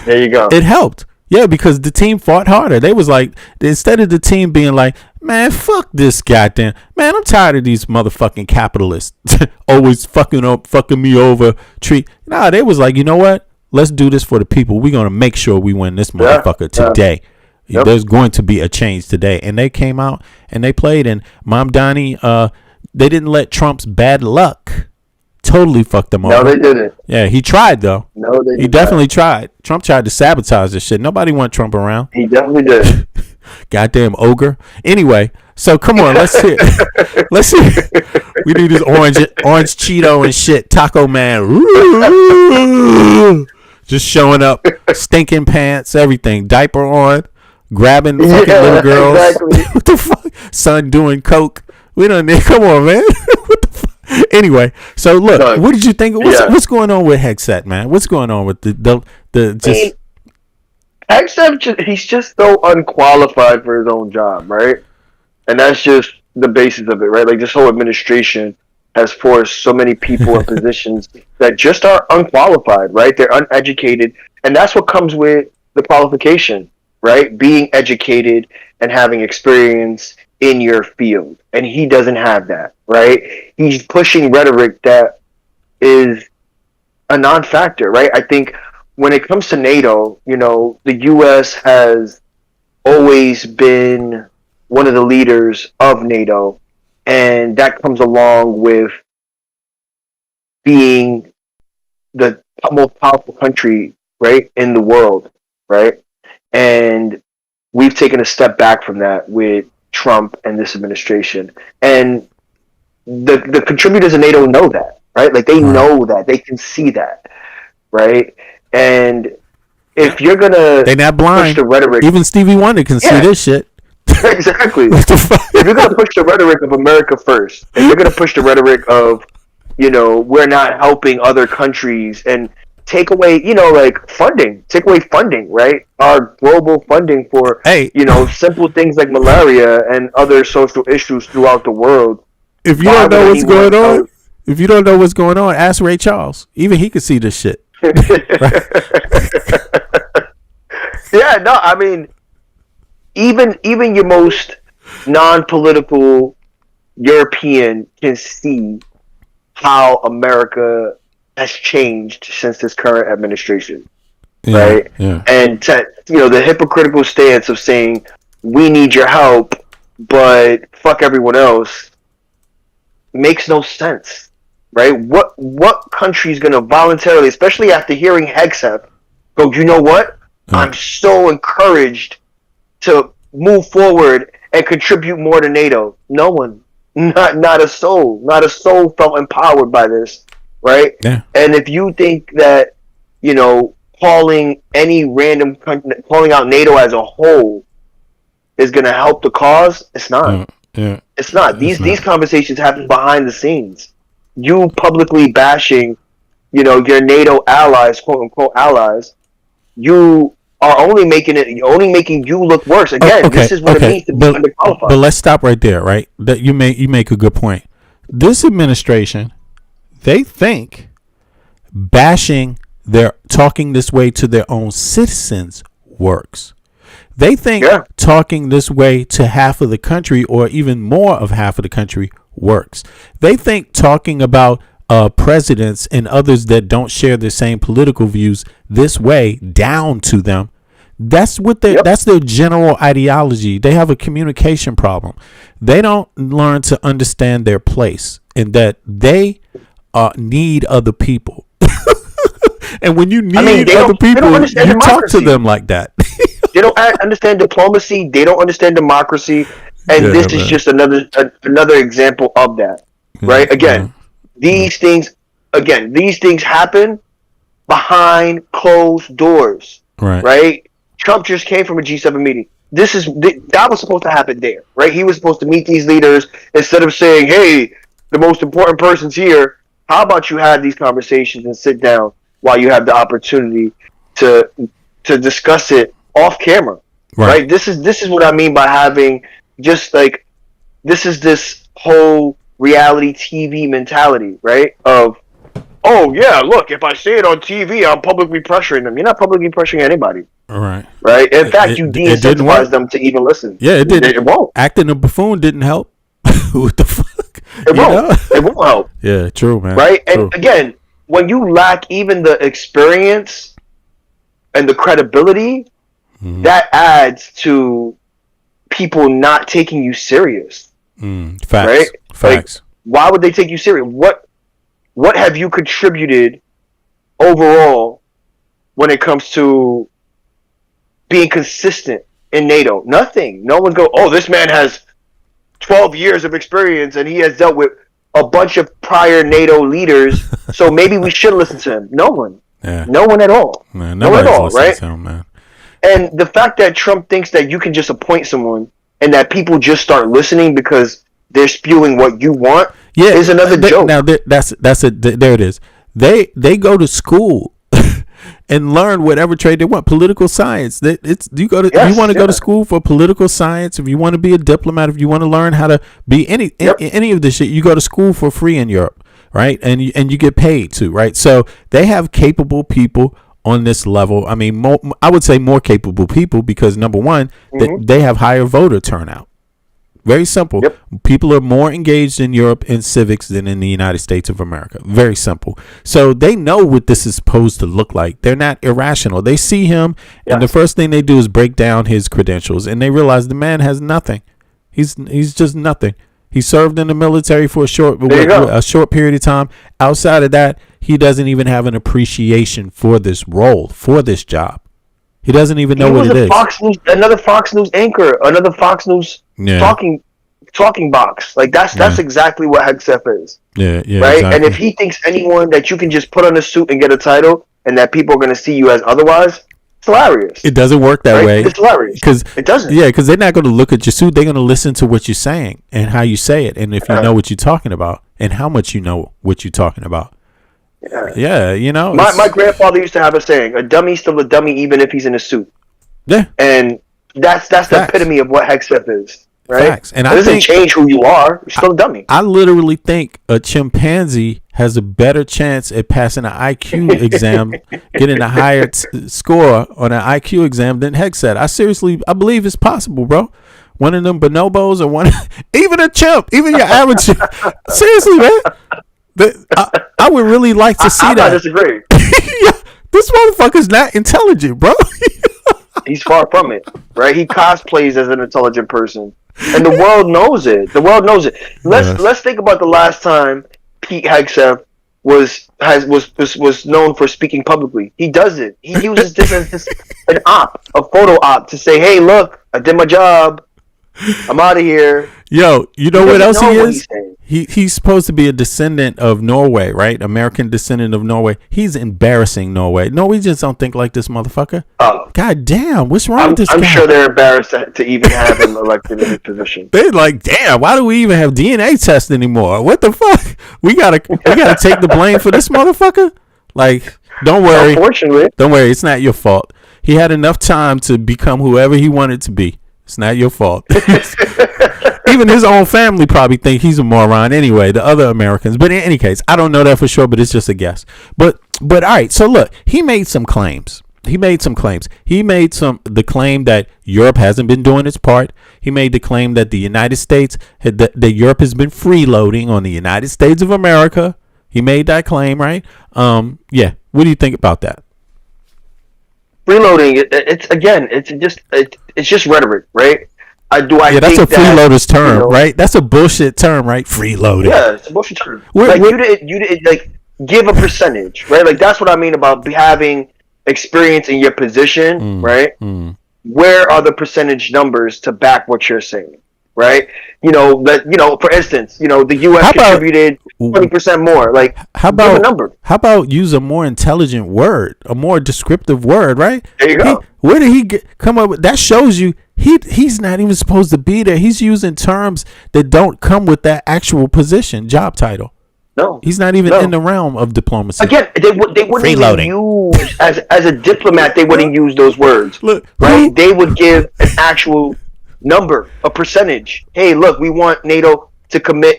There you go. It helped. Yeah, because the team fought harder. They was like, instead of the team being like, man, fuck this goddamn, man, I'm tired of these motherfucking capitalists always fucking me over. Nah, they was like, you know what? Let's do this for the people. We're gonna make sure we win this motherfucker today. Yep. There's going to be a change today, and they came out and they played. And Mamdani, they didn't let Trump's bad luck totally fucked them over. No, they didn't. Yeah, he tried though. No, they. He definitely tried. Trump tried to sabotage this shit. Nobody want Trump around. He definitely did. Goddamn ogre. Anyway, so come on, let's hear. Let's hear. We need this orange Cheeto and shit. Taco Man. Just showing up, stinking pants, everything, diaper on, grabbing fucking little girls. Exactly. What the fuck? Son doing coke. We don't need. Come on, man. What the fuck? Anyway, so look, what did you think? What's going on with Hexet, man? What's going on with the just? Hexet, he's just so unqualified for his own job, right? And that's just the basis of it, right? Like this whole administration has forced so many people in positions that just are unqualified, right? They're uneducated, and that's what comes with the qualification, right? Being educated and having experience in your field, and he doesn't have that, right? He's pushing rhetoric that is a non-factor, right? I think when it comes to NATO, you know, the U.S. has always been one of the leaders of NATO, and that comes along with being the most powerful country, right, in the world, right? And we've taken a step back from that with Trump and this administration, and the contributors in NATO know that, right? Like they know that, they can see that, right? And if you're gonna, they not blind. Push the rhetoric, even Stevie Wonder can see this shit. Exactly. If you're gonna push the rhetoric of America first, if you're gonna push the rhetoric of, you know, we're not helping other countries and take away, you know, like take away funding, right? Our global funding for, you know, simple things like malaria and other social issues throughout the world. If you don't know what's going on, if you don't know what's going on, ask Ray Charles. Even he could see this shit. Yeah, no, I mean, even your most non-political European can see how America has changed since this current administration, right? Yeah. And you know, the hypocritical stance of saying we need your help, but fuck everyone else, makes no sense, right? What country is going to voluntarily, especially after hearing Hexet, go, you know what? I'm so encouraged to move forward and contribute more to NATO. No one, not a soul felt empowered by this, right? Yeah. And if you think that, you know, calling any random country, calling out NATO as a whole is going to help the cause, it's not. Yeah. It's not. These conversations happen behind the scenes. You publicly bashing, you know, your NATO allies, quote unquote allies, you are only making you look worse. Again, this is what it means to be underqualified. But let's stop right there, right? That you make a good point. This administration, they think bashing talking this way to their own citizens works. They think talking this way to half of the country or even more of half of the country works. They think talking about presidents and others that don't share the same political views this way down to them, that's their general ideology. They have a communication problem. They don't learn to understand their place and that they need other people. And when you need other people, you talk to them like that. They don't understand diplomacy. They don't understand democracy. And Yeah, this is man. just another example of that, right? Again, these things happen behind closed doors, Right. right? Trump just came from a G7 meeting. That was supposed to happen there, right? He was supposed to meet these leaders instead of saying, "Hey, the most important person's here. How about you have these conversations and sit down while you have the opportunity to discuss it off camera." Right? This is what I mean by having just like this whole reality TV mentality, right? Of, oh yeah, look, if I say it on TV, I'm publicly pressuring them. You're not publicly pressuring anybody. Right. Right. In fact, you it didn't work. de-incentivize them to even listen. Yeah, it didn't. It won't. Acting a buffoon didn't help. What the fuck? It won't. It won't help. Yeah, true, man. Right. True. And again, when you lack even the experience and the credibility, that adds to people not taking you serious. Facts. Right? Facts. Like, why would they take you serious? What have you contributed overall when it comes to being consistent in NATO? Nothing. No one go, oh, this man has 12 years of experience and he has dealt with a bunch of prior NATO leaders, so maybe we should listen to him. No one. Yeah. No one at all. Man, no one at all, listening right? to him, man. And the fact that Trump thinks that you can just appoint someone and that people just start listening because they're spewing what you want is another joke. Now there it is. They go to school and learn whatever trade they want. Political science. You want to go to school for political science. If you want to be a diplomat, if you want to learn how to be any of this shit, you go to school for free in Europe, right? And you get paid too, right? So they have capable people on this level. I mean, I would say more capable people because number one, they have higher voter turnout. Very simple. People are more engaged in Europe in civics than in the United States of America. Very simple. So they know what this is supposed to look like. They're not irrational. They see him, and the first thing they do is break down his credentials, and they realize the man has nothing. He's just nothing. He served in the military for a short period of time. Outside of that, he doesn't even have an appreciation for this role, for this job. He doesn't even know what it is. Another Fox News anchor, another Fox News talking box. Like that's exactly what Hegseth is. Yeah, right. Exactly. And if he thinks anyone that you can just put on a suit and get a title, and that people are going to see you as otherwise, it's hilarious. It doesn't work that way. It's hilarious because it doesn't. Yeah, because they're not going to look at your suit. They're going to listen to what you're saying and how you say it, and if you know what you're talking about, and how much you know what you're talking about. Yeah, you know. My grandfather used to have a saying: "A dummy's still a dummy, even if he's in a suit." Yeah, and that's the epitome of what Hegseth is, right? Facts. And it doesn't change who you are. You're still a dummy. I literally think a chimpanzee has a better chance at passing an IQ exam, getting a higher score on an IQ exam than Hegseth. I believe it's possible, bro. One of them bonobos or even a chimp, even your average. Seriously, man. I would really like to see that. I disagree. This motherfucker's not intelligent, bro. He's far from it, right? He cosplays as an intelligent person, and the world knows it. The world knows it. Let's think about the last time Pete Hegseth was known for speaking publicly. He does it. He uses this as a photo op to say, "Hey, look, I did my job. I'm out of here." Yo, you know what else he is? He's supposed to be a descendant of Norway, right? American descendant of Norway. He's embarrassing Norway. Norwegians don't think like this motherfucker. God damn, what's wrong with this guy? I'm sure they're embarrassed to even have him elected in his position. They're like, damn, why do we even have DNA tests anymore? What the fuck? We gotta take the blame for this motherfucker? Like, don't worry. Unfortunately. Don't worry, it's not your fault. He had enough time to become whoever he wanted to be. It's not your fault. Even his own family probably think he's a moron anyway, the other Americans. But in any case, I don't know that for sure, but it's just a guess. But all right, so look, he made some claims. He made the claim that Europe hasn't been doing its part. He made the claim that the United States, that Europe has been freeloading on the United States of America. He made that claim, right? Yeah. What do you think about that? Freeloading, it's just rhetoric, right? Yeah, that's a freeloader's term, right? That's a bullshit term, right? Freeloading. Yeah, it's a bullshit term. You didn't like give a percentage, right? Like that's what I mean about having experience in your position, right? where are the percentage numbers to back what you're saying, right? For instance, the U.S. contributed 20% more. Like, give a number. How about use a more intelligent word, a more descriptive word, right? There you go. Where did he come up with that? Shows you he's not even supposed to be there. He's using terms that don't come with that actual position, job title. No, he's not even in the realm of diplomacy. Again, they wouldn't even use as a diplomat. They wouldn't use those words. Look, right? They would give an actual number, a percentage. Hey, look, we want NATO to commit.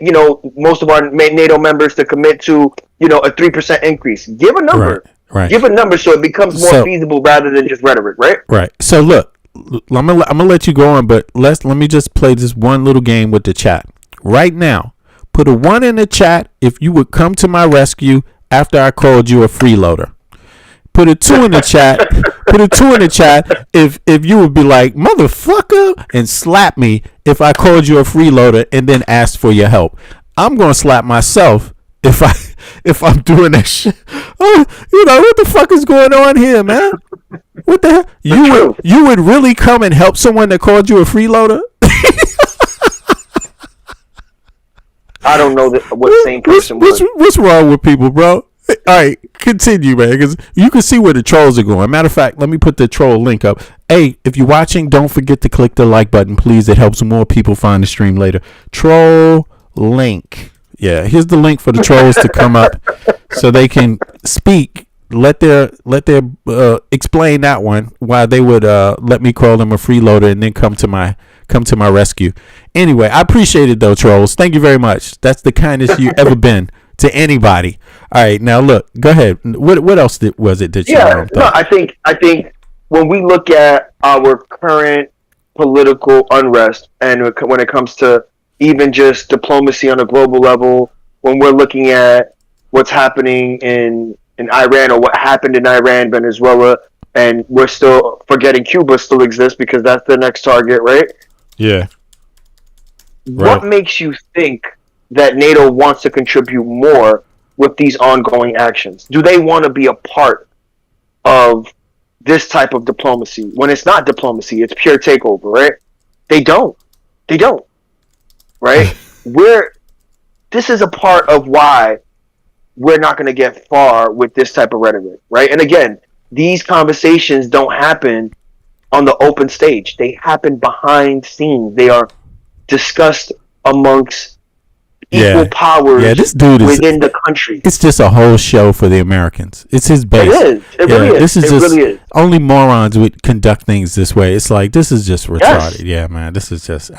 Most of our NATO members to commit to a 3% increase. Give a number. Right. Give a number so it becomes more feasible rather than just rhetoric. Right. Right. So look, I'm gonna let you go on, but let me just play this one little game with the chat right now. Put a 1 in the chat if you would come to my rescue after I called you a freeloader. Put a 2 in the chat. Put a 2 in the chat if you would be like, motherfucker, and slap me if I called you a freeloader and then asked for your help. I'm gonna slap myself if I'm doing that shit. Oh, what the fuck is going on here, man? What the hell? You would really come and help someone that called you a freeloader? I don't know what same person would. What's wrong with people, bro? All right, continue, man, because you can see where the trolls are going. Matter of fact, let me put the troll link up. Hey, if you're watching, don't forget to click the like button, please. It helps more people find the stream later. Troll link. Yeah, here's the link for the trolls to come up so they can speak. Let their explain that one, why they would let me call them a freeloader and then come to my rescue. Anyway, I appreciate it though, trolls. Thank you very much. That's the kindest you ever been to anybody. All right, now look, go ahead. What else was it that you? I think when we look at our current political unrest and when it comes to even just diplomacy on a global level, when we're looking at what's happening in Iran or what happened in Iran, Venezuela, and we're still forgetting Cuba still exists because that's the next target, right? Yeah. What makes you think that NATO wants to contribute more with these ongoing actions? Do they want to be a part of this type of diplomacy when it's not diplomacy, it's pure takeover, right? They don't. Right? This is a part of why we're not going to get far with this type of rhetoric, right? And again, these conversations don't happen on the open stage. They happen behind scenes. They are discussed amongst equal powers this dude within the country. It's just a whole show for the Americans. It's his base. It is. It really is. This is really is. Only morons would conduct things this way. It's like, this is just retarded. Yeah, man. This is just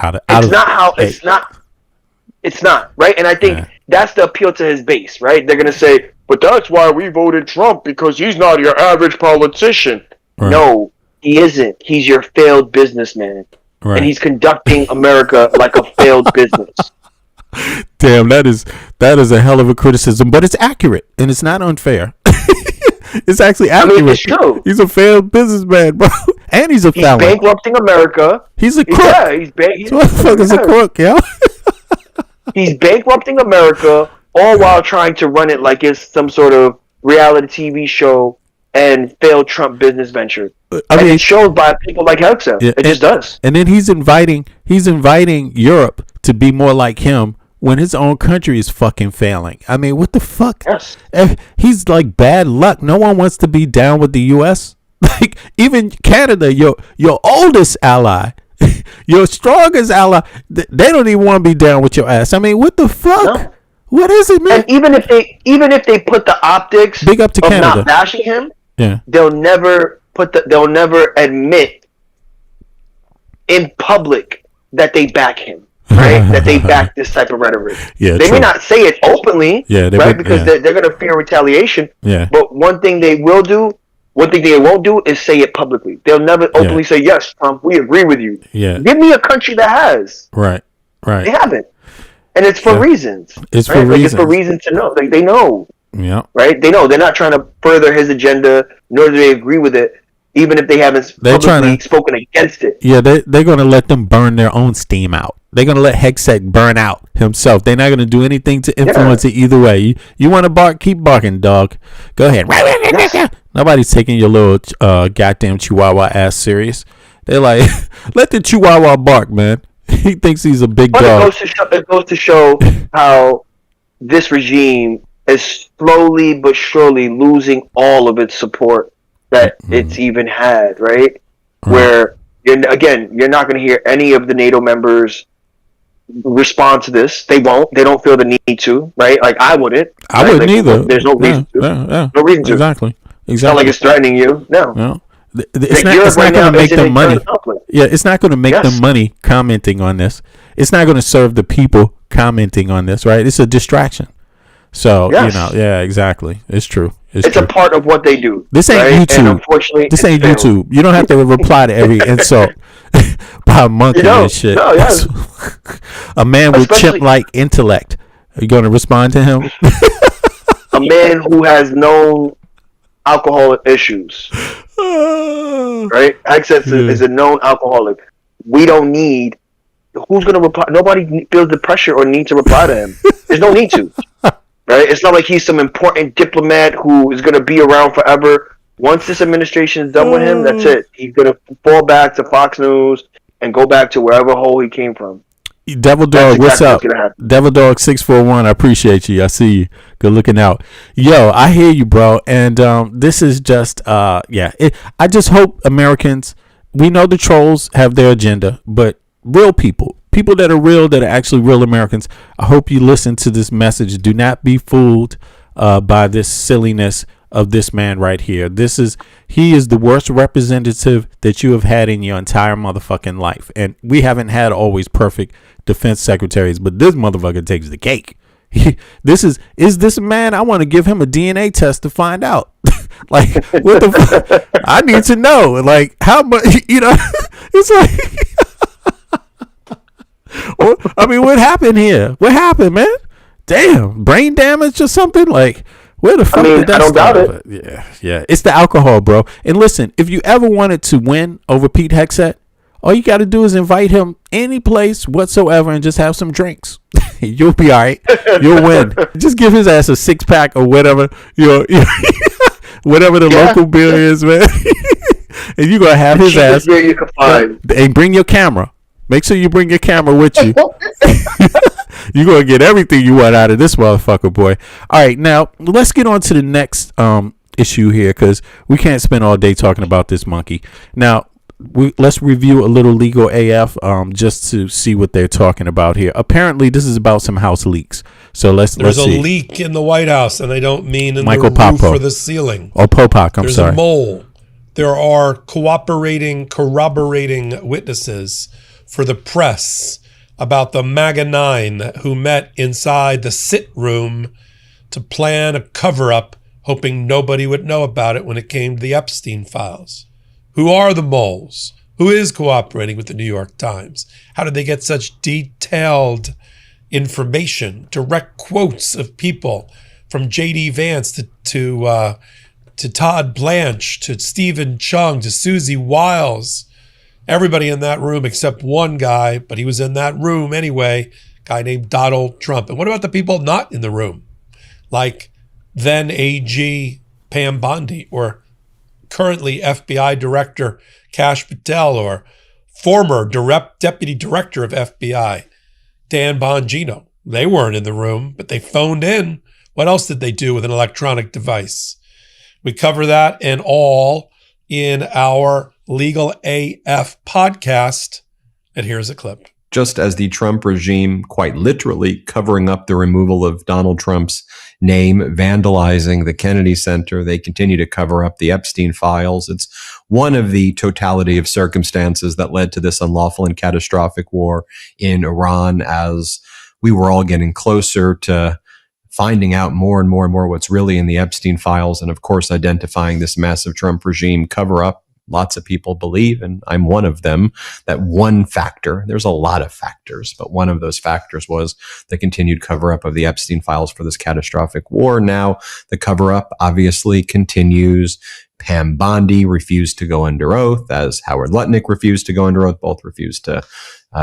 It's not, right? And I think that's the appeal to his base, right? They're going to say, but that's why we voted Trump, because he's not your average politician. Right. No, he isn't. He's your failed businessman. Right. And he's conducting America like a failed business. Damn, that is a hell of a criticism, but it's accurate and it's not unfair. It's actually accurate. I mean, it's true. He's a failed businessman, bro, and he's a felon. He's bankrupting America. He's a crook. Yeah, he's a crook, yo. He's bankrupting America, all while trying to run it like it's some sort of reality TV show and failed Trump business venture. I mean, it shows by people like Hexa. It just does. And then he's inviting Europe to be more like him when his own country is fucking failing. I mean, what the fuck? Yes. He's like bad luck. No one wants to be down with the U.S. Like, even Canada, your oldest ally, your strongest ally, they don't even want to be down with your ass. I mean, what the fuck? No. What is it, man? And even if they put the optics big up to of Canada. Not bashing him, yeah, they'll never admit in public that they back him, right? That they back this type of rhetoric. Yeah, they may not say it openly, right? Because they're going to fear retaliation. Yeah. But one thing they won't do is say it publicly. They'll never openly say, yes, Trump, we agree with you. Yeah. Give me a country that has. Right. They haven't. And it's for reasons. It's right? for reasons. It's for reasons to know. They know. Yeah. Right? They know. They're not trying to further his agenda, nor do they agree with it, even if they haven't publicly spoken against it. Yeah, they're going to let them burn their own steam out. They're going to let Hegseth burn out himself. They're not going to do anything to influence it either way. You want to bark? Keep barking, dog. Go ahead. Yes. Nobody's taking your little goddamn chihuahua ass serious. They're like, let the Chihuahua bark, man. He thinks he's a big dog. It goes to show how this regime is slowly but surely losing all of its support that it's even had, right? Where, you're not going to hear any of the NATO members respond to this. They won't. They don't feel the need to, right? Like, I wouldn't. I wouldn't either. There's no reason to. No reason to. Exactly. It's not like it's threatening you. No. It's not going to make them money. Yeah, it's not going to make them money commenting on this. It's not going to serve the people commenting on this, right? It's a distraction. So, exactly. It's true. It's true. A part of what they do. This ain't right? YouTube. And unfortunately, this ain't YouTube. You don't have to reply to every insult by a monkey and shit. No, yeah. A man with chimp-like intellect. Are you going to respond to him? A man who has known alcoholic issues. Right? Access is a known alcoholic. We don't need. Who's going to reply? Nobody feels the pressure or need to reply to him. There's no need to. Right? It's not like he's some important diplomat who is going to be around forever. Once this administration is done with him, that's it. He's going to fall back to Fox News and go back to wherever hole he came from. Devil Dog, what's up? Devil Dog 641, I appreciate you. I see you. Good looking out. Yo, I hear you, bro. And this is just, I just hope Americans, we know the trolls have their agenda, but real people that are real, that are actually real Americans, I hope you listen to this message. Do not be fooled by this silliness of this man right here. He is the worst representative that you have had in your entire motherfucking life. And we haven't had always perfect defense secretaries, but this motherfucker takes the cake. Is this a man? I want to give him a DNA test to find out. Like, what the fuck? I need to know. Like, how much, it's like, I mean, what happened here? What happened, man? Damn, brain damage or something? Like, where the fuck did that I don't start? doubt it. Yeah. It's the alcohol, bro. And listen, if you ever wanted to win over Pete Hegseth, all you got to do is invite him any place whatsoever and just have some drinks. You'll be all right. You'll win. Just give his ass a 6-pack or whatever, whatever the local beer is, man. And you're going to have his ass. You can find. And bring your camera. Make sure you bring your camera with you. You're going to get everything you want out of this motherfucker, boy. All right, now, let's get on to the next issue here, because we can't spend all day talking about this monkey. Now, let's review a little legal AF just to see what they're talking about here. Apparently, this is about some house leaks. So let's see. There's a leak in the White House, and I don't mean in Michael the roof Popo. or the ceiling. Oh, Popak, I'm There's sorry. There's a mole. There are corroborating witnesses for the press about the MAGA 9 who met inside the sit room to plan a cover-up, hoping nobody would know about it when it came to the Epstein files. Who are the moles? Who is cooperating with the New York Times? How did they get such detailed information, direct quotes of people from J.D. Vance to Todd Blanche, to Stephen Chung, to Susie Wiles? Everybody in that room except one guy, but he was in that room anyway, a guy named Donald Trump. And what about the people not in the room? Like then AG Pam Bondi, or currently FBI Director Kash Patel, or former Deputy Director of FBI Dan Bongino. They weren't in the room, but they phoned in. What else did they do with an electronic device? We cover that and all in our Legal AF podcast, and here's a clip. Just as the Trump regime quite literally covering up the removal of Donald Trump's name, vandalizing the Kennedy Center, they continue to cover up the Epstein files. It's one of the totality of circumstances that led to this unlawful and catastrophic war in Iran, as we were all getting closer to finding out more and more and more what's really in the Epstein files, and of course identifying this massive Trump regime cover-up. Lots of people believe, and I'm one of them, that one factor, there's a lot of factors, but one of those factors was the continued cover-up of the Epstein files for this catastrophic war. Now, the cover-up obviously continues. Pam Bondi refused to go under oath, as Howard Lutnick refused to go under oath. Both refused to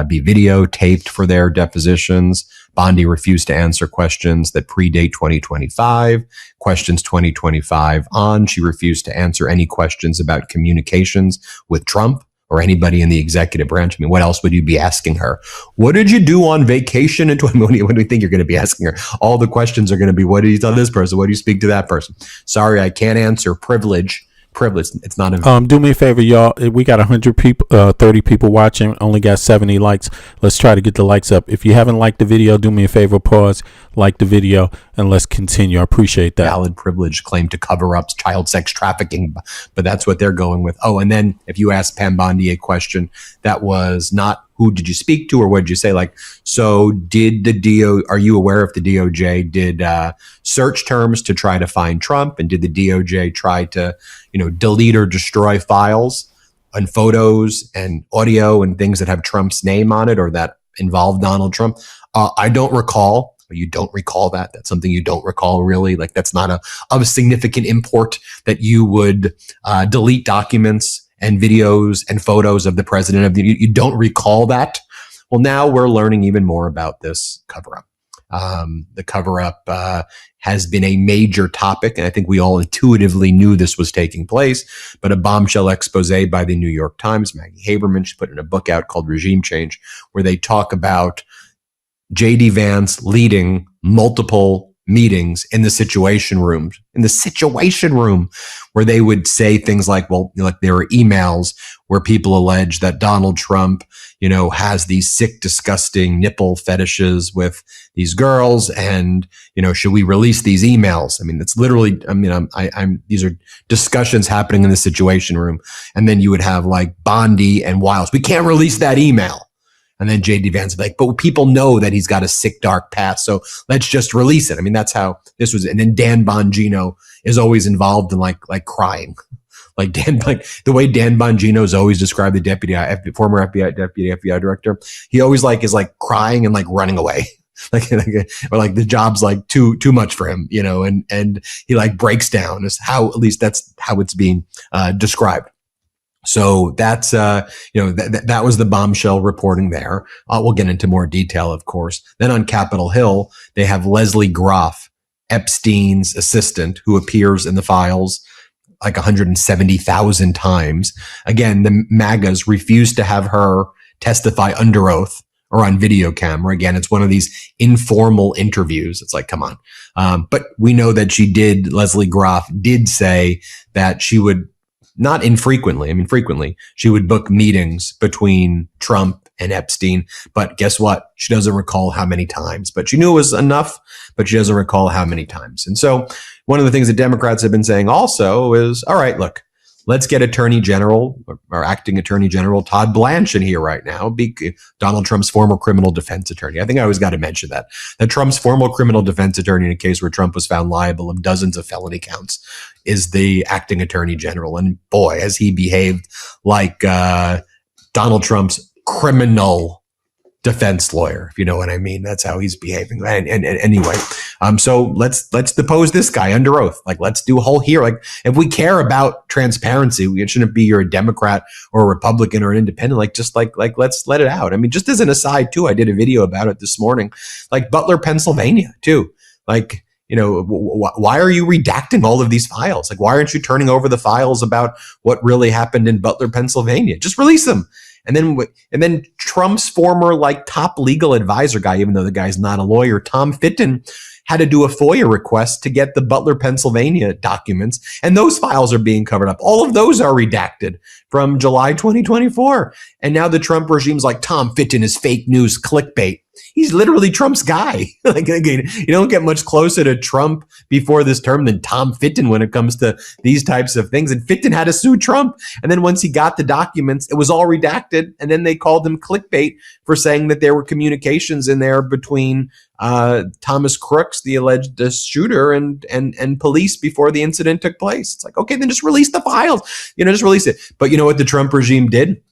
be videotaped for their depositions. Bondi refused to answer questions that predate 2025, questions 2025 on. She refused to answer any questions about communications with Trump or anybody in the executive branch. I mean, what else would you be asking her? What did you do on vacation? And what do you think you're going to be asking her? All the questions are going to be, what did you tell this person? What do you speak to that person? Sorry, I can't answer. Privilege. It's not a do me a favor, y'all. We got 100 people, 30 people watching, only got 70 likes. Let's try to get the likes up. If you haven't liked the video, do me a favor, pause, like the video, and let's continue. I appreciate that. Valid privilege claim to cover up child sex trafficking, but that's what they're going with. Oh, and then if you ask Pam Bondi a question, that was not who did you speak to or what did you say? Like, so did are you aware if the DOJ did search terms to try to find Trump? And did the DOJ try to, delete or destroy files and photos and audio and things that have Trump's name on it or that involve Donald Trump? I don't recall. You don't recall that? That's something you don't recall, really? Like, that's not of significant import that you would delete documents and videos and photos of the president you don't recall that? Well, now we're learning even more about this cover-up. The cover-up has been a major topic, and I think we all intuitively knew this was taking place, but a bombshell expose by the New York Times, Maggie Haberman, she put in a book out called Regime Change, where they talk about J.D. Vance leading multiple meetings in the Situation Room, where they would say things like, well, like there are emails where people allege that Donald Trump, has these sick, disgusting nipple fetishes with these girls, and should we release these emails? I mean, it's literally, these are discussions happening in the Situation Room, and then you would have like Bondi and Wiles. We can't release that email. And then J.D. Vance would be like, but people know that he's got a sick, dark past, so let's just release it. I mean, that's how this was. And then Dan Bongino is always involved in like crying. Like the way Dan Bongino is always described, the former deputy FBI director, he always is crying and running away. Or the job's too much for him, and he breaks down is how, at least that's how it's being described. So that's, that was the bombshell reporting there. We'll get into more detail, of course. Then on Capitol Hill, they have Leslie Groff, Epstein's assistant, who appears in the files 170,000 times. Again, the MAGAs refused to have her testify under oath or on video camera. Again, it's one of these informal interviews. It's come on. But we know that Leslie Groff did say that she would, not infrequently, frequently, she would book meetings between Trump and Epstein. But guess what? She doesn't recall how many times. But she knew it was enough, but she doesn't recall how many times. And so one of the things that Democrats have been saying also is, all right, look, let's get Attorney General or Acting Attorney General Todd Blanche in here right now, Donald Trump's former criminal defense attorney. I think I always got to mention that Trump's former criminal defense attorney in a case where Trump was found liable of dozens of felony counts is the acting attorney general. And boy, has he behaved like Donald Trump's criminal defense lawyer, if you know what I mean. That's how he's behaving. And anyway, so let's depose this guy under oath. Let's do a whole hearing. If we care about transparency, it shouldn't be you're a Democrat or a Republican or an independent. Let's let it out. Just as an aside too, I did a video about it this morning. Butler, Pennsylvania too. Why are you redacting all of these files? Why aren't you turning over the files about what really happened in Butler, Pennsylvania? Just release them. And then Trump's former top legal advisor guy, even though the guy's not a lawyer, Tom Fitton, had to do a FOIA request to get the Butler, Pennsylvania documents. And those files are being covered up. All of those are redacted from July 2024. And now the Trump regime's Tom Fitton is fake news clickbait. He's literally Trump's guy. Again, you don't get much closer to Trump before this term than Tom Fitton when it comes to these types of things. And Fitton had to sue Trump. And then once he got the documents, it was all redacted. And then they called him clickbait for saying that there were communications in there between Thomas Crooks, the alleged shooter, and police before the incident took place. It's okay, then just release the files. Just release it. But you know what the Trump regime did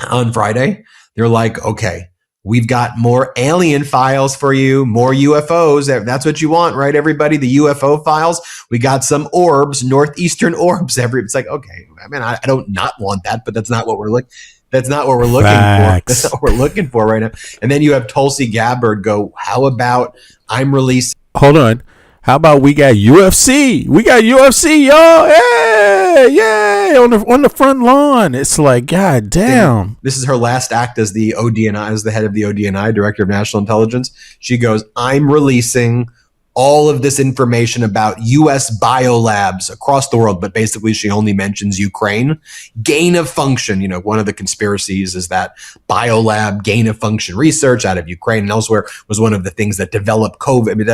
on Friday? They're okay, we've got more alien files for you, more UFOs. That's what you want, right, everybody? The UFO files. We got some orbs, northeastern orbs. It's okay. I don't not want that, but that's not what we're looking. That's not what we're looking for. That's not what we're looking for right now. And then you have Tulsi Gabbard go, how about I'm releasing? Hold on. How about we got UFC? We got UFC, y'all. Hey! yeah, on the front lawn. It's like, God damn. This is her last act as the ODNI, as the head of the ODNI, Director of National Intelligence. She goes, I'm releasing all of this information about U.S. biolabs across the world, but basically she only mentions Ukraine. Gain of function, one of the conspiracies is that biolab gain of function research out of Ukraine and elsewhere was one of the things that developed COVID. I mean,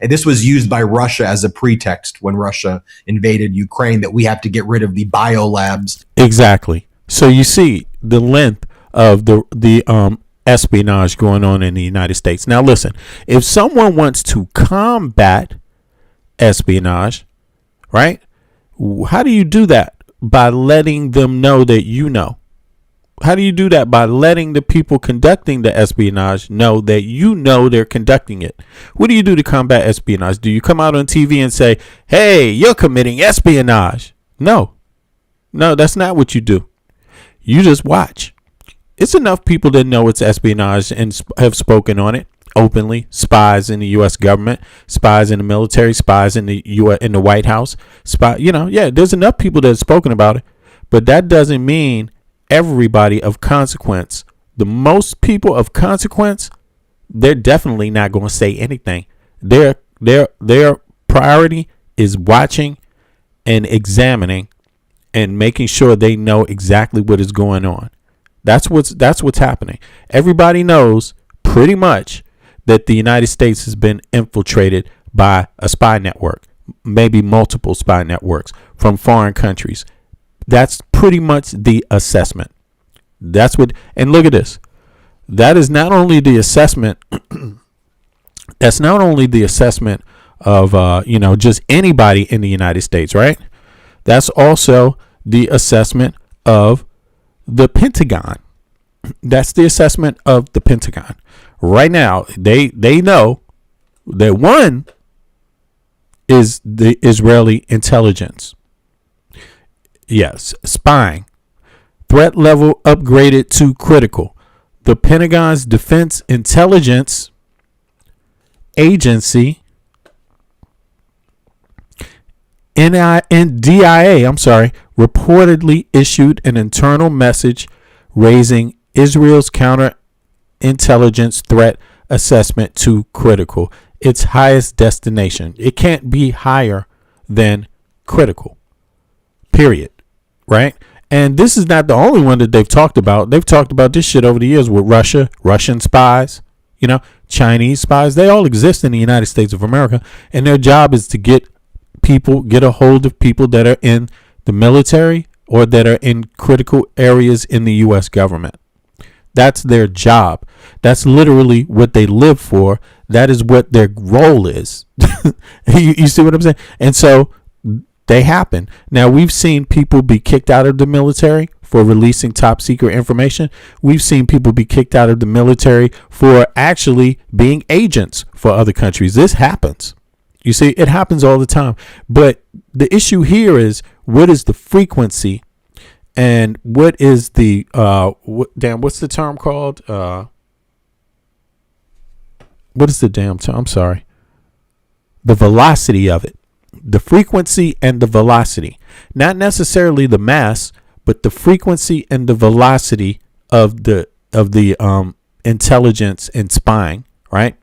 and this was used by Russia as a pretext when Russia invaded Ukraine, that we have to get rid of the biolabs. Exactly. So you see the length of the espionage going on in the United States. Now listen, if someone wants to combat espionage, right? How do you do that? By letting them know that you know. How do you do that? By letting the people conducting the espionage know that you know they're conducting it. What do you do to combat espionage? Do you come out on TV and say, hey, you're committing espionage? No, that's not what you do. You just watch. It's enough people that know it's espionage and have spoken on it openly. Spies in the U.S. government, spies in the military, spies in the in the White House. There's enough people that have spoken about it, but that doesn't mean everybody of consequence. The most people of consequence, they're definitely not going to say anything. Their priority is watching and examining and making sure they know exactly what is going on. That's what's happening. Everybody knows pretty much that the United States has been infiltrated by a spy network, maybe multiple spy networks from foreign countries. That's pretty much the assessment. And look at this. That is not only the assessment. That's not only the assessment of just anybody in the United States, right? That's also the assessment of the Pentagon. That's the assessment of the Pentagon. Right now, they know that one is the Israeli intelligence. Yes, spying. Threat level upgraded to critical. The Pentagon's Defense Intelligence Agency, DIA, reportedly issued an internal message raising Israel's counterintelligence threat assessment to critical, its highest destination. It can't be higher than critical, period, right? And this is not the only one that they've talked about. They've talked about this shit over the years with Russia, Russian spies, Chinese spies. They all exist in the United States of America, and their job is to get a hold of people that are in the military or that are in critical areas in the U.S. government. That's their job. That's literally what they live for. That is what their role is. You see what I'm saying? And so they happen. Now, we've seen people be kicked out of the military for releasing top secret information. We've seen people be kicked out of the military for actually being agents for other countries. This happens. You see, it happens all the time. But the issue here is, what is the frequency and what is the, what's the term called? What is the damn term? I'm sorry. The velocity of it. The frequency and the velocity. Not necessarily the mass, but the frequency and the velocity of the intelligence and spying, right?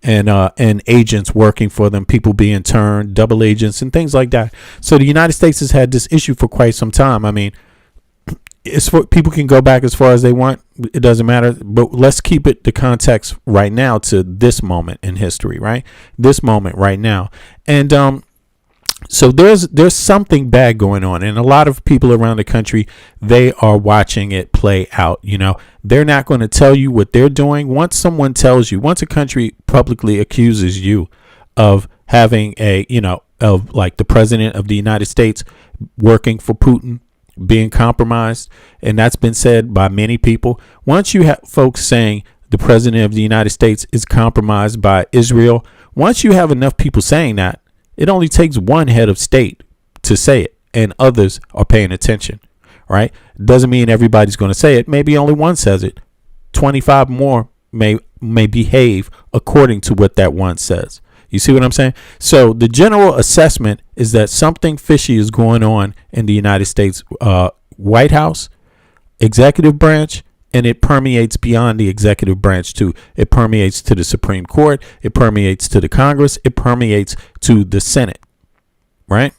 And agents working for them, people being turned, double agents and things like that. So the United States has had this issue for quite some time. I mean, it's for people can go back as far as they want. It doesn't matter. But let's keep it the context right now to this moment in history, right? This moment right now. And so there's something bad going on, and a lot of people around the country, they are watching it play out. They're not going to tell you what they're doing. Once someone tells you, once a country publicly accuses you of having of like the president of the United States working for Putin, being compromised, and that's been said by many people. Once you have folks saying the president of the United States is compromised by Israel, once you have enough people saying that, it only takes one head of state to say it, and others are paying attention, right? Doesn't mean everybody's going to say it. Maybe only one says it. 25 more may behave according to what that one says. You see what I'm saying? So the general assessment is that something fishy is going on in the United States White House, executive branch, and it permeates beyond the executive branch too. It permeates to the Supreme Court. It permeates to the Congress. It permeates to the Senate. Right?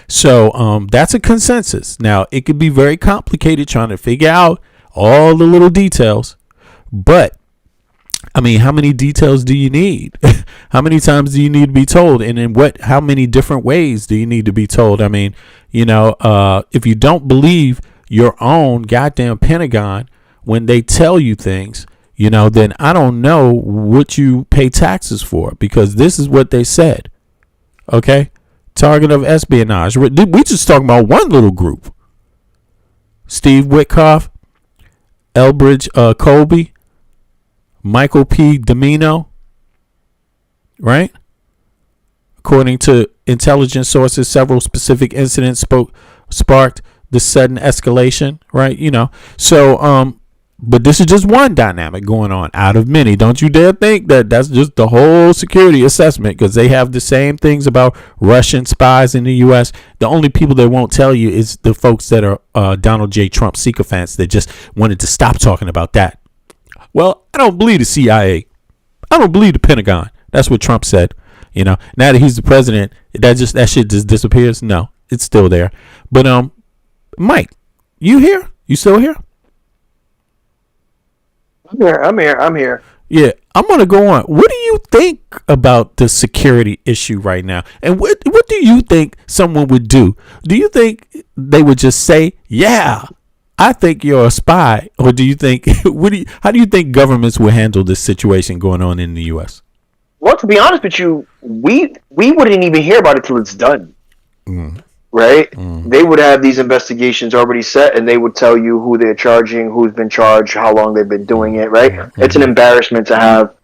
So that's a consensus. Now, it could be very complicated trying to figure out all the little details, but I mean, how many details do you need? How many times do you need to be told? And in how many different ways do you need to be told? I mean, if you don't believe your own goddamn Pentagon when they tell you things, then I don't know what you pay taxes for, because this is what they said. Okay? Target of espionage. We just talking about one little group. Steve Witkoff, Elbridge Colby, Michael P. Domino, right? According to intelligence sources, several specific incidents sparked the sudden escalation, right? So, but this is just one dynamic going on out of many. Don't you dare think that that's just the whole security assessment, because they have the same things about Russian spies in the U.S. The only people they won't tell you is the folks that are Donald J. Trump sycophants that just wanted to stop talking about that. Well, I don't believe the CIA. I don't believe the Pentagon. That's what Trump said. Now that he's the president, that shit just disappears. No, it's still there. But Mike, you here? You still here? I'm here. Yeah, I'm gonna go on. What do you think about the security issue right now? And what do you think someone would do? Do you think they would just say, "Yeah, I think you're a spy," or do you think how do you think governments will handle this situation going on in the U.S.? Well, to be honest with you, we wouldn't even hear about it till it's done, right? They would have these investigations already set, and they would tell you who they're charging, who's been charged, how long they've been doing it, right? It's an embarrassment to have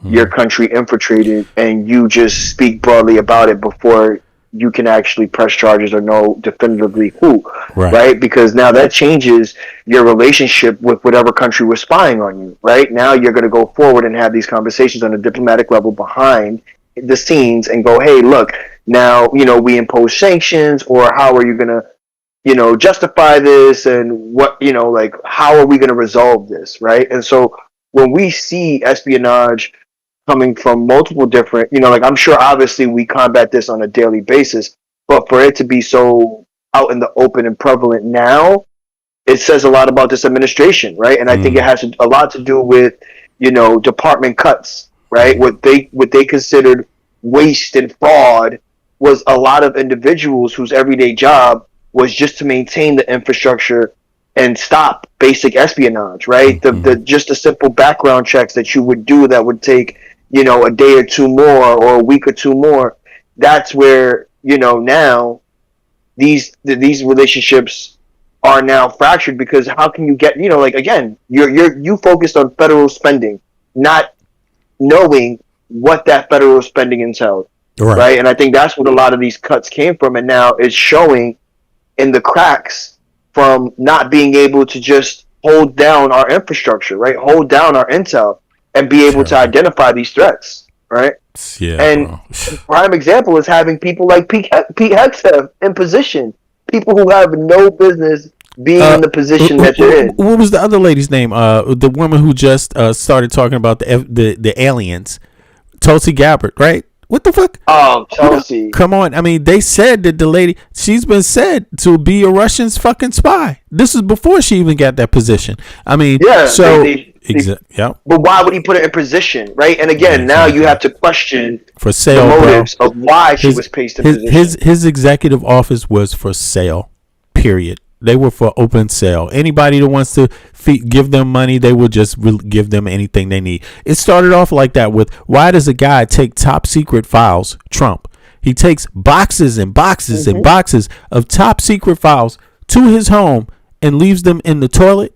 your country infiltrated, and you just speak broadly about it before you can actually press charges or know definitively who, right? Because now that changes your relationship with whatever country was spying on you, right? Now you're going to go forward and have these conversations on a diplomatic level behind the scenes and go, hey, look, now, we impose sanctions, or how are you going to, justify this, and what, how are we going to resolve this, right? And so when we see espionage coming from multiple different, I'm sure obviously we combat this on a daily basis, but for it to be so out in the open and prevalent now, it says a lot about this administration, right? And I think it has a lot to do with, department cuts, right? What they considered waste and fraud was a lot of individuals whose everyday job was just to maintain the infrastructure and stop basic espionage, right? The just the simple background checks that you would do that would take, a day or two more, or a week or two more. That's where, now these relationships are now fractured, because how can you get, again, you focused on federal spending, not knowing what that federal spending entailed, right? And I think that's what a lot of these cuts came from, and now it's showing in the cracks from not being able to just hold down our infrastructure, right? Hold down our intel and be able to identify these threats, right? Yeah. And prime example is having people like Pete Hegseth in position, people who have no business being in the position that they're in. What was the other lady's name? The woman who just started talking about the aliens, Tulsi Gabbard, right? What the fuck? Oh, Tulsi. Come on. I mean, they said that the lady, she's been said to be a Russian's fucking spy. This is before she even got that position. I mean, yeah. So, yeah. But why would he put her in position, right? And again, now you have to question for sale, the motives of why she was placed in position. His executive office was for sale, period. They were for open sale. Anybody that wants to give them money, they will just give them anything they need. It started off like that with, why does a guy take top secret files, Trump? He takes boxes and boxes and boxes of top secret files to his home and leaves them in the toilet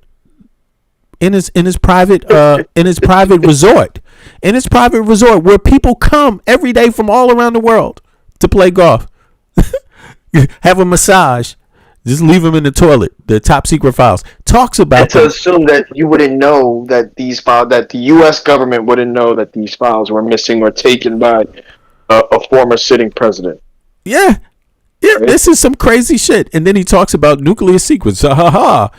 in his private resort. In his private resort where people come every day from all around the world to play golf. Have a massage. Just leave them in the toilet. The top secret files talks about. And to assume that you wouldn't know that these files, that the U.S. government wouldn't know that these files were missing or taken by a former sitting president. Yeah. Yeah, this is some crazy shit. And then he talks about nuclear secrets. Ha ha.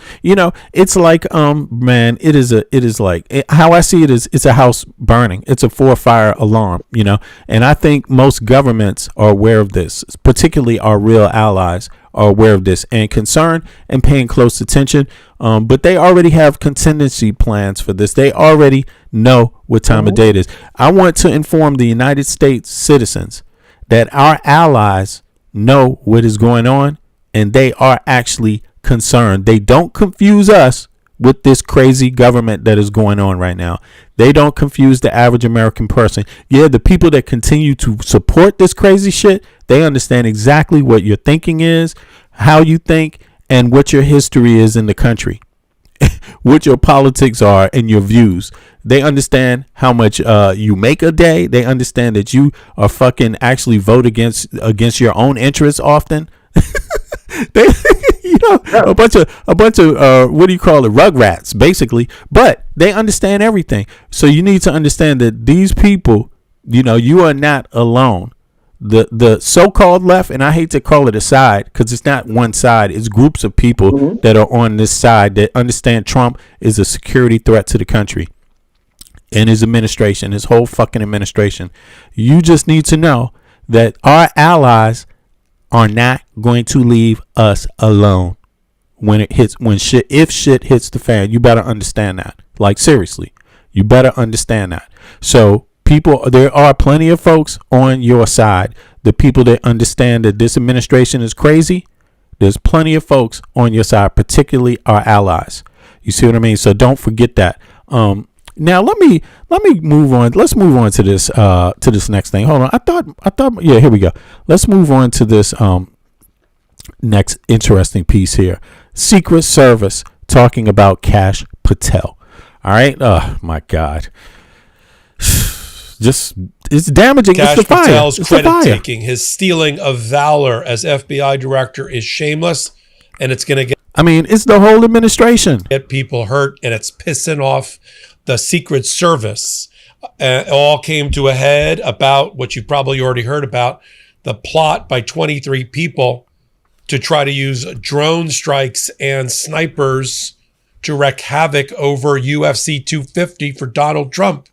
It's like, man, it is like, how I see it is, it's a house burning. It's a fire alarm, and I think most governments are aware of this, particularly our real allies are aware of this and concerned and paying close attention. But they already have contingency plans for this. They already know what time of day it is. I want to inform the United States citizens that our allies know what is going on and they are actually concerned. They don't confuse us with this crazy government that is going on right now. They don't confuse the average American person. Yeah, the people that continue to support this crazy shit, they understand exactly what your thinking is, how you think, and what your history is in the country. What your politics are and your views. They understand how much you make a day. They understand that you are fucking actually vote against your own interests often. They, a bunch of what do you call it, rugrats, basically. But they understand everything. So you need to understand that these people, you are not alone. The so-called left, and I hate to call it a side because it's not one side, it's groups of people that are on this side that understand Trump is a security threat to the country and his administration, his whole fucking administration. You just need to know that our allies are not going to leave us alone if shit hits the fan. You better understand that. Like, seriously, you better understand that. So there are plenty of folks on your side. The people that understand that this administration is crazy, there's plenty of folks on your side, particularly our allies. You see what I mean? So don't forget that. Now let me move on. Let's move on to this next thing. Hold on. I thought yeah, here we go. Let's move on to this next interesting piece here. Secret Service talking about Kash Patel. All right. Oh my God. Just it's damaging. Kash it's the fire. Patel's it's credit taking, his stealing of valor as FBI director is shameless, and it's going to get. I mean, it's the whole administration. Get people hurt, and it's pissing off the Secret Service. It all came to a head about what you probably already heard about, the plot by 23 people to try to use drone strikes and snipers to wreak havoc over UFC 250 for Donald Trump.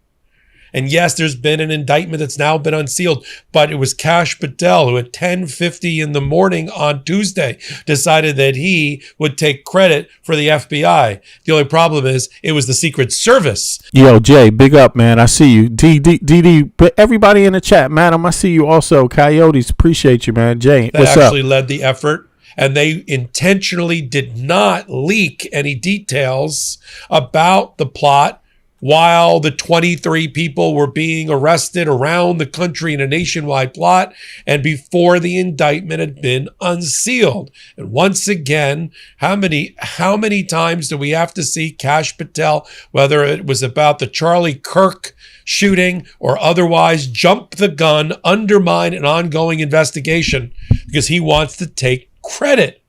And yes, there's been an indictment that's now been unsealed, but it was Kash Patel who at 10:50 in the morning on Tuesday decided that he would take credit for the FBI. The only problem is it was the Secret Service. Yo, Jay, big up, man. I see you. DD, but everybody in the chat, madam, I see you also. Coyotes, appreciate you, man. Jay, That what's actually up? led the effort. And they intentionally did not leak any details about the plot while the 23 people were being arrested around the country in a nationwide plot and before the indictment had been unsealed. And once again, how many times do we have to see Kash Patel, whether it was about the Charlie Kirk shooting or otherwise, jump the gun, undermine an ongoing investigation because he wants to take credit?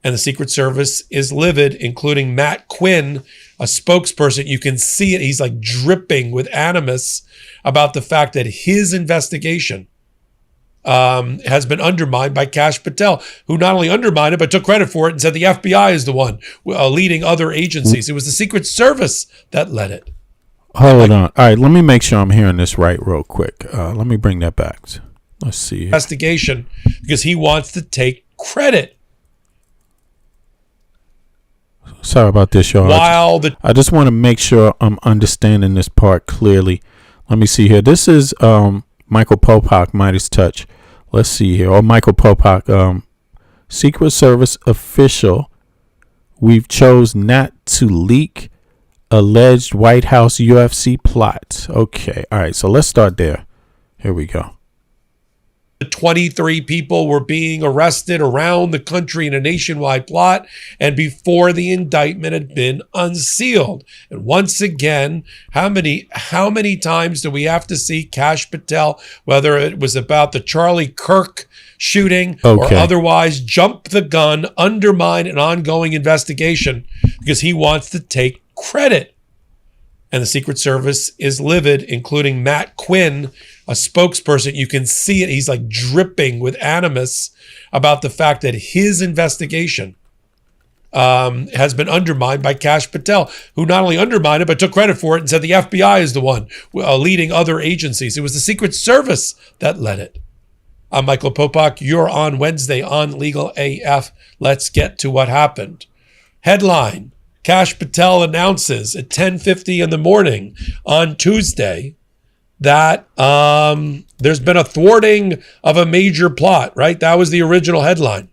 And the Secret Service is livid, including Matt Quinn, a spokesperson. You can see it. He's like dripping with animus about the fact that his investigation has been undermined by Kash Patel, who not only undermined it, but took credit for it and said the FBI is the one leading other agencies. It was the Secret Service that led it. Hold on. All right, let me make sure I'm hearing this right real quick. Let me bring that back. Let's see. Investigation because he wants to take credit. Sorry about this, y'all. I just want to make sure I'm understanding this part clearly. Let me see here. This is Michael Popak, Midas Touch. Let's see here. Or Michael Popak, Secret Service official. We've chose not to leak alleged White House UFC plot. Okay. All right. So let's start there. Here we go. The 23 people were being arrested around the country in a nationwide plot and before the indictment had been unsealed. And once again, how many times do we have to see Kash Patel, whether it was about the Charlie Kirk shooting or otherwise, jump the gun, undermine an ongoing investigation because he wants to take credit? And the Secret Service is livid, including Matt Quinn, a spokesperson. You can see it. He's like dripping with animus about the fact that his investigation has been undermined by Kash Patel, who not only undermined it, but took credit for it and said the FBI is the one leading other agencies. It was the Secret Service that led it. I'm Michael Popak. You're on Wednesday on Legal AF. Let's get to what happened. Headline: Kash Patel announces at 10:50 in the morning on Tuesday that there's been a thwarting of a major plot, right? That was the original headline.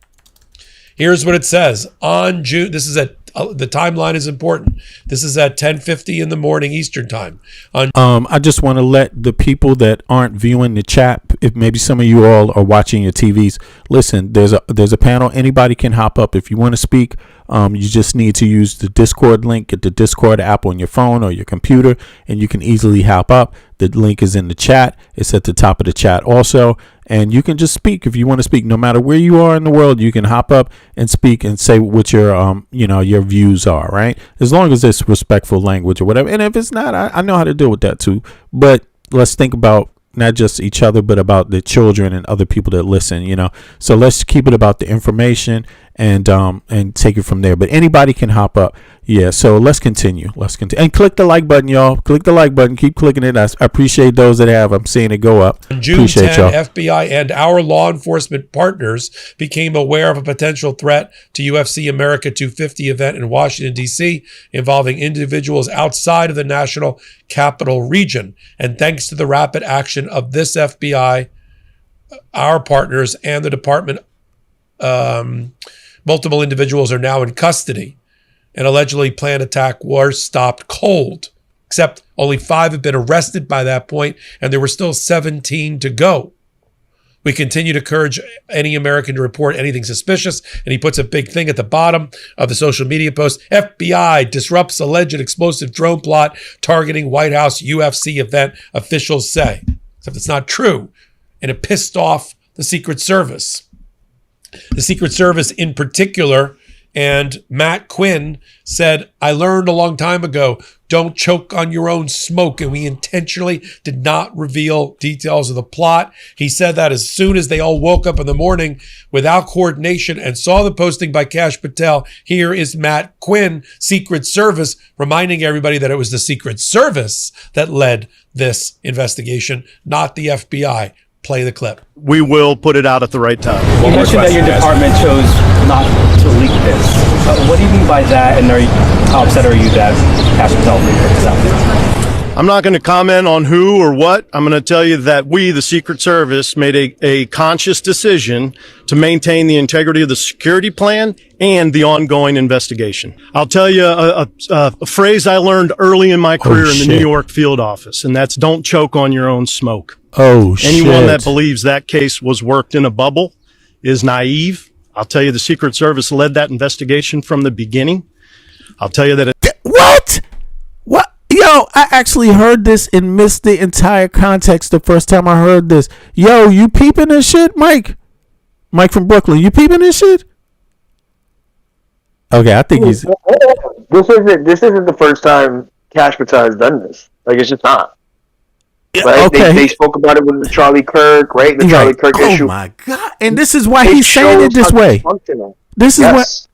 Here's what it says. On June, this is at, the timeline is important. This is at 10:50 in the morning Eastern time. I just want to let the people that aren't viewing the chat, if maybe some of you all are watching your TVs, listen, there's a panel. Anybody can hop up if you want to speak. You just need to use the Discord link, get the Discord app on your phone or your computer, and you can easily hop up. The link is in the chat. It's at the top of the chat also. And you can just speak if you want to speak. No matter where you are in the world, you can hop up and speak and say what your your views are, right? As long as it's respectful language or whatever. And if it's not, I know how to deal with that too. But let's think about not just each other, but about the children and other people that listen, So let's keep it about the information and take it from there. But anybody can hop up. Yeah, so let's continue. And click the like button, y'all. Click the like button. Keep clicking it. I appreciate those that have. I'm seeing it go up. On June appreciate 10, y'all. FBI and our law enforcement partners became aware of a potential threat to UFC America 250 event in Washington, D.C., involving individuals outside of the national capital region. And thanks to the rapid action of this FBI, our partners, and the department, multiple individuals are now in custody. An allegedly planned attack was stopped cold, except only 5 have been arrested by that point, and there were still 17 to go. We continue to encourage any American to report anything suspicious, and he puts a big thing at the bottom of the social media post. FBI disrupts alleged explosive drone plot targeting White House UFC event, officials say. Except it's not true, and it pissed off the Secret Service. The Secret Service in particular, and Matt Quinn said, I learned a long time ago, don't choke on your own smoke. And we intentionally did not reveal details of the plot. He said that as soon as they all woke up in the morning without coordination and saw the posting by Kash Patel. Here is Matt Quinn, Secret Service, reminding everybody that it was the Secret Service that led this investigation, not the FBI. Play the clip. We will put it out at the right time. You mentioned that your department chose not to leak this. What do you mean by that? And how upset are you that Kash Patel put this out there? I'm not going to comment on who or what. I'm going to tell you that we, the Secret Service, made a conscious decision to maintain the integrity of the security plan and the ongoing investigation. I'll tell you a phrase I learned early in my career in the New York field office, and that's don't choke on your own smoke. Anyone that believes that case was worked in a bubble is naive. I'll tell you the Secret Service led that investigation from the beginning. I'll tell you that What? Yo, I actually heard this and missed the entire context the first time I heard this. Yo, you peeping this shit, Mike? Mike from Brooklyn, you peeping this shit? Okay, I think he's... This isn't the first time Kash Patel has done this. Like, it's just not. Right? Okay. They spoke about it with the Charlie Kirk, right? The Charlie Kirk issue. Oh my God! And this is why he's saying it this way. This is what.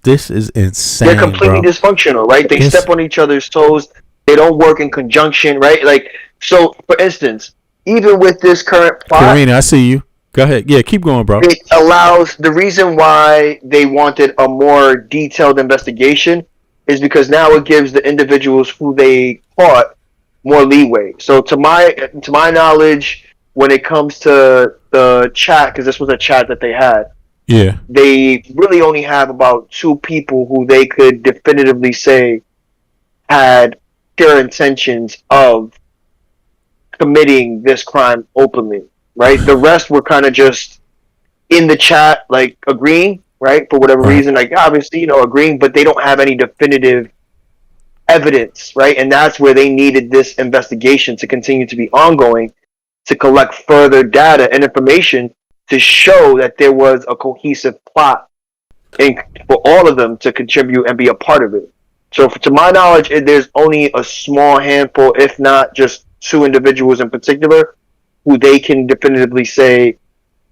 This is insane. They're completely dysfunctional, right? They step on each other's toes. They don't work in conjunction, right? Like, so for instance, even with this current plot, Karina, I see you. Go ahead. Yeah, keep going, bro. It allows the reason why they wanted a more detailed investigation is because now it gives the individuals who they caught more leeway. So to my knowledge, when it comes to the chat, because this was a chat that they had, yeah, they really only have about 2 people who they could definitively say had pure intentions of committing this crime openly, right? The rest were kind of just in the chat, like agreeing, right? For whatever reason, like obviously, agreeing, but they don't have any definitive evidence, right? And that's where they needed this investigation to continue to be ongoing, to collect further data and information to show that there was a cohesive plot and for all of them to contribute and be a part of it. So, to my knowledge, there's only a small handful, if not just two individuals in particular, who they can definitively say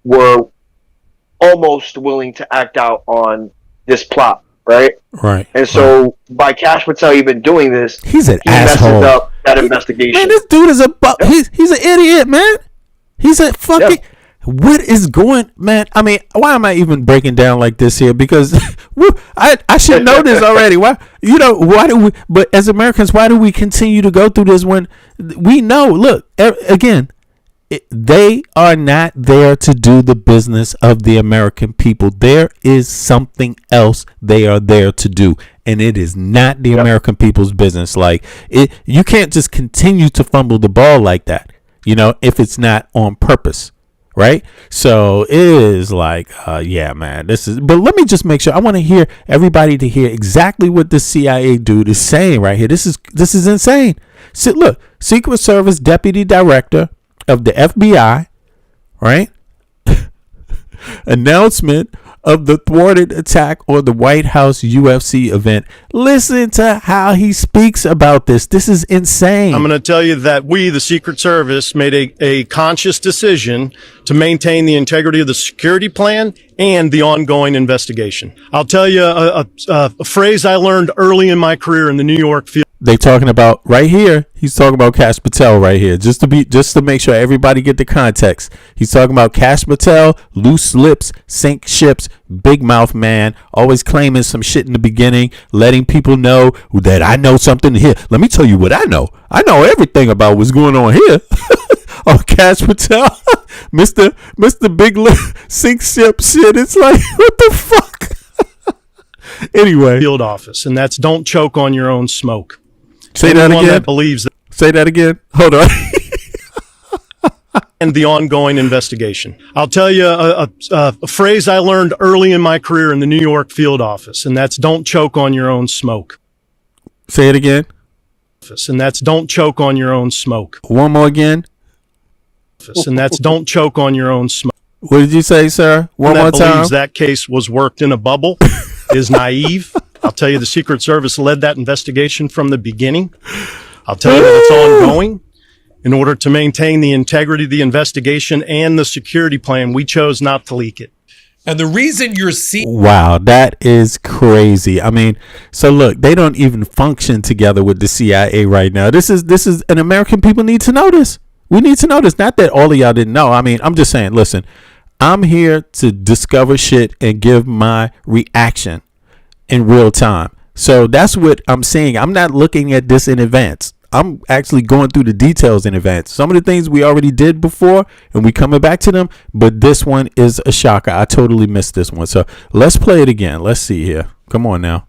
were almost willing to act out on this plot, right? Right. And so, by Cash Patel even doing this, He's an he asshole. messes up that investigation. Man, this dude is he's an idiot, man. He's a fucking. What is going, man? I mean, why am I even breaking down like this here? Because I should know this already. Why, why do we? But as Americans, why do we continue to go through this when we know? Look, again, they are not there to do the business of the American people. There is something else they are there to do, and it is not the American people's business. Like you can't just continue to fumble the ball like that. If it's not on purpose. Right. So it is like, yeah, man, but let me just make sure. I want to hear everybody to hear exactly what the CIA dude is saying right here. This is insane. So look, Secret Service Deputy Director of the FBI, right? Announcement of the thwarted attack on the White House UFC event. Listen to how he speaks about this. This is insane. I'm going to tell you that we, the Secret Service, made a conscious decision to maintain the integrity of the security plan and the ongoing investigation. I'll tell you a phrase I learned early in my career in the New York field. They talking about right here. He's talking about Cash Patel right here. Just to make sure everybody get the context. He's talking about Cash Patel, loose lips, sink ships, big mouth man, always claiming some shit in the beginning, letting people know that I know something here. Let me tell you what I know. I know everything about what's going on here. Oh, Cash Patel, Mr. Big Lip, sink ship shit. It's like, what the fuck? Anyway, field office, and that's don't choke on your own smoke. Say that again. That believes that. Say that again. Hold on. And the ongoing investigation. I'll tell you a phrase I learned early in my career in the New York field office, and that's don't choke on your own smoke. Say it again. And that's don't choke on your own smoke. One more again. And that's don't choke on your own smoke. What did you say, sir? One more time. Believes that case was worked in a bubble is naive. I'll tell you the Secret Service led that investigation from the beginning. I'll tell you that it's ongoing. In order to maintain the integrity of the investigation and the security plan, we chose not to leak it. And the reason you're seeing... Wow, that is crazy. I mean, so look, they don't even function together with the CIA right now. This is an American people need to know this. We need to know this. Not that all of y'all didn't know. I mean, I'm just saying, listen, I'm here to discover shit and give my reaction in real time. So that's what I'm saying. I'm not looking at this in advance. I'm actually going through the details in advance. Some of the things we already did before and we coming back to them, but this one is a shocker. I totally missed this one. So let's play it again. Let's see here. Come on now.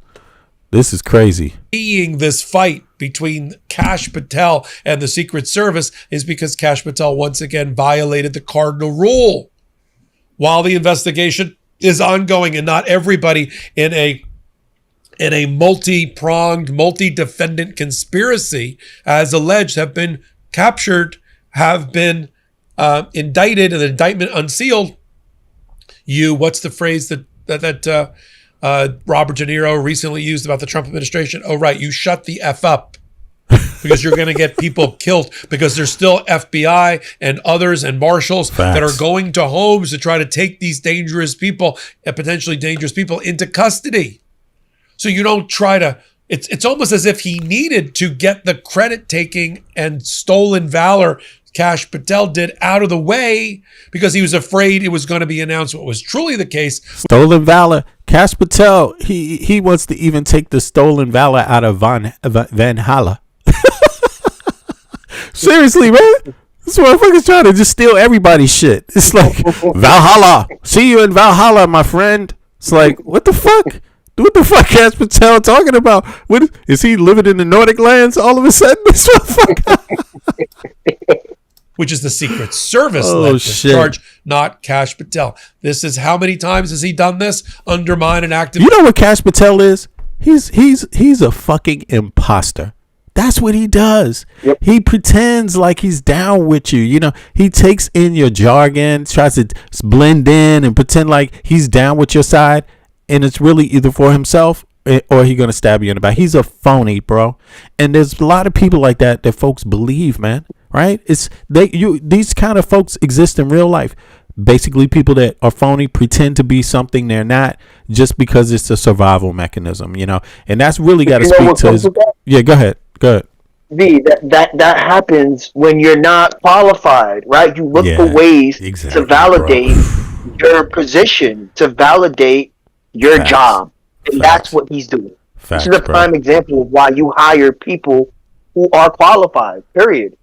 This is crazy. Seeing this fight between Cash Patel and the Secret Service is because Cash Patel once again violated the cardinal rule. While the investigation is ongoing and not everybody in a multi-pronged, multi-defendant conspiracy, as alleged, have been captured, have been indicted, and the indictment unsealed. What's the phrase that Robert De Niro recently used about the Trump administration? Oh, right, you shut the F up because you're going to get people killed because there's still FBI and others and marshals that are going to homes to try to take these dangerous people and potentially dangerous people into custody. So you don't try to, it's almost as if he needed to get the credit taking and stolen valor Cash Patel did out of the way because he was afraid it was going to be announced what was truly the case. Stolen valor. Cash Patel, he wants to even take the stolen valor out of Van Halla. Seriously, man. This motherfucker's trying to just steal everybody's shit. It's like, Valhalla. See you in Valhalla, my friend. It's like, what the fuck? What the fuck Cash Patel talking about? What is he living in the Nordic lands all of a sudden? This motherfucker. Which is the Secret Service led this charge, not Cash Patel. This is how many times has he done this? Undermine an active. You know what Cash Patel is? He's a fucking imposter. That's what he does. Yep. He pretends like he's down with you. You know, he takes in your jargon, tries to blend in and pretend like he's down with your side. And it's really either for himself or he gonna stab you in the back. He's a phony, bro. And there's a lot of people like that folks believe, man. Right? These kind of folks exist in real life. Basically, people that are phony pretend to be something they're not, just because it's a survival mechanism, And that's really got to speak to his. Yeah, go ahead. That happens when you're not qualified, right? You look for ways to validate your position, to validate your job, and that's what he's doing. This is a prime example of why you hire people who are qualified. Period.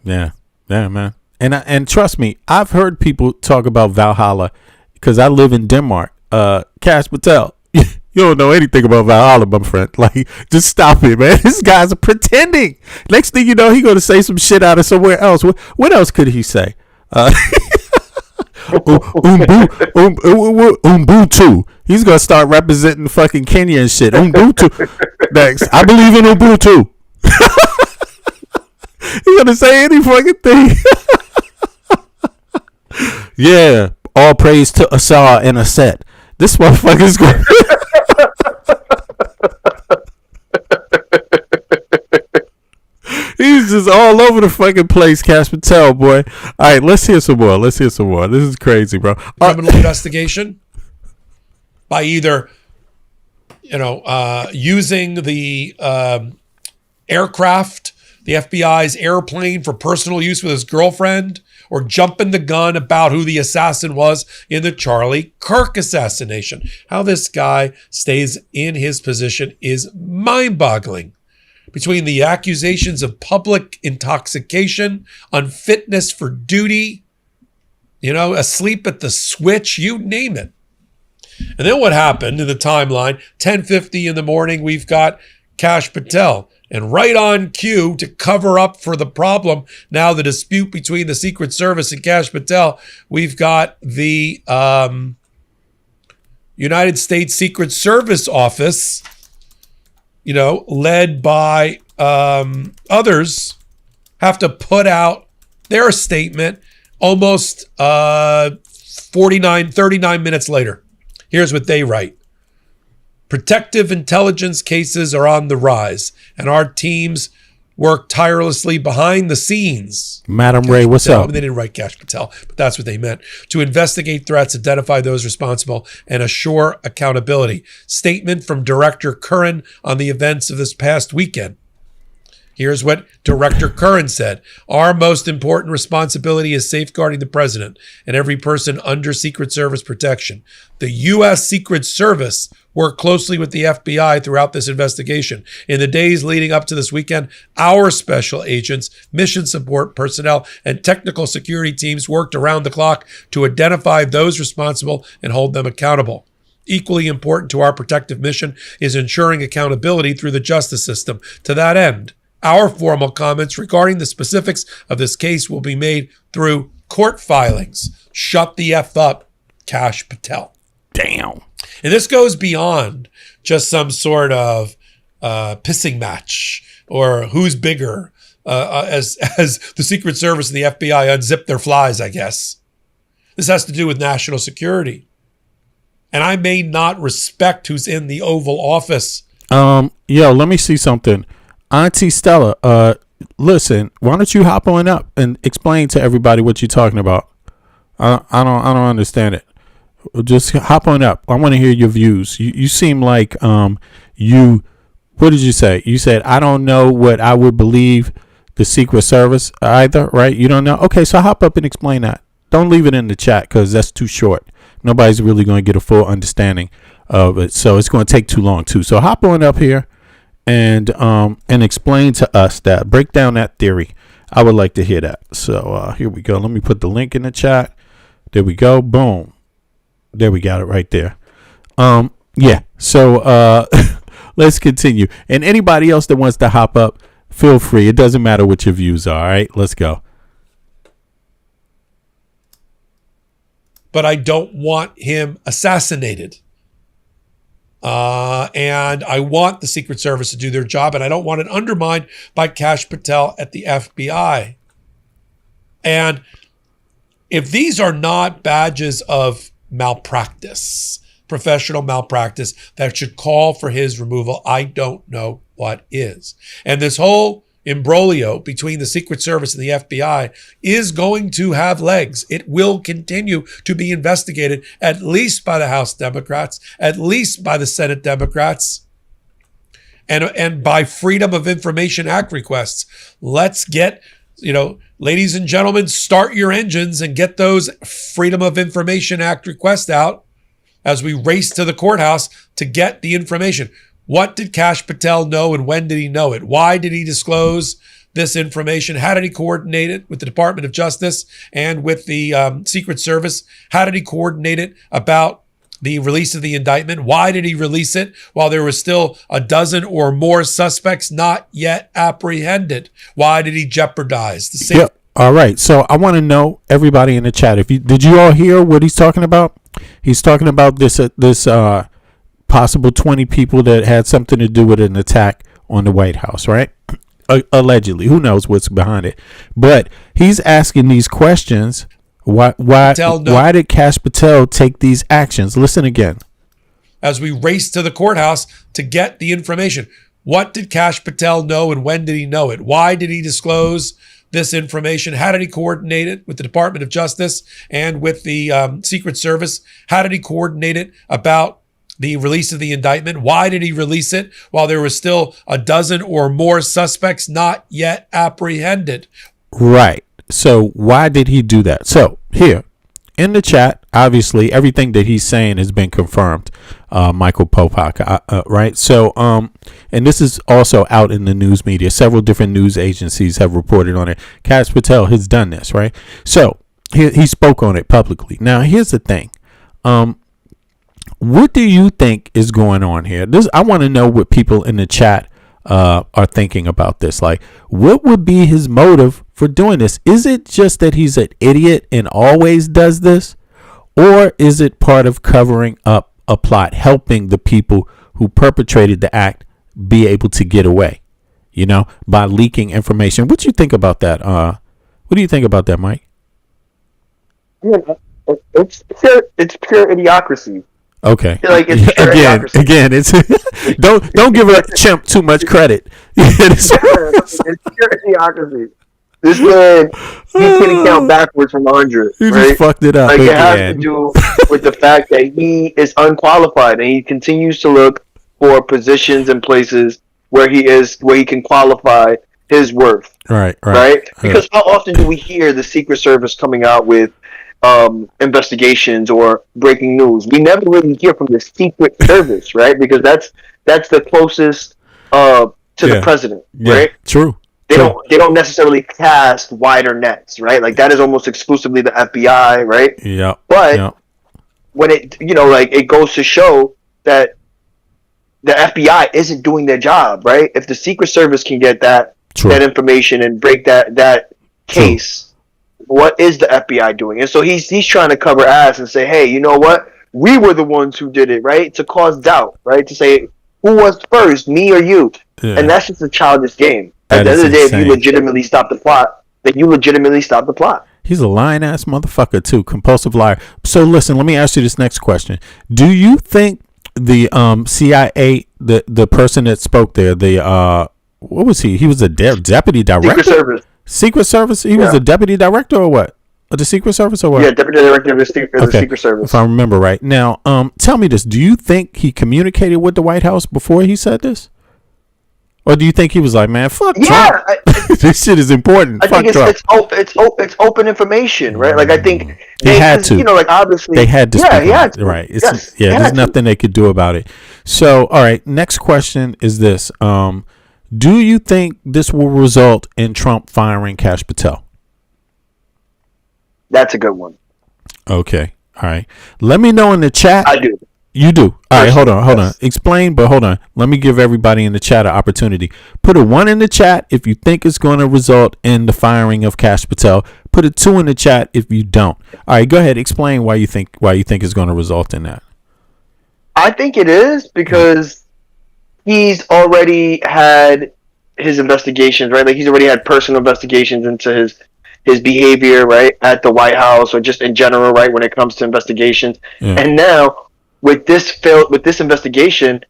Yeah, man. And trust me, I've heard people talk about Valhalla because I live in Denmark. Cash Patel, you don't know anything about Valhalla, my friend. Like, just stop it, man. This guy's pretending. Next thing you know, he's going to say some shit out of somewhere else. What else could he say? Ubuntu. He's going to start representing fucking Kenya and shit. Ubuntu. Next. I believe in Ubuntu. He's going to say any fucking thing. Yeah. All praise to Asar and Aset. This motherfucker's going. He's just all over the fucking place, Cash Patel, boy. All right, let's hear some more. This is crazy, bro. Criminal investigation by either, using the aircraft, the FBI's airplane, for personal use with his girlfriend, or jumping the gun about who the assassin was in the Charlie Kirk assassination. How this guy stays in his position is mind-boggling. Between the accusations of public intoxication, unfitness for duty, asleep at the switch, you name it. And then what happened in the timeline? 10:50 in the morning, we've got Cash Patel. And right on cue to cover up for the problem, now the dispute between the Secret Service and Cash Patel, we've got the United States Secret Service office, led by others, have to put out their statement almost 39 minutes later. Here's what they write. Protective intelligence cases are on the rise, and our teams work tirelessly behind the scenes. Madam Ray, what's up? They didn't write Cash Patel, but that's what they meant. To investigate threats, identify those responsible, and assure accountability. Statement from Director Curran on the events of this past weekend. Here's what Director Curran said. Our most important responsibility is safeguarding the president and every person under Secret Service protection. The U.S. Secret Service worked closely with the FBI throughout this investigation. In the days leading up to this weekend, our special agents, mission support personnel, and technical security teams worked around the clock to identify those responsible and hold them accountable. Equally important to our protective mission is ensuring accountability through the justice system. To that end, our formal comments regarding the specifics of this case will be made through court filings. Shut the F up, Cash Patel. Damn. And this goes beyond just some sort of pissing match or who's bigger as the Secret Service and the FBI unzip their flies, I guess. This has to do with national security. And I may not respect who's in the Oval Office. Let me see something. Auntie Stella, listen, why don't you hop on up and explain to everybody what you're talking about? I don't understand it. Just hop on up. I want to hear your views. You seem like what did you say? You said, I don't know what I would believe the Secret Service either, right? You don't know? Okay, so hop up and explain that. Don't leave it in the chat because that's too short. Nobody's really going to get a full understanding of it. So it's going to take too long too. So hop on up here and explain to us that, break down that theory. I would like to hear that. So here we go. Let me put the link in the chat. There we go. Boom. There we got it right there. So let's continue. And anybody else that wants to hop up, feel free. It doesn't matter what your views are. All right, let's go. But I don't want him assassinated. And I want the Secret Service to do their job, and I don't want it undermined by Cash Patel at the FBI. And if these are not badges of malpractice, professional malpractice that should call for his removal. I don't know what is. And this whole imbroglio between the Secret Service and the FBI is going to have legs. It will continue to be investigated, at least by the House Democrats, at least by the Senate Democrats, and by Freedom of Information Act requests. Let's get, ladies and gentlemen, start your engines and get those Freedom of Information Act requests out as we race to the courthouse to get the information. What did Kash Patel know and when did he know it? Why did he disclose this information? How did he coordinate it with the Department of Justice and with the Secret Service? How did he coordinate it about the release of the indictment? Why did he release it while there was still a dozen or more suspects not yet apprehended? Why did he jeopardize the safety? Yeah. All right. So I want to know, everybody in the chat, did you all hear what he's talking about? He's talking about this possible 20 people that had something to do with an attack on the White House, right? Allegedly. Who knows what's behind it? But he's asking these questions. Why did Kash Patel take these actions? Listen again. As we race to the courthouse to get the information. What did Kash Patel know and when did he know it? Why did he disclose this information? How did he coordinate it with the Department of Justice and with the Secret Service? How did he coordinate it about the release of the indictment? Why did he release it while there was still a dozen or more suspects not yet apprehended? Right. So why did he do that? So here in the chat, obviously everything that he's saying has been confirmed. Michael Popak, right? So, and this is also out in the news media. Several different news agencies have reported on it. Kash Patel has done this, right? So he spoke on it publicly. Now, here's the thing. What do you think is going on here? I want to know what people in the chat are thinking about this. Like, what would be his motive for doing this? Is it just that he's an idiot and always does this? Or is it part of covering up a plot, helping the people who perpetrated the act be able to get away, by leaking information? What do you think about that? What do you think about that, Mike? Yeah, it's pure idiocracy. Okay. Like, it's pure idiocracy. Again, it's don't give a chimp too much credit. It's pure idiocracy. This man, he can count backwards from 100. You right? just fucked it up. Like, it has to do with the fact that he is unqualified and he continues to look for positions and places where he can qualify his worth. Right. Because how often do we hear the Secret Service coming out with investigations or breaking news? We never really hear from the Secret Service, right? Because that's the closest to the president, right? True. They don't necessarily cast wider nets, right? Like, that is almost exclusively the FBI, right? Yeah. But when it goes to show that the FBI isn't doing their job, right? If the Secret Service can get that information and break that case, what is the FBI doing? And so he's trying to cover ass and say, hey, you know what? We were the ones who did it, right? To cause doubt, right? To say, who was first, me or you? Yeah. And that's just a childish game. At the end of the day, if you legitimately stop the plot, then you legitimately stop the plot. He's a lying ass motherfucker too, compulsive liar. So listen, let me ask you this next question. Do you think the CIA, the person that spoke there, what was he? He was a deputy director? Secret Service? He was a deputy director or what? Of the Secret Service or what? Yeah, deputy director of the Secret Service. If I remember right. Now, tell me this. Do you think he communicated with the White House before he said this? Or do you think he was like, man, fuck Trump? This shit is important. I think it's open information, right? Like, I think they had to. Like, obviously they had to. Yeah, he had to. Right. There's nothing they could do about it. So, all right. Next question is this: do you think this will result in Trump firing Kash Patel? That's a good one. Okay. All right. Let me know in the chat. I do. You do. All right, hold on. Explain, but hold on. Let me give everybody in the chat an opportunity. Put a 1 in the chat if you think it's going to result in the firing of Kash Patel. Put a 2 in the chat if you don't. All right, go ahead. Explain why you think it's going to result in that. I think it is because he's already had his investigations, right? Like, he's already had personal investigations into his behavior, right, at the White House or just in general, right, when it comes to investigations. Yeah. And now with this investigation,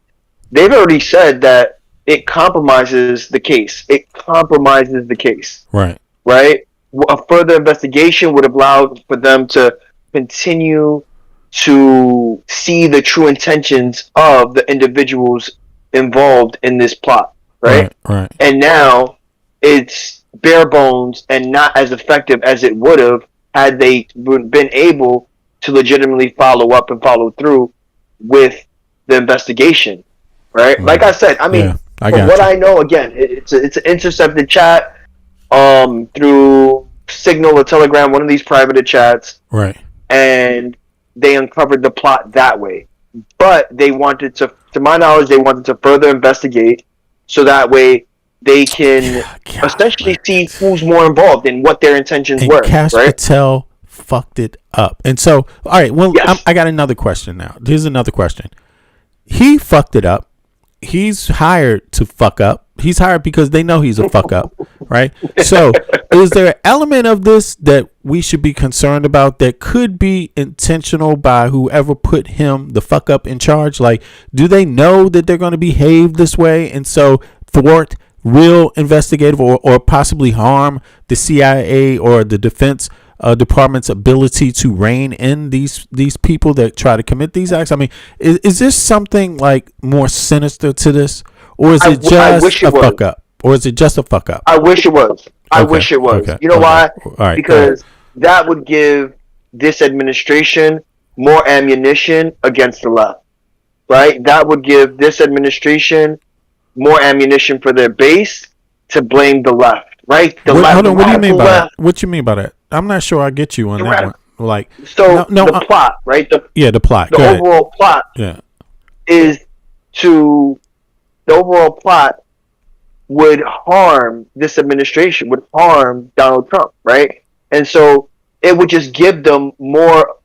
they've already said that it compromises the case. It compromises the case. Right. Right? A further investigation would allow for them to continue to see the true intentions of the individuals involved in this plot. Right? Right. And now it's bare bones and not as effective as it would have had they been able to legitimately follow up and follow through with the investigation. Right? Like I said, I mean, from what I know, again, it's an intercepted chat through Signal or Telegram, one of these private chats. Right. And they uncovered the plot that way. But they wanted to my knowledge, they wanted to further investigate so that way they can essentially see who's more involved and what their intentions were. Cash right? Patel fucked it up. And so, all right, well, I got another question now. Here's another question. He fucked it up. He's hired to fuck up. He's hired because they know he's a fuck up, right? So is there an element of this that we should be concerned about that could be intentional by whoever put him the fuck up in charge? Like, do they know that they're going to behave this way and so thwart real investigative or possibly harm the CIA or the Defense Department's ability to rein in these people that try to commit these acts? I mean, is there something like more sinister to this, or is it just a fuck up? Or is it just a fuck up? I wish it was. I wish it was. Okay. You know why? All right, because that would give this administration more ammunition against the left. Right? That would give this administration more ammunition for their base to blame the left. Right? The left. Hold on. What do you mean by left. that? What you mean by that? I'm not sure I get you on that one. Like, so the plot, right? The plot. The overall plot is the overall plot would harm this administration, would harm Donald Trump, right? And so it would just give them more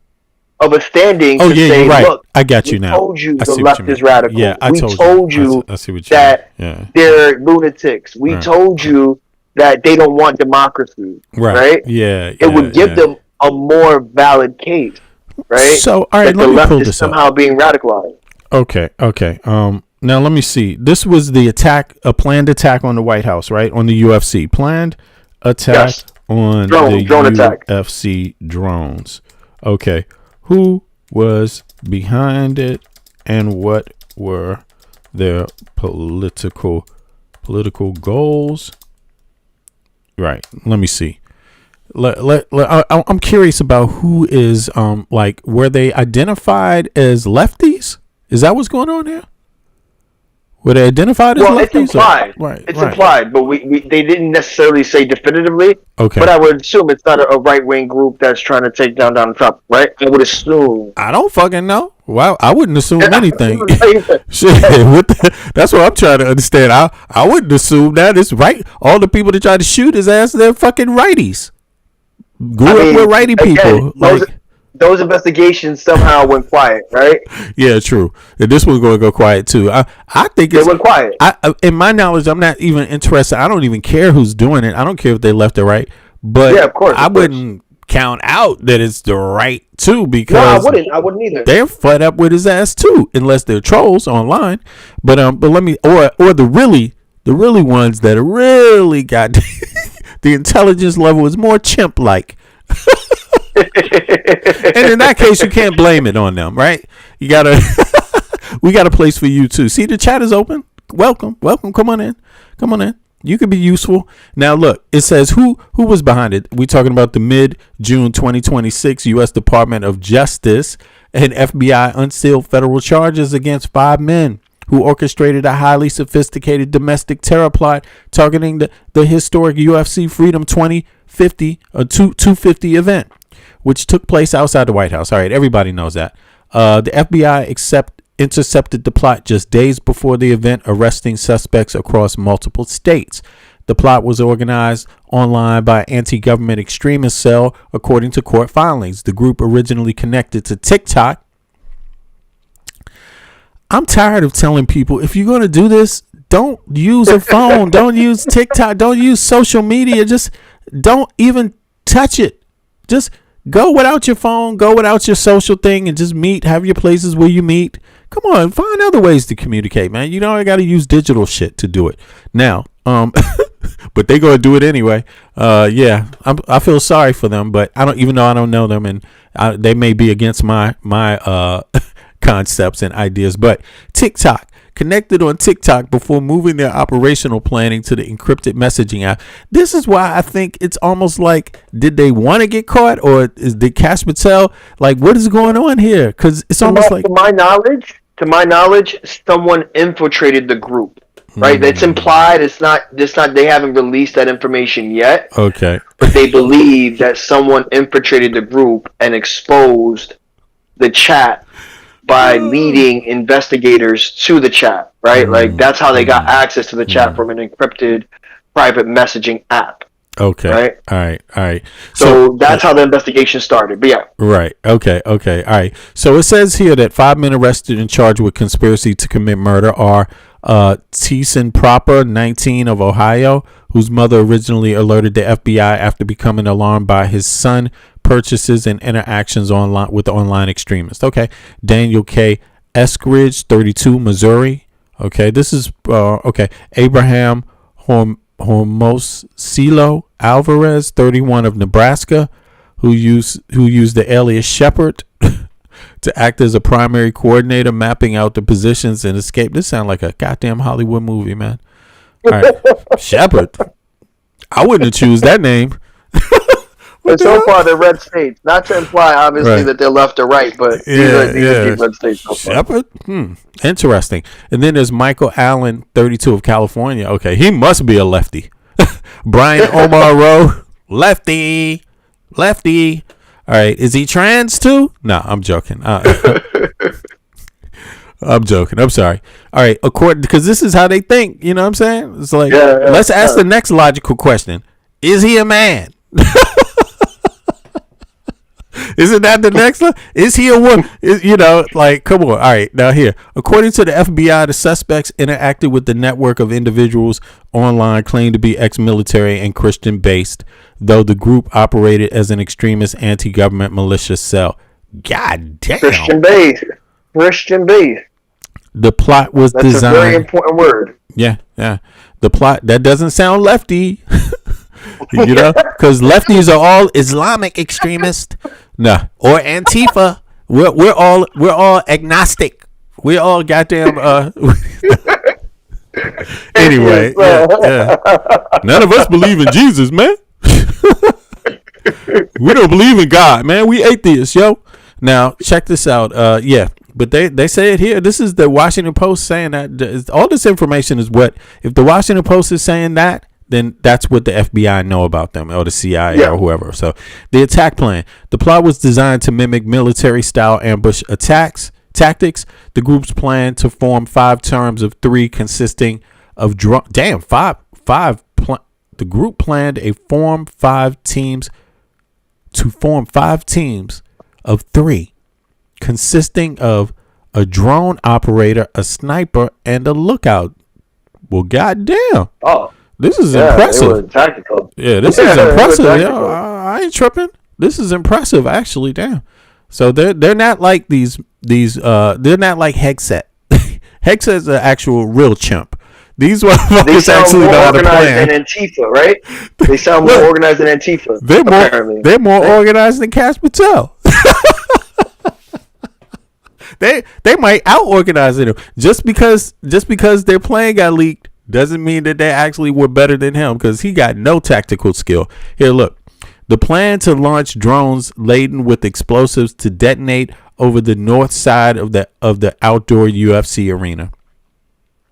of a standing to say, you're right. look, I got you now. We told you I the see left what you is mean. radical. Yeah, I we told you I see what you that mean. Yeah. they're lunatics. We Right. told you that they don't want democracy, right? Yeah. It would give them a more valid case, right? So, all right, that let the me left pull is this up. somehow being radicalized. Okay. Now let me see. This was the attack, a planned attack on the White House, right? On the UFC. Planned attack on the drone attack. UFC drones. Okay. Who was behind it and what were their political goals? Right. Let me see. I'm curious about who is like, were they identified as lefties? Is that what's going on here? Were they identified as lefties? It's implied. Right. It's implied, but they didn't necessarily say definitively. Okay. But I would assume it's not a right-wing group that's trying to take down Donald Trump, right? I would assume. I don't fucking know. Well, I wouldn't assume anything. Shit, that's what I'm trying to understand. I wouldn't assume that. It's right. All the people that try to shoot his ass, they're fucking righties. Grew up with righty people. Those investigations somehow went quiet, right? Yeah, true. And this one's going to go quiet too. I think it went quiet. In my knowledge, I'm not even interested. I don't even care who's doing it. I don't care if they left or right. But yeah, of course, I wouldn't count out that it's the right too, because I wouldn't either. They're fed up with his ass too, unless they're trolls online. But let me or the really ones that really got the intelligence level is more chimp like. And in that case, you can't blame it on them, right? You gotta we got a place for you too. See, the chat is open. Welcome. Come on in. You could be useful. Now look, it says who was behind it. We're talking about the mid-June 2026 U.S. Department of Justice and FBI unsealed federal charges against 5 men who orchestrated a highly sophisticated domestic terror plot targeting the historic UFC Freedom 250 event, which took place outside the White House. All right, everybody knows that. The FBI intercepted the plot just days before the event, arresting suspects across multiple states. The plot was organized online by anti-government extremist cell, according to court filings. The group originally connected to TikTok. I'm tired of telling people, if you're going to do this, don't use a phone. Don't use TikTok. Don't use social media. Just don't even touch it. Just Go without your phone. Go without your social thing, and just meet. Have your places where you meet. Come on, find other ways to communicate, man. You know, I got to use digital shit to do it now. But they gonna do it anyway. Yeah, I feel sorry for them, but I don't know them, and they may be against my concepts and ideas. But TikTok connected on TikTok before moving their operational planning to the encrypted messaging app. This is why I think it's almost like, did they want to get caught, or did Cash Patel, like, what is going on here? Because it's almost like, to my knowledge, someone infiltrated the group. Right, it's implied. It's not. They haven't released that information yet. Okay, but they believe that someone infiltrated the group and exposed the chat by leading investigators to the chat. Right, like that's how they got access to the chat from an encrypted private messaging app. Okay. Right. All right. So that's how the investigation started. But yeah. Right. Okay. All right. So it says here that 5 men arrested and charged with conspiracy to commit murder are Teeson Proper, 19, of Ohio, whose mother originally alerted the FBI after becoming alarmed by his son purchases and interactions online with the online extremist. Okay. Daniel K. Eskridge, 32, Missouri. Okay. This is okay. Abraham Hormosilo Alvarez, 31, of Nebraska, who used the alias Shepherd to act as a primary coordinator, mapping out the positions and escape. This sounds like a goddamn Hollywood movie, man. All right. Shepherd. I wouldn't choose that name. But so far, they're red states. Not to imply, obviously, that they're left or right, but these are red states so far. Shepherd? Interesting. And then there's Michael Allen, 32, of California. Okay, he must be a lefty. Brian Omar Rowe, lefty. All right, is he trans too? No, I'm joking. I'm joking. I'm sorry. All right, because this is how they think. You know what I'm saying? It's like, let's ask the next logical question: is he a man? Isn't that the next one? Is he a woman? Come on. All right, now here. According to the FBI, the suspects interacted with the network of individuals online claimed to be ex-military and Christian-based, though the group operated as an extremist anti-government militia cell. God damn. Christian-based. The plot was designed. That's a very important word. Yeah. The plot, that doesn't sound lefty. Because lefties are all Islamic extremists. No, or Antifa. We're all agnostic. We're all goddamn. Anyway, yeah. None of us believe in Jesus, man. We don't believe in God, man. We atheists, yo. Now check this out. But they say it here. This is the Washington Post saying that all this information is what, if the Washington Post is saying that, then that's what the FBI know about them, or the CIA or whoever. So the attack plan. The plot was designed to mimic military-style ambush tactics. The group's plan to form 5 terms of 3 consisting of the group planned to form 5 teams of 3 consisting of a drone operator, a sniper, and a lookout. Well, goddamn. Oh. This is impressive. It was tactical. Yeah, this is impressive. I ain't tripping. This is impressive, actually. Damn. So they're not like these they're not like Hexet. Hexet's an actual real chimp. These motherfuckers actually know how to plan. Than Antifa, right? They sound more organized than Antifa. They're more organized than Cash Patel. They might out organize them. Just because their plan got leaked doesn't mean that they actually were better than him, because he got no tactical skill. Here, look. The plan to launch drones laden with explosives to detonate over the north side of the outdoor UFC arena.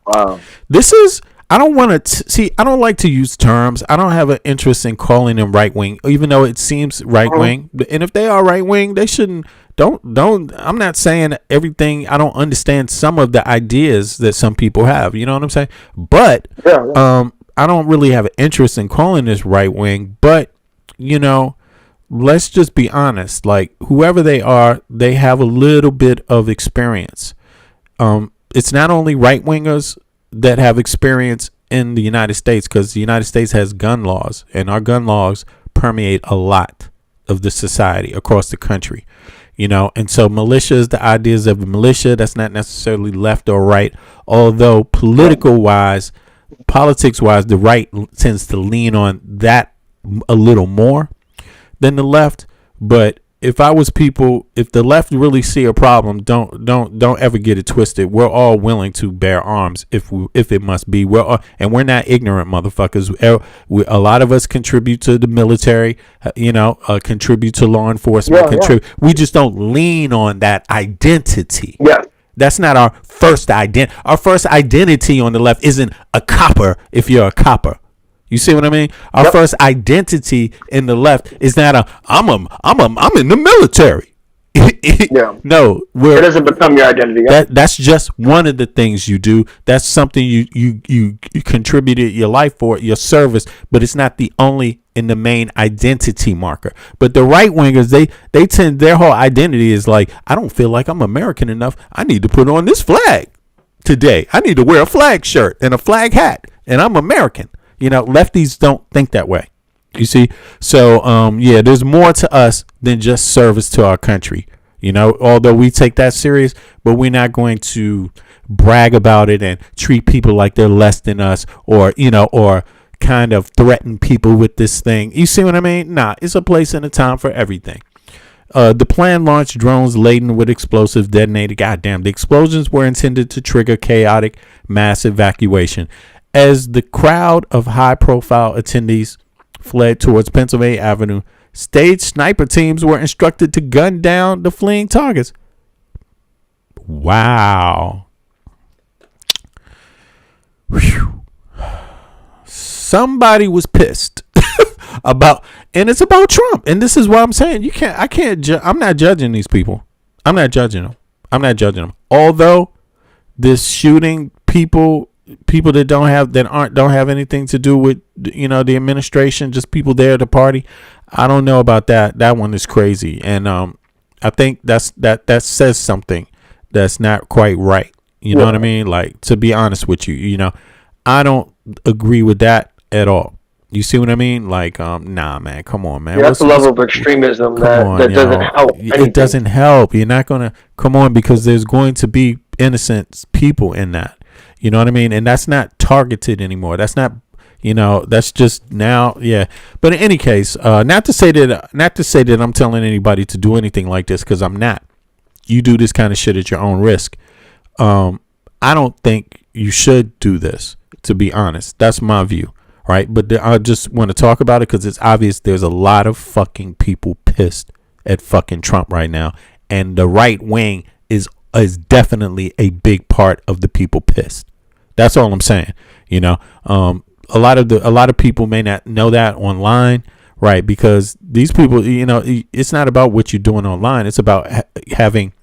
Wow. This is, I don't want to see, I don't like to use terms. I don't have an interest in calling them right wing, even though it seems right wing. And if they are right wing, they shouldn't. I'm not saying everything. I don't understand some of the ideas that some people have. You know what I'm saying? But I don't really have an interest in calling this right wing. But let's just be honest. Like, whoever they are, they have a little bit of experience. It's not only right wingers that have experience in the United States, because the United States has gun laws, and our gun laws permeate a lot of the society across the country. And so militia is the ideas of a militia. That's not necessarily left or right, although politics wise, the right tends to lean on that a little more than the left. But if the left really see a problem, don't ever get it twisted. We're all willing to bear arms if it must be. And we're not ignorant motherfuckers. A lot of us contribute to the military, contribute to law enforcement. We just don't lean on that identity. Yeah. That's not our first identity. Our first identity on the left isn't a copper if you're a copper. You see what I mean? Our first identity in the left is not I'm in the military. No, it doesn't become your identity. That's just one of the things you do. That's something you contributed your life for, your service, but it's not the only and the main identity marker. But the right wingers, they tend, their whole identity is like, I don't feel like I'm American enough. I need to put on this flag today. I need to wear a flag shirt and a flag hat, and I'm American. Lefties don't think that way. You see? So, there's more to us than just service to our country. Although we take that serious, but we're not going to brag about it and treat people like they're less than us, or kind of threaten people with this thing. You see what I mean? Nah, it's a place and a time for everything. The plan launched drones laden with explosives detonated. Goddamn, the explosions were intended to trigger chaotic mass evacuation. As the crowd of high-profile attendees fled towards Pennsylvania Avenue, state sniper teams were instructed to gun down the fleeing targets. Wow. Whew. Somebody was pissed and it's about Trump. And this is what I'm saying. I'm not judging these people. I'm not judging them. Although this shooting people that don't have anything to do with the administration, just people there at the party, I don't know about that. That one is crazy, and I think that says something that's not quite right. You know what I mean? Like, to be honest with you, I don't agree with that at all. You see what I mean? Like, nah, man, come on, man. That's the level of extremism that doesn't help anything. It doesn't help. You're not gonna come on, because there's going to be innocent people in that. You know what I mean? And that's not targeted anymore. That's not, that's just now. Yeah. But in any case, not to say that I'm telling anybody to do anything like this, because I'm not. You do this kind of shit at your own risk. I don't think you should do this, to be honest. That's my view. Right. But I just want to talk about it because it's obvious there's a lot of fucking people pissed at fucking Trump right now. And the right wing is definitely a big part of the people pissed. That's all I'm saying. A lot of people may not know that online, right? Because these people, it's not about what you're doing online. It's about having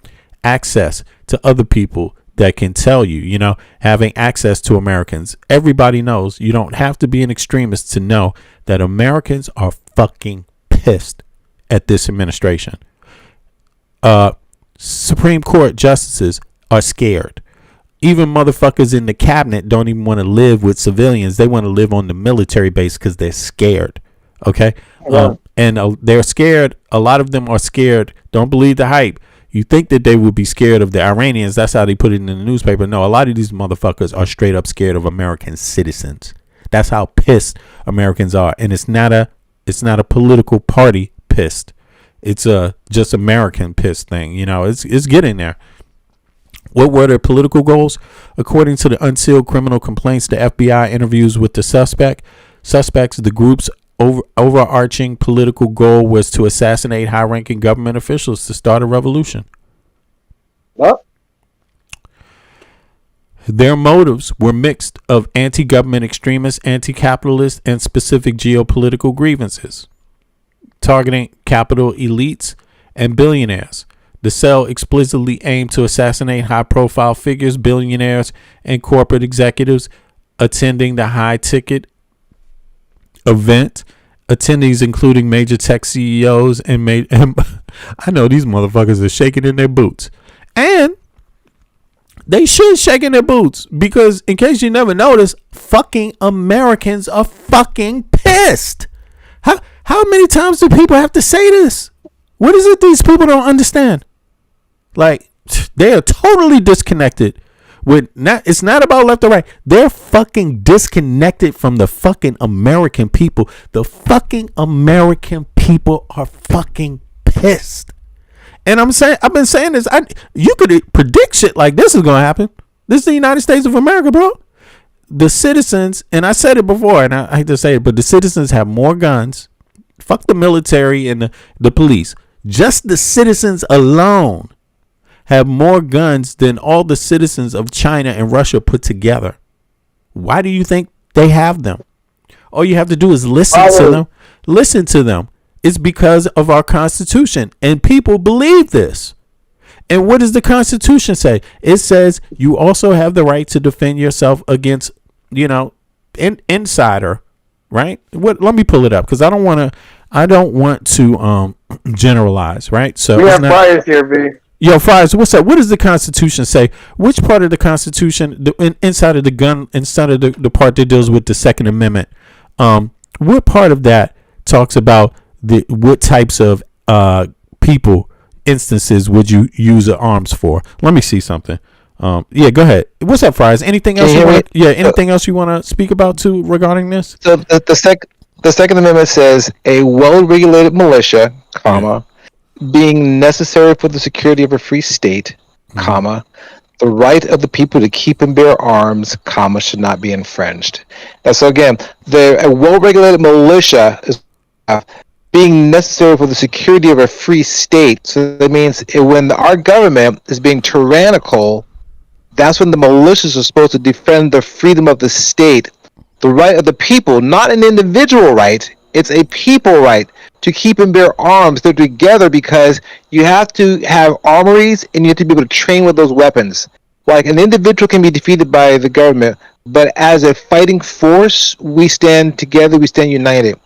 access to other people that can tell you, having access to Americans. Everybody knows. You don't have to be an extremist to know that Americans are fucking pissed at this administration. Supreme Court justices are scared. Even motherfuckers in the cabinet don't even want to live with civilians. They want to live on the military base because they're scared. Okay. And they're scared. A lot of them are scared. Don't believe the hype. You think that they would be scared of the Iranians. That's how they put it in the newspaper. No, a lot of these motherfuckers are straight up scared of American citizens. That's how pissed Americans are. And it's not a political party pissed. It's a just American pissed thing. It's getting there. What were their political goals? According to the unsealed criminal complaints, the FBI interviews with the suspects, the group's overarching political goal was to assassinate high-ranking government officials to start a revolution. What? Their motives were mixed of anti-government extremists, anti-capitalist, and specific geopolitical grievances, targeting capital elites and billionaires. The cell explicitly aimed to assassinate high-profile figures, billionaires, and corporate executives attending the high-ticket event. Attendees including major tech CEOs and I know these motherfuckers are shaking in their boots. And they should shake in their boots, because in case you never noticed, fucking Americans are fucking pissed. How many times do people have to say this? What is it these people don't understand? Like, they are totally disconnected. It's not about left or right. They're fucking disconnected from the fucking American people. The fucking American people are fucking pissed. And I've been saying this. You could predict shit like this is gonna happen. This is the United States of America, bro. The citizens, and I said it before, and I hate to say it, but the citizens have more guns. Fuck the military and the police. Just the citizens alone have more guns than all the citizens of China and Russia put together. Why do you think they have them? All you have to do is listen to them. Listen to them. It's because of our Constitution. And people believe this. And what does the Constitution say? It says you also have the right to defend yourself against, insider, right? Let me pull it up because I don't want to generalize, right? So we have bias here, V. Yo, Fries, what's up? What does the Constitution say? Which part of the Constitution, inside of the gun, inside of the part that deals with the Second Amendment, what part of that talks about what types of instances would you use arms for? Let me see something. Yeah, go ahead. What's up, Fries? Anything else? Anything else you want to speak about too regarding this? So the Second Amendment says a well-regulated militia, comma. Being necessary for the security of a free state, comma, the right of the people to keep and bear arms, comma, should not be infringed. And so again, a well-regulated militia is being necessary for the security of a free state. So that means when our government is being tyrannical, that's when the militias are supposed to defend the freedom of the state, the right of the people, not an individual right. It's a people right to keep and bear arms. They're together because you have to have armories and you have to be able to train with those weapons. Like an individual can be defeated by the government, but as a fighting force, we stand together, we stand united.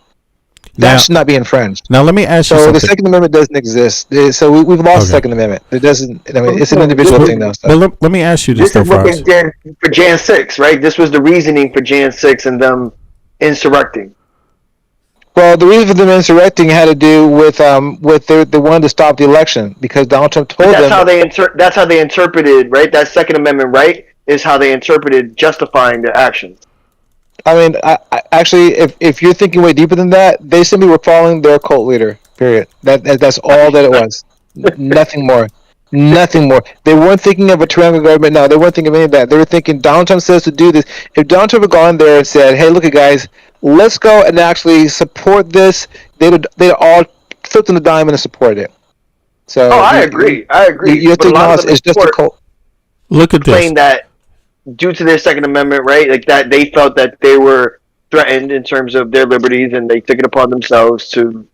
That should not be infringed. Now let me ask you something. So the Second Amendment doesn't exist. So we've lost the Second Amendment. It doesn't. I mean, it's an individual thing now. But let me ask you this. This is for Jan 6, right? This was the reasoning for Jan 6 and them insurrecting. Well, the reason for them insurrecting had to do with they wanted to stop the election because Donald Trump told them. That's how they interpreted, right? That Second Amendment right is how they interpreted justifying their actions. I mean, actually, if you're thinking way deeper than that, they simply were following their cult leader. Period. That's all that it was. Nothing more. Nothing more. They weren't thinking of a tyrannical government. No, they weren't thinking of any of that. They were thinking Donald Trump says to do this. If Donald Trump had gone there and said, "Hey, look, guys, let's go and actually support this," they'd all flipped on the dime and supported it. So, I agree. You have to acknowledge it's just a cult. Look at this. That due to their Second Amendment, right, like that they felt that they were threatened in terms of their liberties, and they took it upon themselves to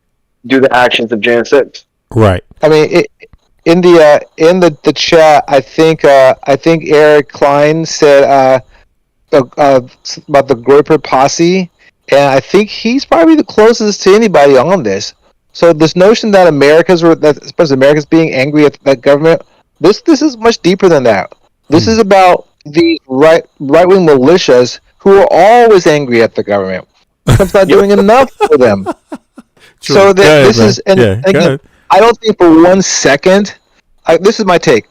do the actions of Jan 6. Right. I mean, in the chat, I think Eric Klein said about the Groyper posse, and I think he's probably the closest to anybody on this. So this notion that America's being angry at that government, this is much deeper than that. This is about the right-wing militias who are always angry at the government. Trump's not doing enough for them. True. So this is, and again, ahead. I don't think for 1 second. This is my take.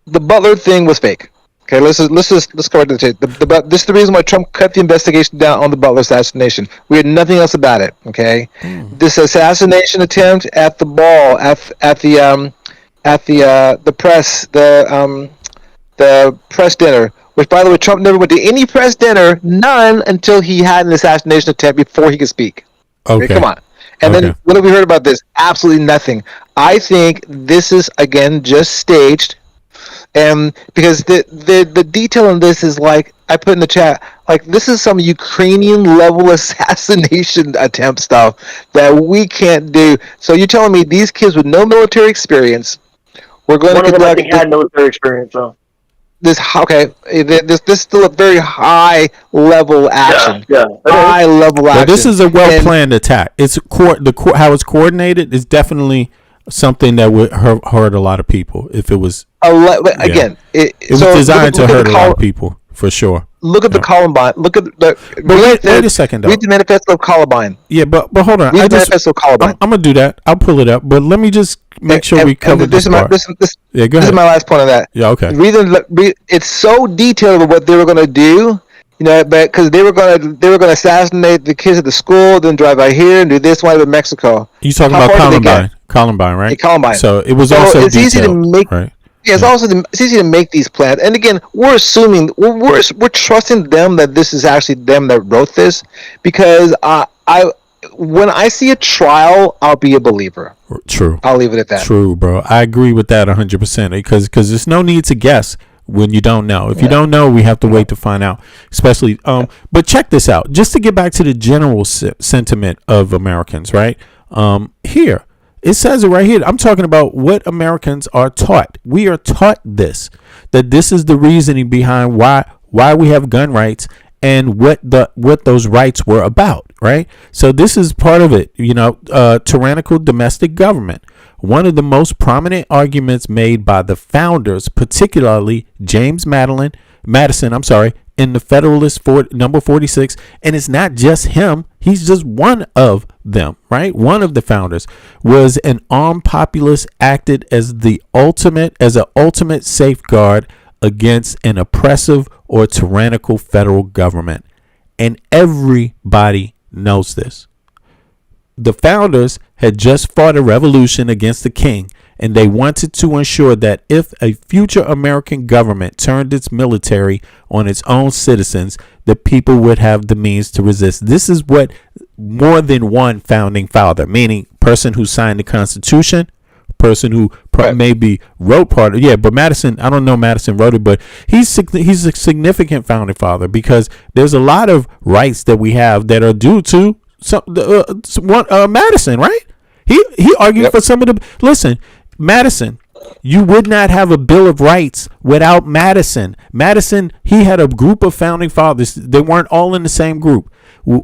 The Butler thing was fake. Okay, let's cover the tape. This is the reason why Trump cut the investigation down on the Butler assassination. We had nothing else about it. Okay, this assassination attempt at the ball at the press dinner, which by the way Trump never went to any press dinner, none until he had an assassination attempt before he could speak. Okay, come on. And then what have we heard about this? Absolutely nothing. I think this is again just staged, and because the detail in this is like I put in the chat, like this is some Ukrainian level assassination attempt stuff that we can't do. So you're telling me these kids with no military experience, we're going to conduct? One of them I think had military experience though. This is still a very high level action. High level action. But this is a well planned attack. It's how it's coordinated is definitely something that would hurt a lot of people if it was. Again, it was designed to hurt a lot of people for sure. Look at the Columbine. Look at the. But wait a second, though. Read the manifesto of Columbine. Yeah, but hold on. Read the I'm manifesto of Columbine. gonna do that. I'll pull it up. But let me just make sure we cover this part. Yeah, go ahead. This is my last point on that. Yeah, okay. It's so detailed of what they were going to do, but because they were going to assassinate the kids at the school, then drive out here and do this one in Mexico. You talking about Columbine, right? Yeah, Columbine. So it was also it's easy to make. Right? Yeah, it's easy to make these plans. And again, we're assuming we're trusting them that this is actually them that wrote this, because when I see a trial, I'll be a believer. True. I'll leave it at that. True, bro. I agree with that 100%. Because there's no need to guess when you don't know. If you don't know, we have to wait to find out. Especially, but check this out. Just to get back to the general sentiment of Americans, right? Here. It says it right here. I'm talking about what Americans are taught. We are taught this, that this is the reasoning behind why we have gun rights and what those rights were about, right? So this is part of it, tyrannical domestic government. One of the most prominent arguments made by the founders, particularly James Madison, in the Federalist number 46, and it's not just him, he's just one of them, right? One of the founders was an armed populace acted as an ultimate safeguard against an oppressive or tyrannical federal government. And everybody knows this. The founders had just fought a revolution against the king, and they wanted to ensure that if a future American government turned its military on its own citizens, the people would have the means to resist. This is what more than one founding father, meaning person who signed the Constitution, person who maybe wrote part of, but Madison, I don't know Madison wrote it, but he's a significant founding father, because there's a lot of rights that we have that are due to Madison, right? He argued for some of the. Listen, Madison, you would not have a Bill of Rights without Madison. Madison, he had a group of founding fathers. They weren't all in the same group.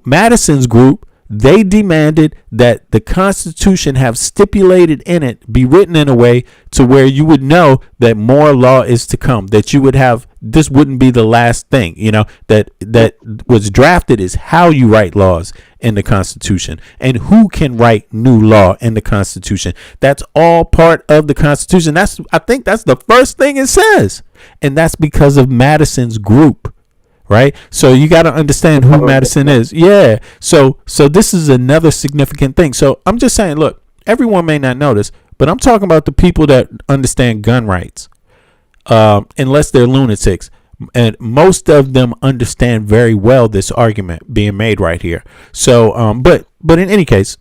Madison's group, they demanded that the Constitution have stipulated in it, be written in a way to where you would know that more law is to come, that you would have, this wouldn't be the last thing, that was drafted is how you write laws in the Constitution and who can write new law in the Constitution. That's all part of the Constitution. I think that's the first thing it says. And that's because of Madison's group. Right. So you got to understand who Madison is. Yeah. So this is another significant thing. So I'm just saying, look, everyone may not know this, but I'm talking about the people that understand gun rights, unless they're lunatics. And most of them understand very well this argument being made right here. So but in any case,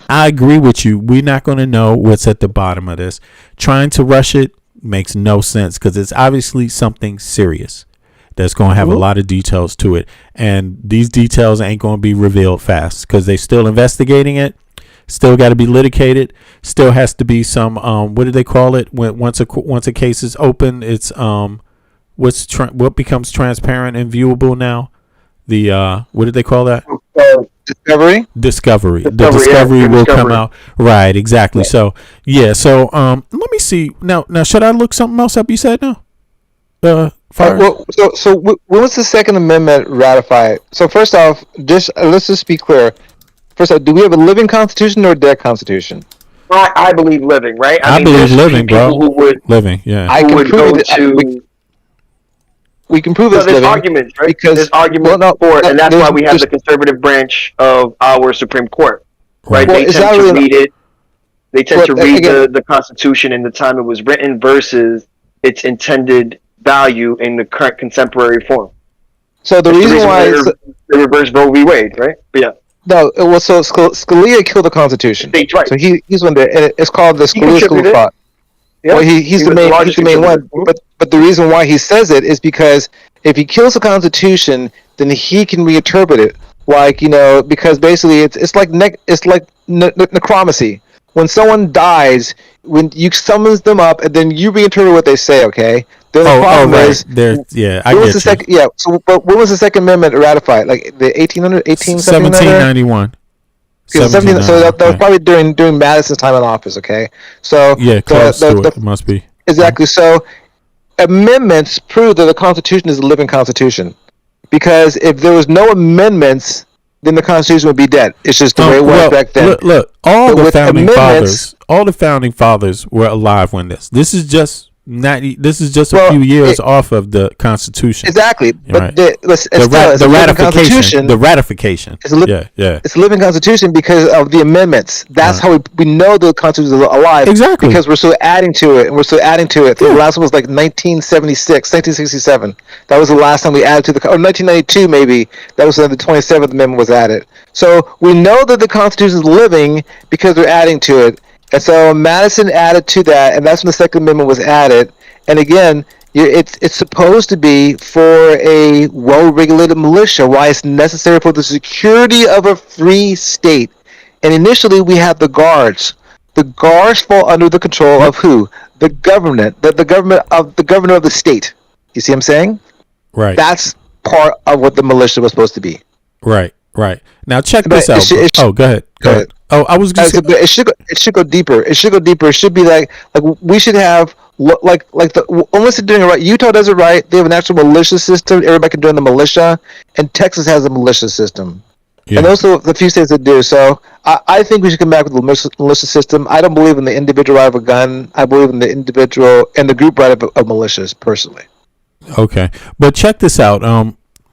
I agree with you. We're not going to know what's at the bottom of this. Trying to rush it makes no sense, because it's obviously something serious that's going to have a lot of details to it. And these details ain't going to be revealed fast, because they're still investigating it. Still got to be litigated. Still has to be some, what do they call it? Once a case is open, it's, what becomes transparent and viewable now? What did they call that? Discovery. The discovery will come out. Right. Exactly. Yeah. So, yeah. So, let me see now, should I look something else up? You said no? So when was the Second Amendment ratified? So first off, let's just be clear. First off, do we have a living Constitution or a dead Constitution? I believe living, right? I believe living, bro. Living, yeah. I can prove it. We can prove it's there's living. Arguments, right? Because there's arguments for it, and that's why we have the conservative branch of our Supreme Court, right? They tend to read it. They tend to read the Constitution in the time it was written versus its intended value in the current contemporary form. So the reason why they reversed Roe v. Wade, right? But yeah. No, it was so Scalia killed the Constitution. Right. So he's one there, and it's called the Scalia School of Thought. Yeah. Well, he's the main one. But the reason why he says it is because if he kills the Constitution, then he can reinterpret it. Like, because basically it's like necromancy. When someone dies, when you summons them up, and then you reinterpret what they say. Okay. Then the problem is, I get you. So, but when was the Second Amendment ratified? Like the 1791. So that was probably during Madison's time in office. Okay. So yeah, close to it must be exactly. So amendments prove that the Constitution is a living Constitution. Because if there was no amendments, then the Constitution would be dead. It's just the way it was back then. Look, all the founding fathers were alive when this is just a few years off of the Constitution. Exactly, but the ratification. It's a living Constitution because of the amendments. That's how we know the Constitution is alive. Exactly, because we're still adding to it, and we're still adding to it. The last one was like 1967. That was the last time we added to the. Or 1992 maybe. That was when the 27th Amendment was added. So we know that the Constitution is living because we're adding to it. And so Madison added to that, and that's when the Second Amendment was added. And again, it's supposed to be for a well-regulated militia, why it's necessary for the security of a free state. And initially, we had the guards. The guards fall under the control of who? The government. The governor of the state. You see what I'm saying? Right. That's part of what the militia was supposed to be. Right. Now check this out. Go ahead. Oh, I was going to say, it should go deeper. It should go deeper. It should be like we should have unless they're doing it right. Utah does it right. They have an actual militia system. Everybody can join the militia, and Texas has a militia system. Yeah. And those are the few states that do. So I think we should come back with the militia system. I don't believe in the individual right of a gun. I believe in the individual and the group right of militias personally. Okay, but check this out.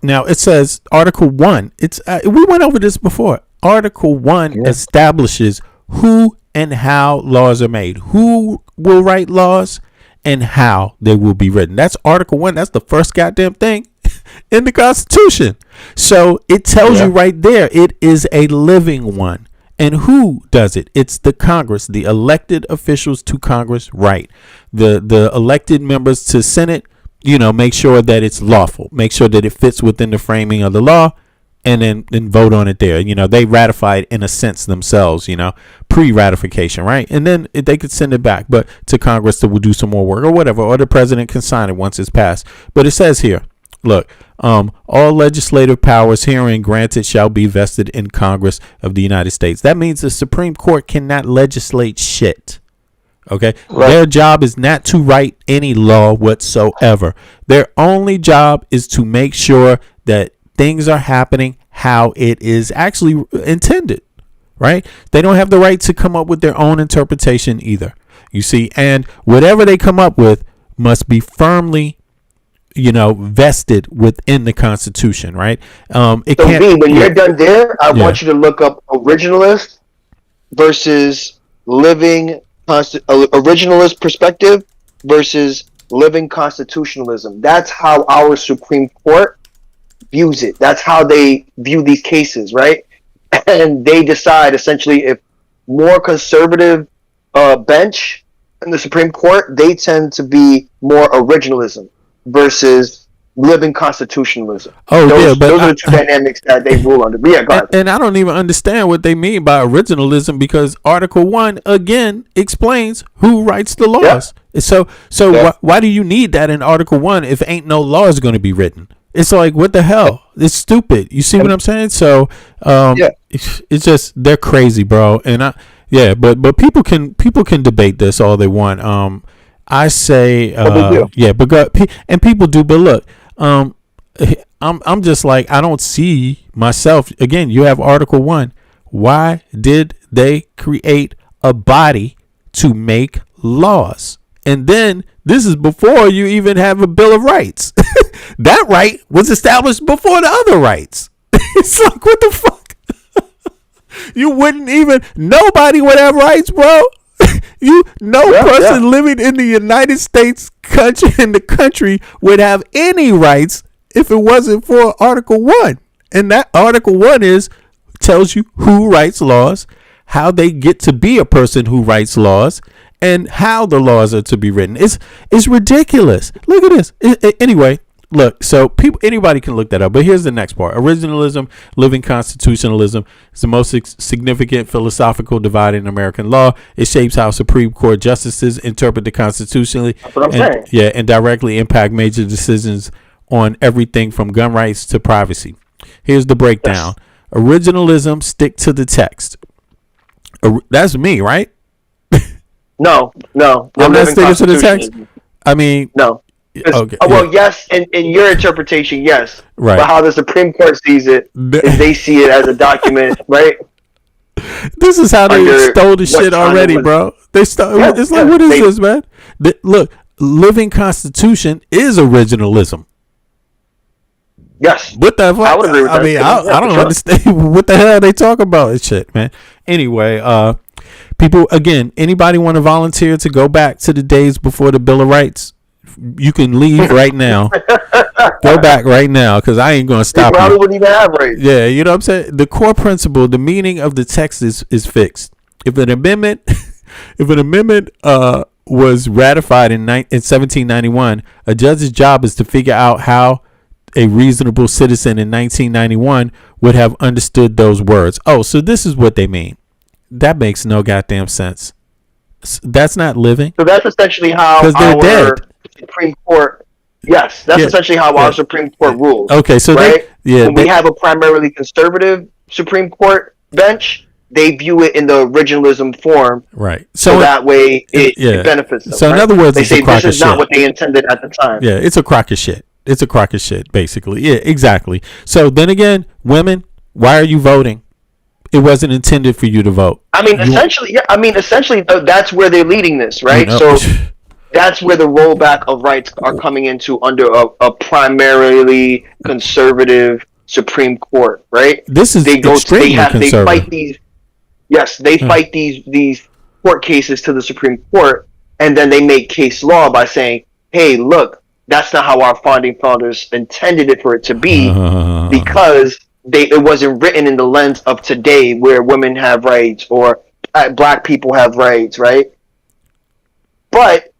Now it says Article 1. It's we went over this before. Article 1 establishes who and how laws are made. Who will write laws and how they will be written. That's Article 1. That's the first goddamn thing in the Constitution. So it tells you right there it is a living one. And who does it? It's the Congress. The elected officials to Congress write. The elected members to Senate, make sure that it's lawful. Make sure that it fits within the framing of the law. And then vote on it there. They ratify it in a sense themselves, pre-ratification, right? And then they could send it back, but to Congress to do some more work or whatever, or the president can sign it once it's passed. But it says here, look, all legislative powers herein granted shall be vested in Congress of the United States. That means the Supreme Court cannot legislate shit. Okay, right. Their job is not to write any law whatsoever. Their only job is to make sure that things are happening how it is actually intended, right? They don't have the right to come up with their own interpretation either, you see. And whatever they come up with must be firmly, vested within the Constitution, right? It so can't. B, when you're done there, I want you to look up originalist versus living originalist perspective versus living constitutionalism. That's how our Supreme Court views it. That's how they view these cases, right? And they decide essentially if more conservative bench in the Supreme Court, they tend to be more originalism versus living constitutionalism. Those are the two dynamics that they rule under. But yeah, go ahead. And I don't even understand what they mean by originalism because Article 1 again explains who writes the laws. Yeah. So why do you need that in Article 1 if ain't no laws going to be written? It's like, what the hell? It's stupid. You see what I'm saying? So, it's just they're crazy, bro. And but people can debate this all they want. I say, and people do. But look, I'm just like, I don't see myself again. You have Article 1. Why did they create a body to make laws? And then this is before you even have a Bill of Rights. That right was established before the other rights. It's like, what the fuck? You wouldn't even, nobody would have rights, bro. Person living in the United States in the country would have any rights if it wasn't for Article 1. And that Article 1 tells you who writes laws, how they get to be a person who writes laws, and how the laws are to be written. It's ridiculous. Look at this. Anyway, look, so anybody can look that up. But here's the next part. Originalism, living constitutionalism is the most significant philosophical divide in American law. It shapes how Supreme Court justices interpret the Constitution and directly impact major decisions on everything from gun rights to privacy. Here's the breakdown. Originalism, stick to the text. That's me, right? No. I'm not sticking to the text. I mean, no. Okay, well, yes, in your interpretation, yes. Right. But how the Supreme Court sees it is they see it as a document, right? This is how they Under stole the what shit China already, was- bro. They stole. Yeah, It's like, yeah, what is they- this, man? Look, living Constitution is originalism. Yes. What the fuck? I would agree with that. mean, Yeah, I don't for sure. understand what the hell they talk about and shit, man. Anyway, people, again, anybody want to volunteer to go back to the days before the Bill of Rights? You can leave right now. Go back right now, because I ain't gonna stop They probably you. wouldn't even have rights. Yeah, you know what I'm saying? The core principle, the meaning of the text is fixed. If an amendment was ratified in 1791, a judge's job is to figure out how a reasonable citizen in 1991 would have understood those words. Oh, so this is what they mean. That makes no goddamn sense. That's not living. So that's essentially how 'Cause they're our dead. Supreme Court. Yes, that's Yeah, essentially how yeah. our Supreme Court rules. Okay, so right? When we they, have a primarily conservative Supreme Court bench, they view it in the originalism form, right. so that way it yeah. benefits them. So in right? other words, they it's say a crock this of is not shit. what they intended at the time. Yeah, it's a crock of shit. It's a crock of shit, basically. Yeah, exactly. So then again, women, why are you voting? It wasn't intended for you to vote. I mean, essentially, that's where they're leading this, right? You know- So that's where the rollback of rights are coming into under a primarily conservative Supreme Court, right? This is extremely they conservative. fight these. Yes, they fight these court cases to the Supreme Court, and then they make case law by saying, "Hey, look, that's not how our founding fathers intended it for it to be, because it wasn't written in the lens of today, where women have rights or black people have rights, right?" But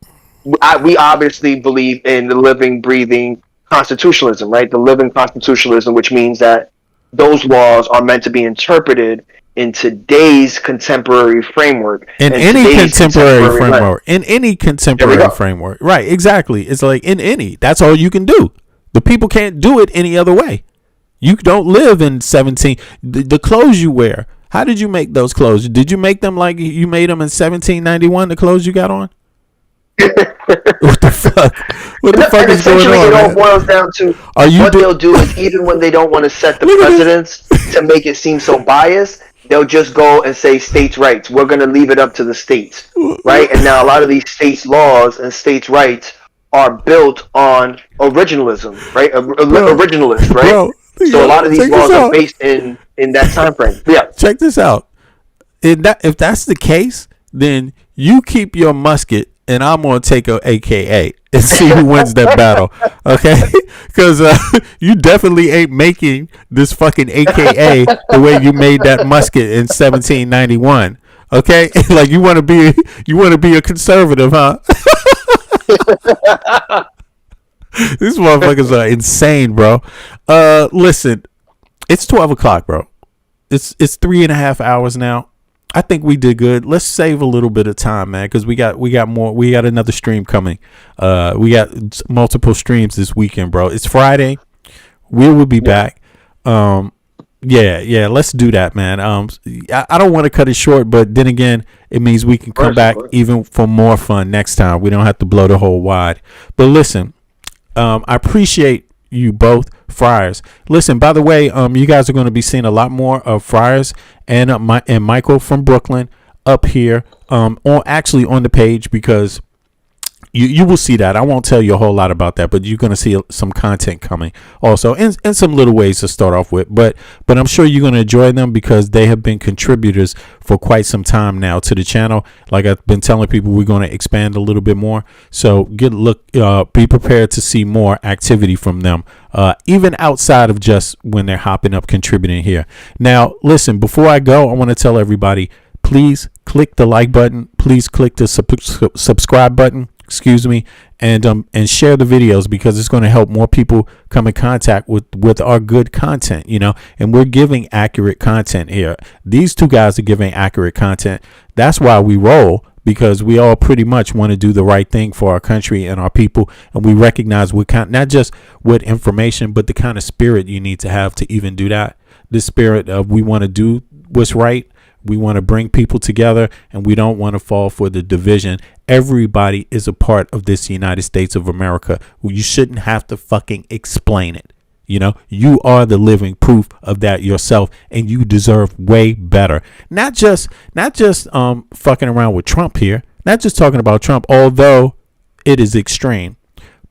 we obviously believe in the living, breathing constitutionalism, right? The living constitutionalism, which means that those laws are meant to be interpreted in today's contemporary framework. In and any today's contemporary lens. framework. In any contemporary framework. Right, exactly. It's like in any. That's all you can do. The people can't do it any other way. You don't live in 17. The clothes you wear. How did you make those clothes? Did you make them like you made them in 1791, the clothes you got on? What the fuck? What the fuck And is going essentially, on? it all man? boils down to what they'll do is, even when they don't want to set the precedents to make it seem so biased, they'll just go and say states' rights. We're going to leave it up to the states, right? And now a lot of these states' laws and states' rights are built on originalism, right? Originalist, right? Bro, so a lot of these check this laws are out. based in that time frame. Yeah. Check this out. If that's the case, then you keep your musket and I'm gonna take a AKA and see who wins that battle. Okay, because you definitely ain't making this fucking AKA the way you made that musket in 1791. Okay, like you want to be a conservative, huh? These motherfuckers are insane, bro. Listen, it's 12 o'clock, bro. It's 3.5 hours now. I think we did good. Let's save a little bit of time, man, because we got more. We got another stream coming. We got multiple streams this weekend, bro. It's Friday. We will be back. Yeah. Let's do that, man. I don't want to cut it short, but then again, it means we can come back even for more fun next time. We don't have to blow the whole wide. But listen, I appreciate you both, Friars. Listen, by the way, you guys are going to be seeing a lot more of Friars and Michael from Brooklyn up here on the page, because you will see that. I won't tell you a whole lot about that, but you're going to see some content coming also, and some little ways to start off with. But I'm sure you're going to enjoy them because they have been contributors for quite some time now to the channel. Like I've been telling people, we're going to expand a little bit more. So be prepared to see more activity from them, even outside of just when they're hopping up contributing here. Now, listen, before I go, I want to tell everybody, please click the like button. Please click the subscribe button. Excuse me, and share the videos, because it's going to help more people come in contact with our good content, and we're giving accurate content here. These two guys are giving accurate content. That's why we roll, because we all pretty much want to do the right thing for our country and our people, and we recognize not just with information, but the kind of spirit you need to have to even do that. The spirit of we want to do what's right, We want to bring people together, and we don't want to fall for the division. Everybody is a part of this United States of America. You shouldn't have to fucking explain it. You know, you are the living proof of that yourself, and you deserve way better. Not just fucking around with Trump here. Not just talking about Trump, although it is extreme.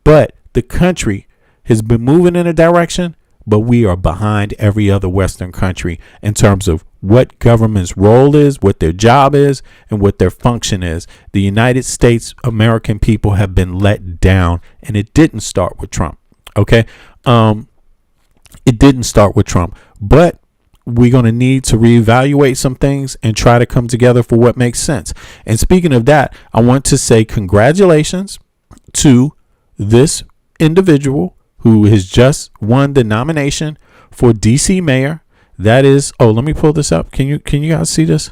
But the country has been moving in a direction, but we are behind every other Western country in terms of what government's role is, what their job is, and what their function is. The United States American people have been let down, and it didn't start with Trump. Okay? It didn't start with Trump, but we're going to need to reevaluate some things and try to come together for what makes sense. And speaking of that, I want to say congratulations to this individual who has just won the nomination for DC mayor. That is, let me pull this up. Can you guys see this?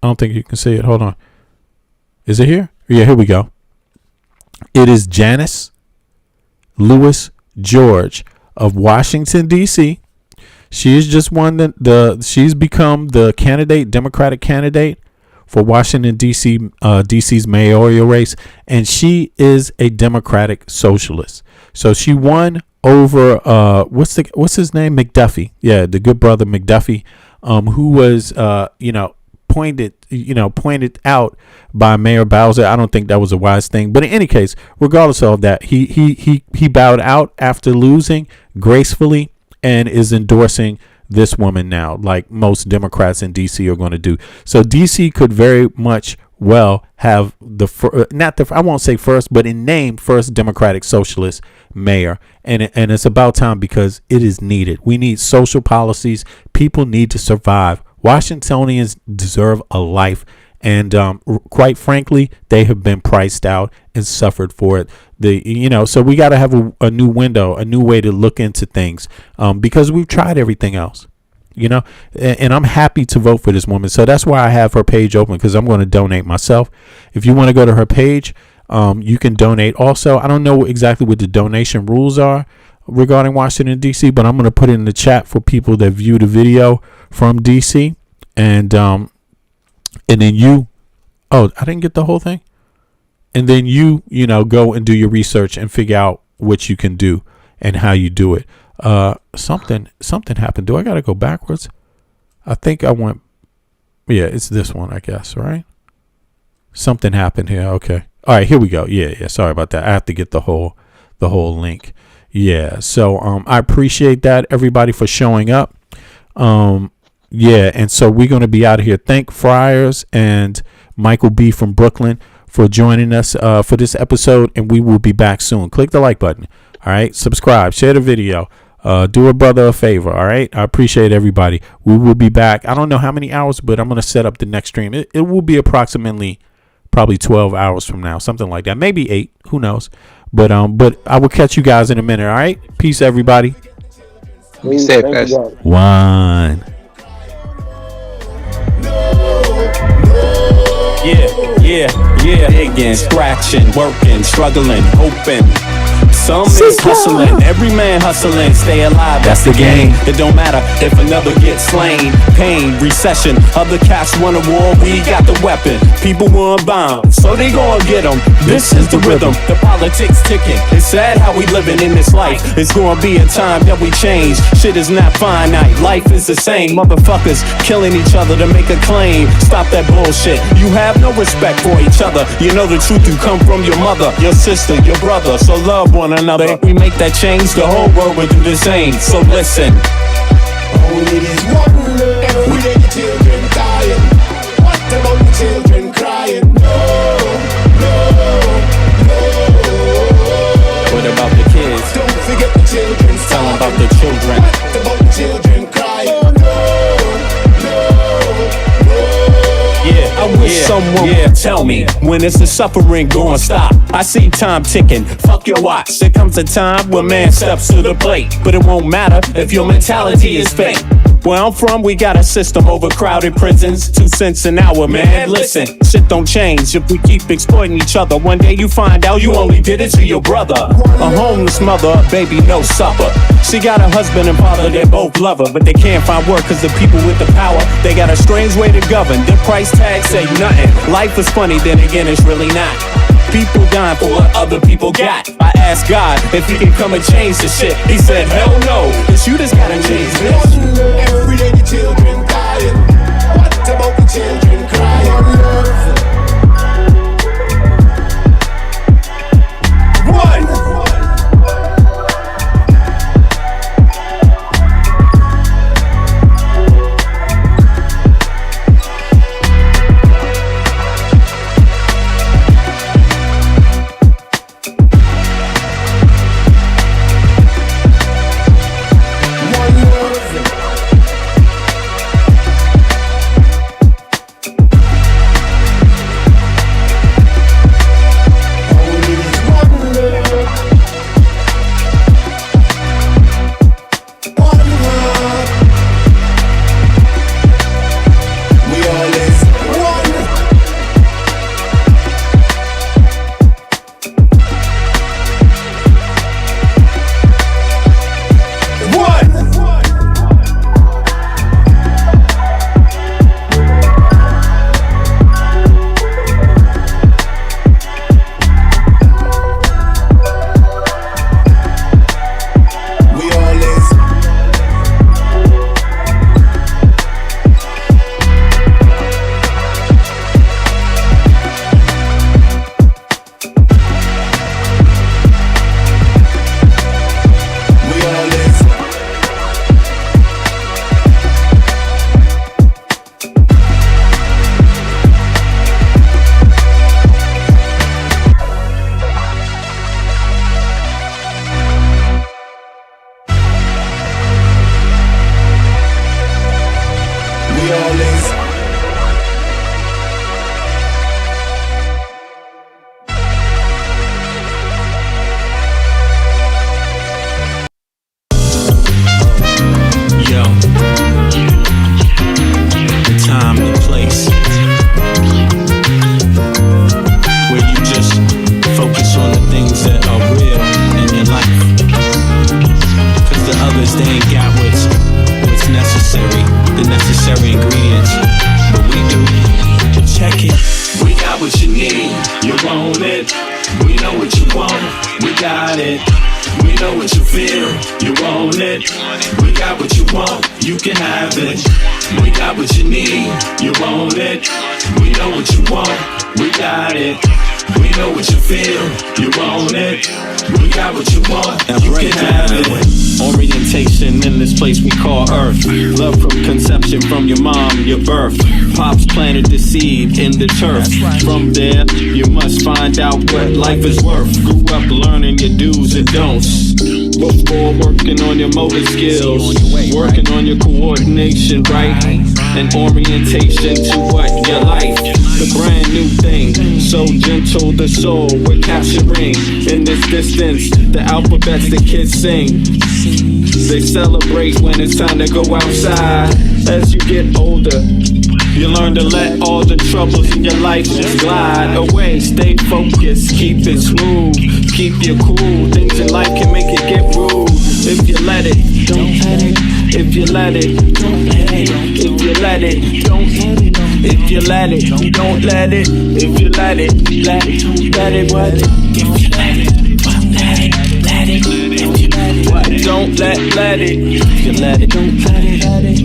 I don't think you can see it. Hold on. Is it here? Yeah, here we go. It is Janice Lewis George of Washington, D.C. She has just won she's become the Democratic candidate for Washington, D.C., D.C.'s mayoral race, and she is a Democratic socialist. So she won over what's his name? McDuffie. Yeah, the good brother McDuffie, who was pointed out by Mayor Bowser. I don't think that was a wise thing, but in any case, regardless of that, he bowed out after losing gracefully and is endorsing this woman now, like most Democrats in DC are going to do. So DC could very much well have I won't say first, but in name, first Democratic socialist mayor. And it's about time, because it is needed. We need social policies. People need to survive. Washingtonians deserve a life. And quite frankly, they have been priced out and suffered for it. So we got to have a new window, a new way to look into things, because we've tried everything else, and I'm happy to vote for this woman. So that's why I have her page open, because I'm going to donate myself. If you want to go to her page, you can donate also. I don't know exactly what the donation rules are regarding Washington, D.C., but I'm going to put it in the chat for people that view the video from D.C. And then you, I didn't get the whole thing. And then you go and do your research and figure out what you can do and how you do it. Something happened. Do I got to go backwards? I think I went. Yeah, it's this one, I guess, right? Something happened here. Okay. All right, here we go. Yeah. Sorry about that. I have to get the whole link. Yeah. So, I appreciate that, everybody, for showing up. Yeah, and so we're going to be out of here. Thank Friars and Michael B. from Brooklyn for joining us for this episode, and we will be back soon. Click the like button. All right, subscribe, share the video, do a brother a favor. All right, I appreciate everybody. We will be back. I don't know how many hours, but I'm going to set up the next stream. It will be approximately probably 12 hours from now, something like that, maybe 8. Who knows? But I will catch you guys in a minute. All right, peace, everybody. Be safe, guys. One. Yeah. Digging, scratching, working, struggling, hoping. Some is hustling, every man hustling, stay alive, that's the game. It don't matter if another gets slain. Pain, recession, other cats want a war, we got the weapon. People want bombs, so they gon' get them. This is the rhythm, the politics ticking. It's sad how we living in this life. It's gonna be a time that we change. Shit is not finite, life is the same. Motherfuckers killing each other to make a claim. Stop that bullshit, you have no respect for each other. You know the truth, you come from your mother, your sister, your brother. So love one another. If we make that change, the whole world will do the same. So listen. Only this wonder, we let the children dying. What about the children crying? No. What about the kids? Don't forget the children. Tell them about the children. What about the children crying? I wish someone would tell me when is the suffering gonna stop. I see time ticking, fuck your watch. There comes a time when man steps to the plate, but it won't matter if your mentality is fake. Where I'm from, we got a system, overcrowded prisons, 2 cents an hour, man. Listen, shit don't change if we keep exploiting each other. One day you find out you only did it to your brother. A homeless mother, a baby, no supper. She got a husband and father, they both love her, but they can't find work cause the people with the power, they got a strange way to govern. Their price tag say nothing. Life is funny, then again it's really not. People dying for what other people got. I asked God if he can come and change the shit. He said, hell no, cause you just gotta change this. Every day the children dying. What about the children crying? One. From your mom, your birth, pops planted the seed in the turf. From there, you must find out what life is worth. Grew up learning your do's and don'ts before working on your motor skills, working on your coordination, right? And orientation to what your life, the brand new thing. So gentle, the soul we're capturing in this distance. The alphabets the kids sing. They celebrate when it's time to go outside. As you get older, you learn to let all the troubles in your life just glide away. Stay focused, keep it smooth, keep you cool. Things in life can make it get rude. If you let it, don't let it. If you let it, don't let it. If you let it, don't let it. If you let it, don't let it. If you let it, let it, let it, what? If you let it, don't let it, let it. If you let it, what? Don't let it. If you let it, don't let it, let it.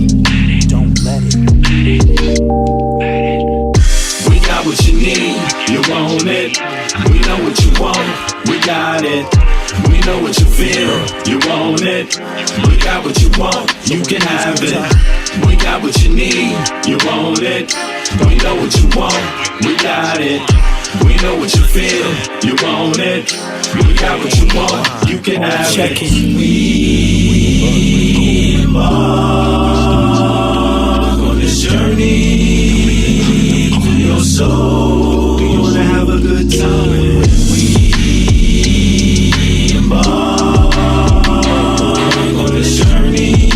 Don't let it. We got what you need, you want it. We know what you want, we got it. We know what you feel, you want it. We got what you want, you can have it. We got what you need, you want it. We know what you want, we got it. We know what you feel, you want it. We got what you want, you can have it. We embark on this journey to your soul. We wanna have a good time. We embark on this journey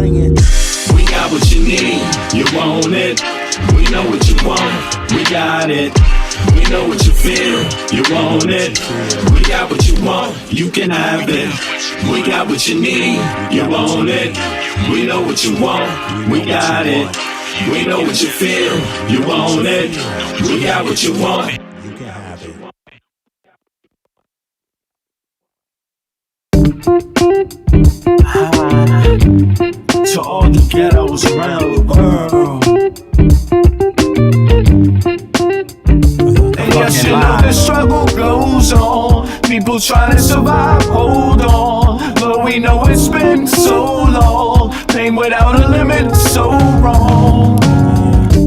We got what you need, you want it. We know what you want, we got it. We know what you feel, you want it. We got what you want, you can have it. We got what you need, you want it. We know what you want, we got it. We know what you feel, you want it. We got what you want, you can have it. To all the ghettos around the world. And yes, you know the struggle goes on. People trying to survive, hold on. But we know it's been so long. Pain without a limit, so wrong.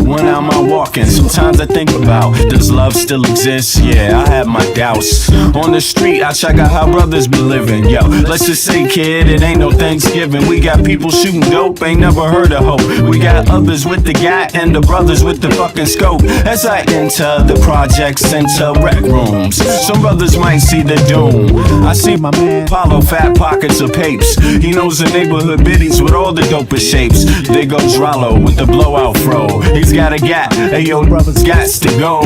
When am I walking? Sometimes I think about, does love still exist? Yeah, I have my doubts. On the street, I check out how brothers be living. Yo, let's just say, kid, it ain't no Thanksgiving. We got people shooting dope, ain't never heard of hope. We got others with the gat and the brothers with the fucking scope. As I enter the projects, enter rec rooms, some brothers might see the doom. I see my man Paulo, fat pockets of papes. He knows the neighborhood biddies with all the dopest shapes. There goes Rollo with the blowout fro. He's got a gap, hey yo, brothers gots to go.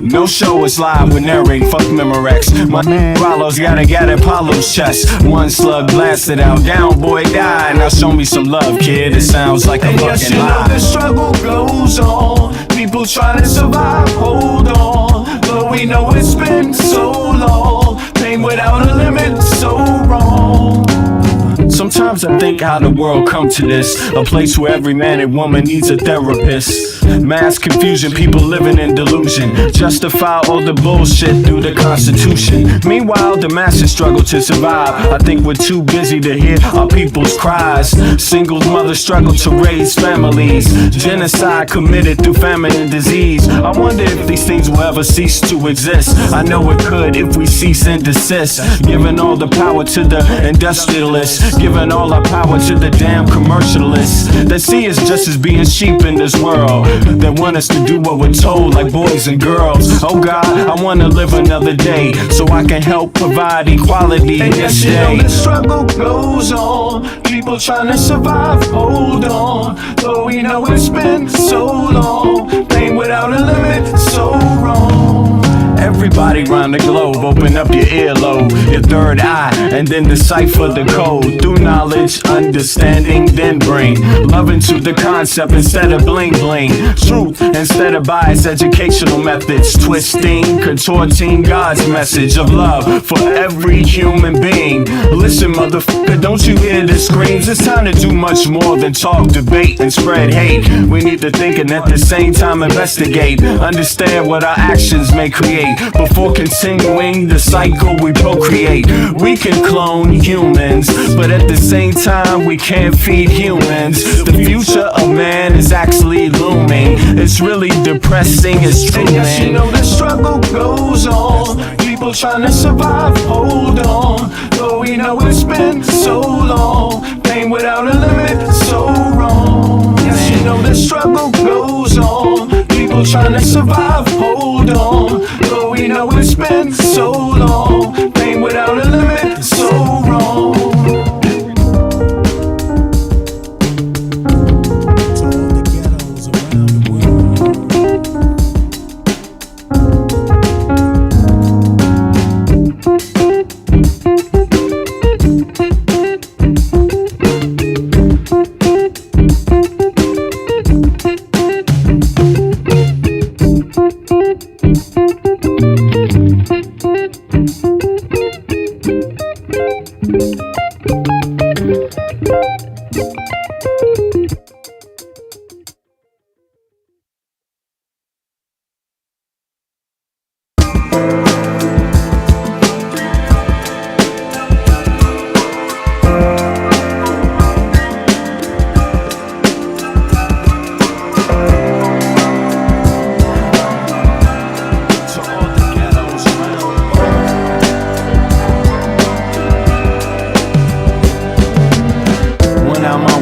No show is live with narrate, fuck Memorex. My man Rollo's got a gat at Paulo's chest. One slug blasted out, down boy died. Now show me some love, kid, it sounds like a fucking lie. The struggle goes on, people trying to survive, hold on. But we know it's been so long, pain without a limit, so wrong. Sometimes I think how the world come to this, a place where every man and woman needs a therapist. Mass confusion, people living in delusion, justify all the bullshit through the Constitution. Meanwhile, the masses struggle to survive. I think we're too busy to hear our people's cries. Single mothers struggle to raise families. Genocide committed through famine and disease. I wonder if these things will ever cease to exist. I know it could if we cease and desist. Giving all the power to the industrialists, giving all our power to the damn commercialists that see us just as being sheep in this world, that want us to do what we're told like boys and girls. Oh God, I wanna live another day so I can help provide equality and this day. The struggle goes on, people trying to survive, hold on. Though we know it's been so long, pain without a limit, so wrong. Everybody round the globe, open up your earlobe, your third eye, and then decipher the code. Through knowledge, understanding, then bring love into the concept instead of bling bling. Truth instead of biased educational methods. Twisting, contorting God's message of love for every human being. Listen, motherfucker, don't you hear the screams? It's time to do much more than talk, debate, and spread hate. We need to think and at the same time investigate. Understand what our actions may create. Before continuing the cycle we procreate. We can clone humans, but at the same time we can't feed humans. The future of man is actually looming. It's really depressing, it's true, man. You know the struggle goes on, people trying to survive, hold on. Though we know it's been so long, pain without a limit, so wrong. Yes, you know the struggle goes on, people trying to survive, hold on. Though we know it's been so long, pain without a limit, so wrong.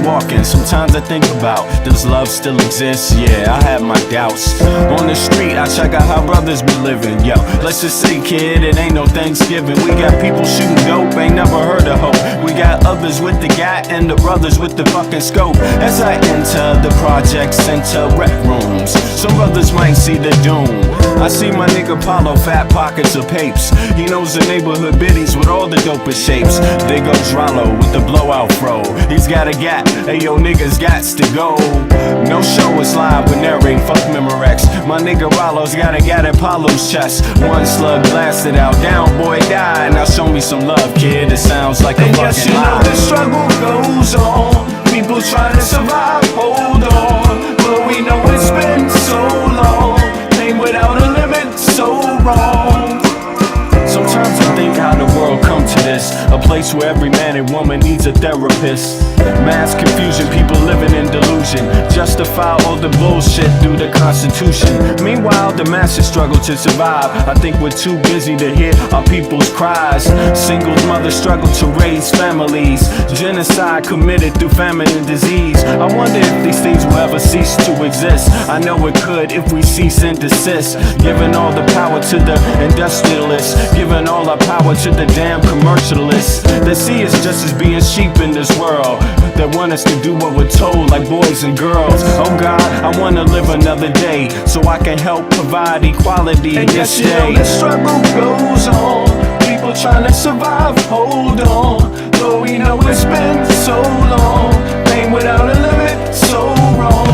walking. Sometimes I think about, does love still exist? Yeah, I have my doubts. On the street, I check out how brothers be living. Yo, let's just say, kid, it ain't no Thanksgiving. We got people shooting dope, ain't never heard of hope. We got others with the gat and the brothers with the fucking scope. As I enter the project center rec rooms, some brothers might see the doom. I see my nigga Paulo, fat pockets of papes. He knows the neighborhood biddies with all the dopest shapes. There goes Rollo with the blowout fro. He's got a gap, hey yo niggas gots to go. No show is live with narrate, fuck Memorex. My nigga Rollo's got a gat in Paulo's chest. One slug blasted out, down boy died. Now show me some love, kid, it sounds like a fucking lie. The struggle goes on, people trying to survive, hold on. But we know it's been so long, pain without a limit, so wrong. Sometimes I think how the world come to this, a place where every man and woman needs a therapist. Mass confusion, people living in delusion, justify all the bullshit through the Constitution. Meanwhile, the masses struggle to survive. I think we're too busy to hear our people's cries. Singles mothers struggle to raise families. Genocide committed through famine and disease. I wonder if these things will ever cease to exist. I know it could if we cease and desist. Giving all the power to the industrialists, giving all our power to the damn commercialists. They see us just as being sheep in this world, that want us to do what we're told like boys and girls. Oh God, I wanna live another day so I can help provide equality and this yes, day. The struggle goes on, people trying to survive, hold on. Though we know it's been so long, pain without a limit, so wrong.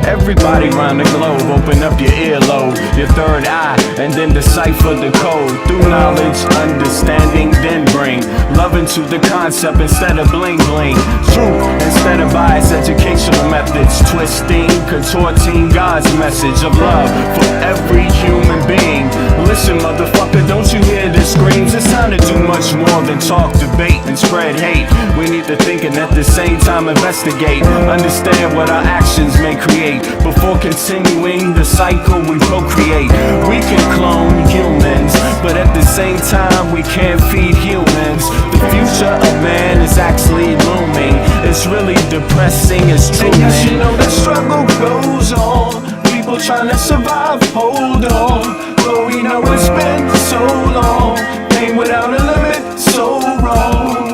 Everybody round the globe, open up your earlobe, your third eye, and then decipher the code. Through knowledge, understanding, then bring love into the concept instead of bling bling. Truth instead of biased educational methods, twisting, contorting God's message of love for every human being. Listen, motherfucker, don't you hear the screams? It's time to do much more than talk, debate, and spread hate. We need to think and at the same time investigate, understand what our actions may create. Before continuing the cycle we procreate. We can clone humans, but at the same time we can't feed humans. The future of man is actually looming. It's really depressing, it's true. And yes, you know the struggle goes on, people trying to survive, hold on. But we know it's been so long, pain without a limit, so wrong.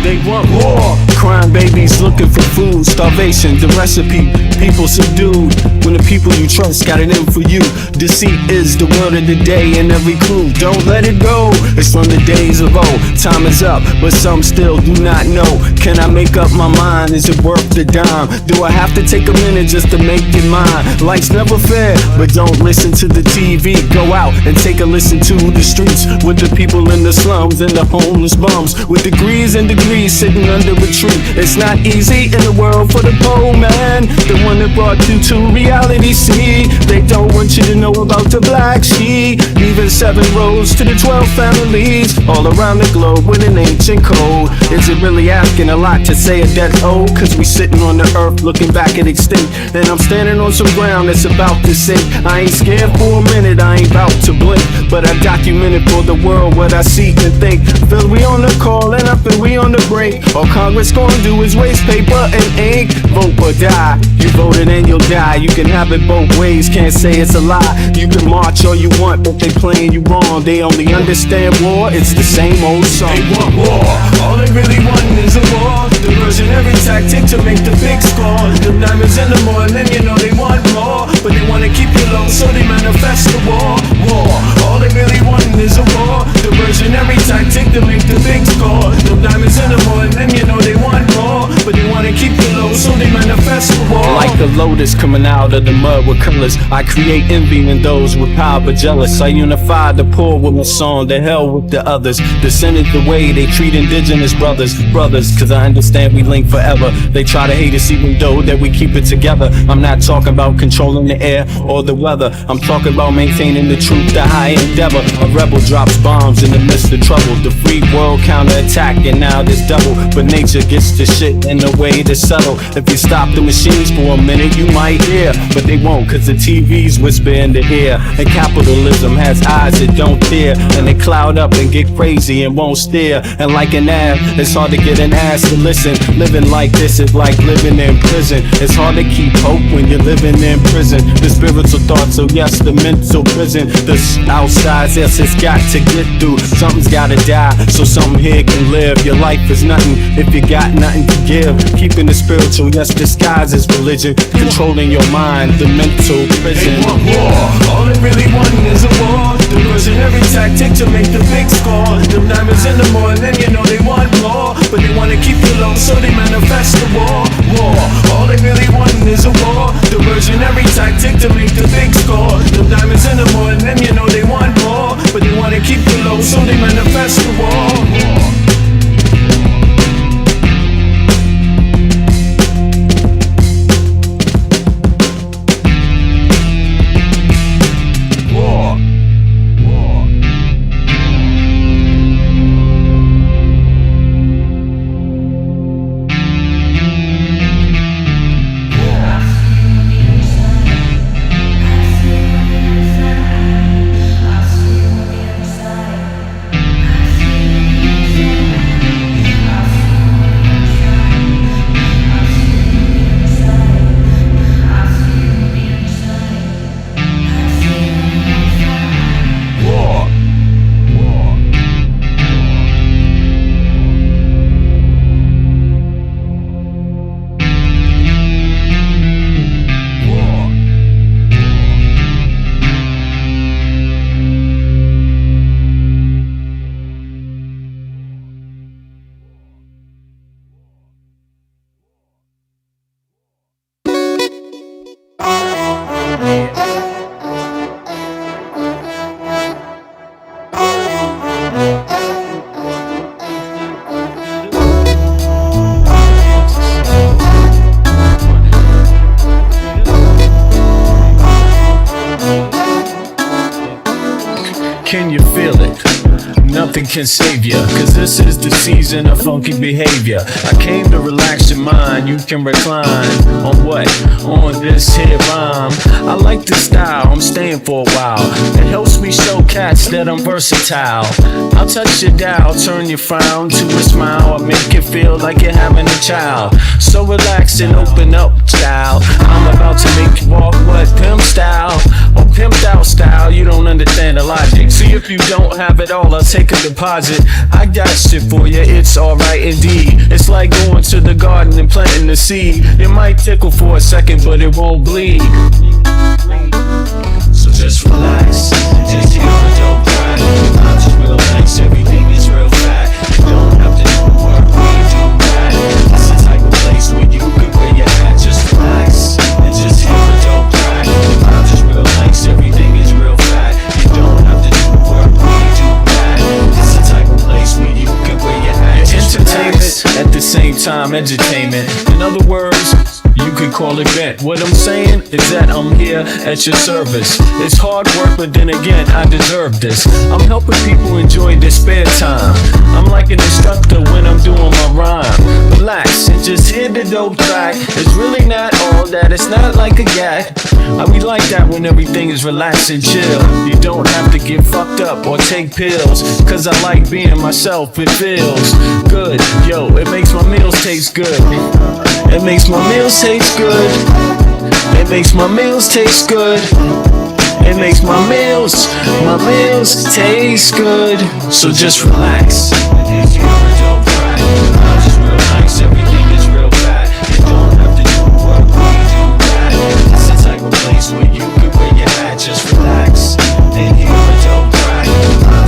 They want war. Crime babies looking for food. Starvation, the recipe. People subdued. When the people you trust got it in for you. Deceit is the word of the day and every clue. Don't let it go. It's from the days of old. Time is up, but some still do not know. Can I make up my mind? Is it worth the dime? Do I have to take a minute just to make it mine? Life's never fair, but don't listen to the TV. Go out and take a listen to the streets with the people in the slums and the homeless bums with degrees and degrees sitting under a tree. It's not easy in the world for the poor man, the one that brought you to reality. See, they don't want you to know about the black sheep. Leave leaving 7 roads to the 12 families all around the globe with an ancient code. Is it really asking a lot to say a death old? Cause we sitting on the earth looking back at extinct, and I'm standing on some ground that's about to sink. I ain't scared for a minute, I ain't about to blink, but I documented for the world what I see and think. Feel we on the call and up and we on the break. All Congress gonna do is waste paper and ink. Vote or die, you voted and you'll die. You can have it both ways, can't say it's a lie. You can march all you want, but they playing you wrong. They only understand war, it's the same old song. They want war, all they really want is a war. Diversionary tactic to make the big score. The diamonds in the morning, you know they want more, but they wanna keep you low, so they manifest the war. War, all they really want is a war. Diversionary tactic to make the big score. The diamonds in the morning, you know they want more, but they wanna keep you low, so they manifest the war. Like the lotus coming out of the mud with colors, I create envy in those with power but jealous. I unify the poor with my song, the hell with the others. Descended the way they treat indigenous brothers. Cause I understand we link forever. They try to hate us even though that we keep it together. I'm not talking about controlling the air or the weather. I'm talking about maintaining the truth, the high endeavor. A rebel drops bombs in the midst of trouble. The free world counterattack and now there's double. But nature gets the shit in a way to settle. If you stop the machines for a minute you might hear, but they won't cause the TVs whisper in the ear. And capitalism has eyes that don't tear, and they cloud up and get crazy and won't steer. And like an ad, it's hard to get an ass to listen. Living like this is like living in prison. It's hard to keep hope when you're living in prison. The spiritual thoughts, so yes, the mental prison. The outside, yes, it's got to get through. Something's gotta die, so something here can live. Your life is nothing if you got nothing to give. Keeping the spiritual, yes, disguised as religion. Controlling your mind, the mental prison. They want war, all they really want is a war. Diversionary tactic to make the big score. The diamonds in the morning, you know they want more, but they wanna keep you low, so they manifest the war. War, all they really want is a war. Diversionary tactic to make the big score. The diamonds in the morning, you know they want more, but they wanna keep you low, so they manifest the war. Can you feel it? Nothing can save ya, cause this is the season of funky behavior. I came to relax your mind, you can recline. On what? On this here rhyme. I like the style, I'm staying for a while. It helps me show cats that I'm versatile. I'll touch your dial, turn your frown to a smile. I'll make it feel like you're having a child. So relax and open up style. I'm about to make you walk what? Pimp style. Or pimped out style, you don't understand the logic. See if you don't have it all, I'll take a deposit. I got shit for you, it's alright indeed. It's like going to the garden and planting the seed. It might tickle for a second, but it won't bleed. So just relax, just hear the dope cry. I'm just real nice, everything is real fat. You don't have to do work, we do that. It's the type of place where you can wear your hat. Just relax, and just hear the dope cry. I'm just real nice, everything is real fat. You don't have to do work, we do that. It's the type of place where you can wear your hat. Entertainment, at the same time, edutainment. In other words, you could could call it bent. What I'm saying is that I'm here at your service. It's hard work, but then again, I deserve this. I'm helping people enjoy their spare time. I'm like an instructor when I'm doing my rhyme. Relax and just hear the dope track. It's really not all that, it's not like a gag. I be like that when everything is relaxed and chill. You don't have to get fucked up or take pills, cause I like being myself, it feels good. Yo, it makes my meals taste good. It makes my meals taste good. It makes my meals taste good. It makes my meals taste good. So just relax. It's your dope track. Just real nice, everything is real bad. You don't have to do work, we do that. It's the type of place where you can wear your hat. Just relax. And hear a dope track.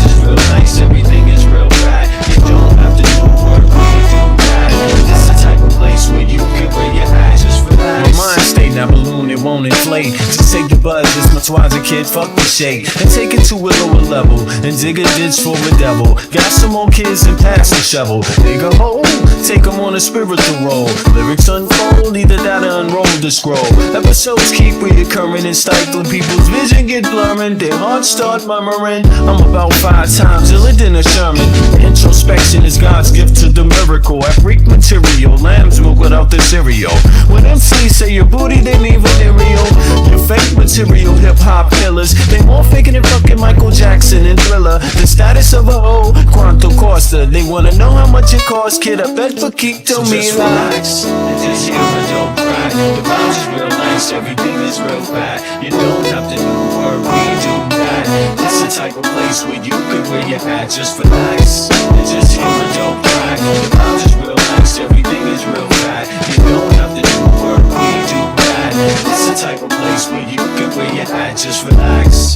Just real nice, everything is real bad. You don't have to do work, we do that. It's the type of place where you can wear your hat. Just relax. My mind state, now balloon, it won't inflate. Just take the buzz, this much wiser kid, fuck the shade. And take it to a lower level, and dig a ditch for a devil. Got some more kids and pass the shovel. Dig a hole, take them on a spiritual roll. Lyrics unfold, either that or unroll the scroll. Episodes keep reoccurring and stifling. People's vision get blurring, their hearts start murmuring. I'm about 5 times iller than a Sherman. Introspection is God's gift to the miracle. I freak material, lamb's milk without the cereal. When MCs say your booty, they mean venereal. Your fake material hip-hop killers, they more faking than fucking Michael Jackson and Thriller. The status of a hoe, Quanto Costa. They wanna know how much it costs, kid, I bet for Keek to me. Just relax, and just hear a dope track. The vibes is real nice, everything is real bad. You don't have to do work, we do that. It's the type of place where you could wear your hat. Just relax, and just hear a dope track. The vibes is real nice, everything is real bad. You don't have to do work, we do that. It's the type of place where you could wear your hat. Just relax.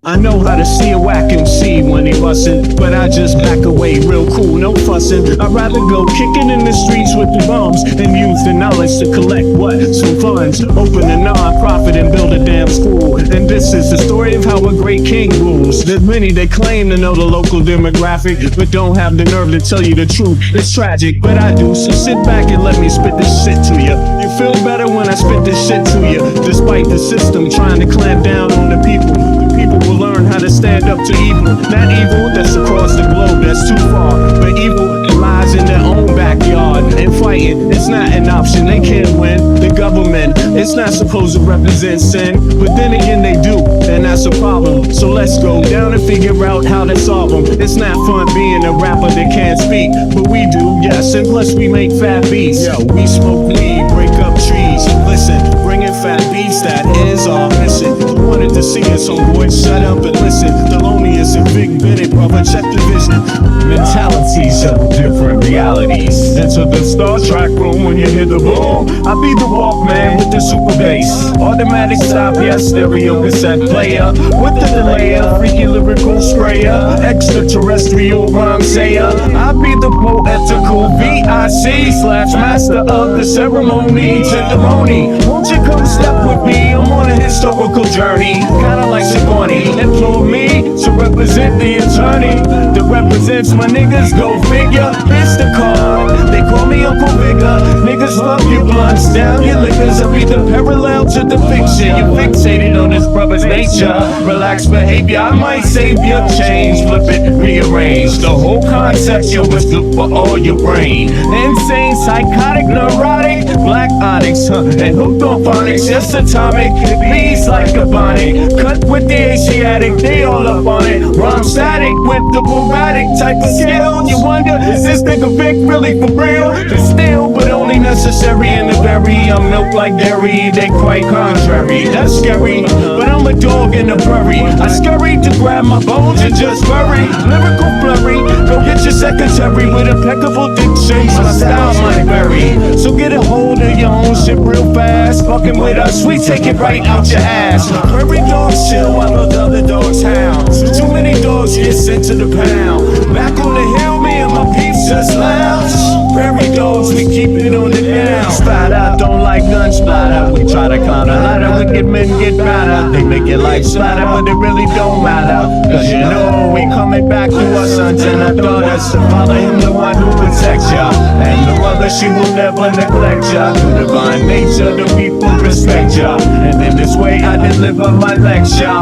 I know how to see a whack MC when he bustin', but I just back away real cool, no fussin'. I'd rather go kicking in the streets with the bums and use the knowledge to collect what? Some funds. Open a non-profit and build a damn school. And this is the story of how a great king rules. There's many that claim to know the local demographic, but don't have the nerve to tell you the truth. It's tragic, but I do, so sit back and let me spit this shit to you. You feel better when I spit this shit to you, despite the system trying to clamp down on the people. People will learn how to stand up to evil. Not evil that's across the globe, that's too far, but evil that lies in their own backyard. And fighting, it's not an option, they can't win. The government, it's not supposed to represent sin, but then again they do, and that's a problem. So let's go down and figure out how to solve them. It's not fun being a rapper that can't speak, but we do, yes, and plus we make fat beats. Yo, we smoke weed, break up trees. Listen, bringing fat beats, that is our mission. You wanted to see us, so boy, shut up and listen. Thelonious and Big Bennett, brother, check the vision. Mentalities of different realities. Enter the Star Trek room when you hear the boom. I be the Walkman with the super bass. Automatic stop, yes, stereo cassette player. With the delayer, freaky lyrical sprayer. Extraterrestrial rhyme sayer. I be the poetical VIC/master of the ceremony. Testimony, won't you come step with me? I'm on a historical journey, kinda like Sigourney. Implore me to represent the attorney that represents my niggas, go figure. It's the card, they call me Uncle Bigger. Niggas love you blunts, bust down your liquors. I'll be the parallel to the fiction. You're fixated on this brother's nature. Relaxed behavior, I might save your change. Flip it, rearrange the whole concept. You was good for all your brain. Insane, psychotic, neurotic, black onyx, and hooked on phonics. Just atomic, bees like a bonnet. Cut with the Asiatic, they all up on it. Rhyme static with the erratic type of skill. You wonder, is this nigga Vic really for real? It's still, but only necessary in the berry. I'm milk like dairy, they quite contrary. That's scary, but I'm a dog in the prairie. I scurry to grab my bones and just bury. Lyrical flurry, go get your secretary with impeccable dictions. My style might vary, so get a hold of your own shit real fast. Fucking with us, we take it right out your ass. Prairie dogs chill while the other dogs howl. Too many dogs get sent to the pound. Back on the hill, me and my peeps just lounge. Prairie dogs, we keep it on the down. Splatter, don't like gun splatter. We try to climb the ladder, wicked men get better. They make it like splatter, but it really don't matter. Cause you know we coming back to our sons and our daughters. Father him the one who protects ya, and the mother she will never neglect ya. Through divine nature the people respect ya, and in this way I deliver my lecture.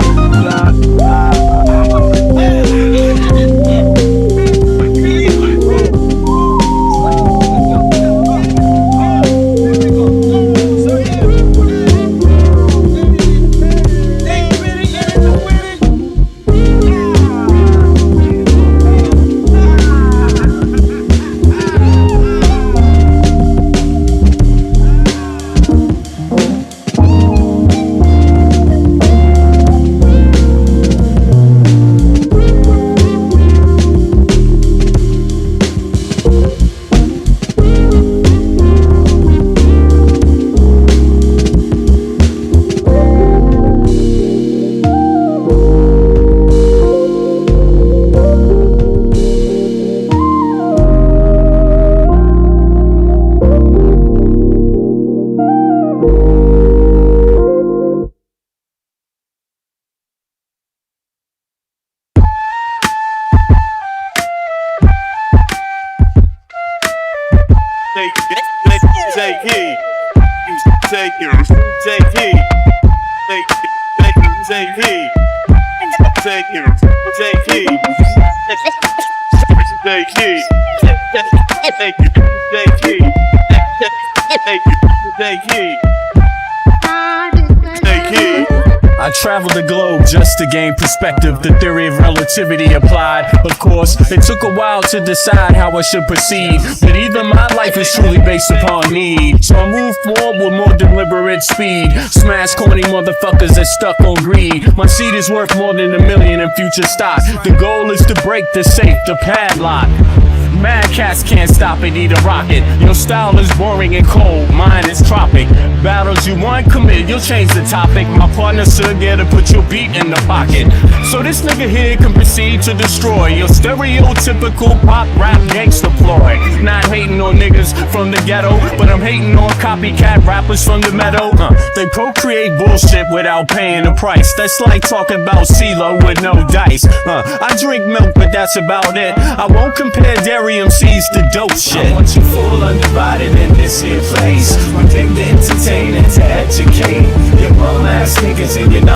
I traveled the globe just to gain perspective. The theory of relativity applied. Of course, it took a while to decide how I should proceed, but even my life is truly based upon need. So I move forward with more deliberate speed. Smash corny motherfuckers that stuck on greed. My seed is worth more than $1 million in future stock. The goal is to break the safe, the padlock. Mad cats can't stop it, need a rocket. Your style is boring and cold, mine is tropic. Battles you want, commit, you'll change the topic. My partner stood there to put your beat in the pocket. So this nigga here can proceed to destroy your stereotypical pop rap gangsta ploy. Not hating on niggas from the ghetto, but I'm hating on copycat rappers from the meadow. They procreate bullshit without paying the price. That's like talking about CeeLo with no dice. I drink milk, but that's about it. I won't compare dairy MCs to dope shit. I want you full undivided in this here place. One thing to entertain and to educate. Your bum ass niggas and you're not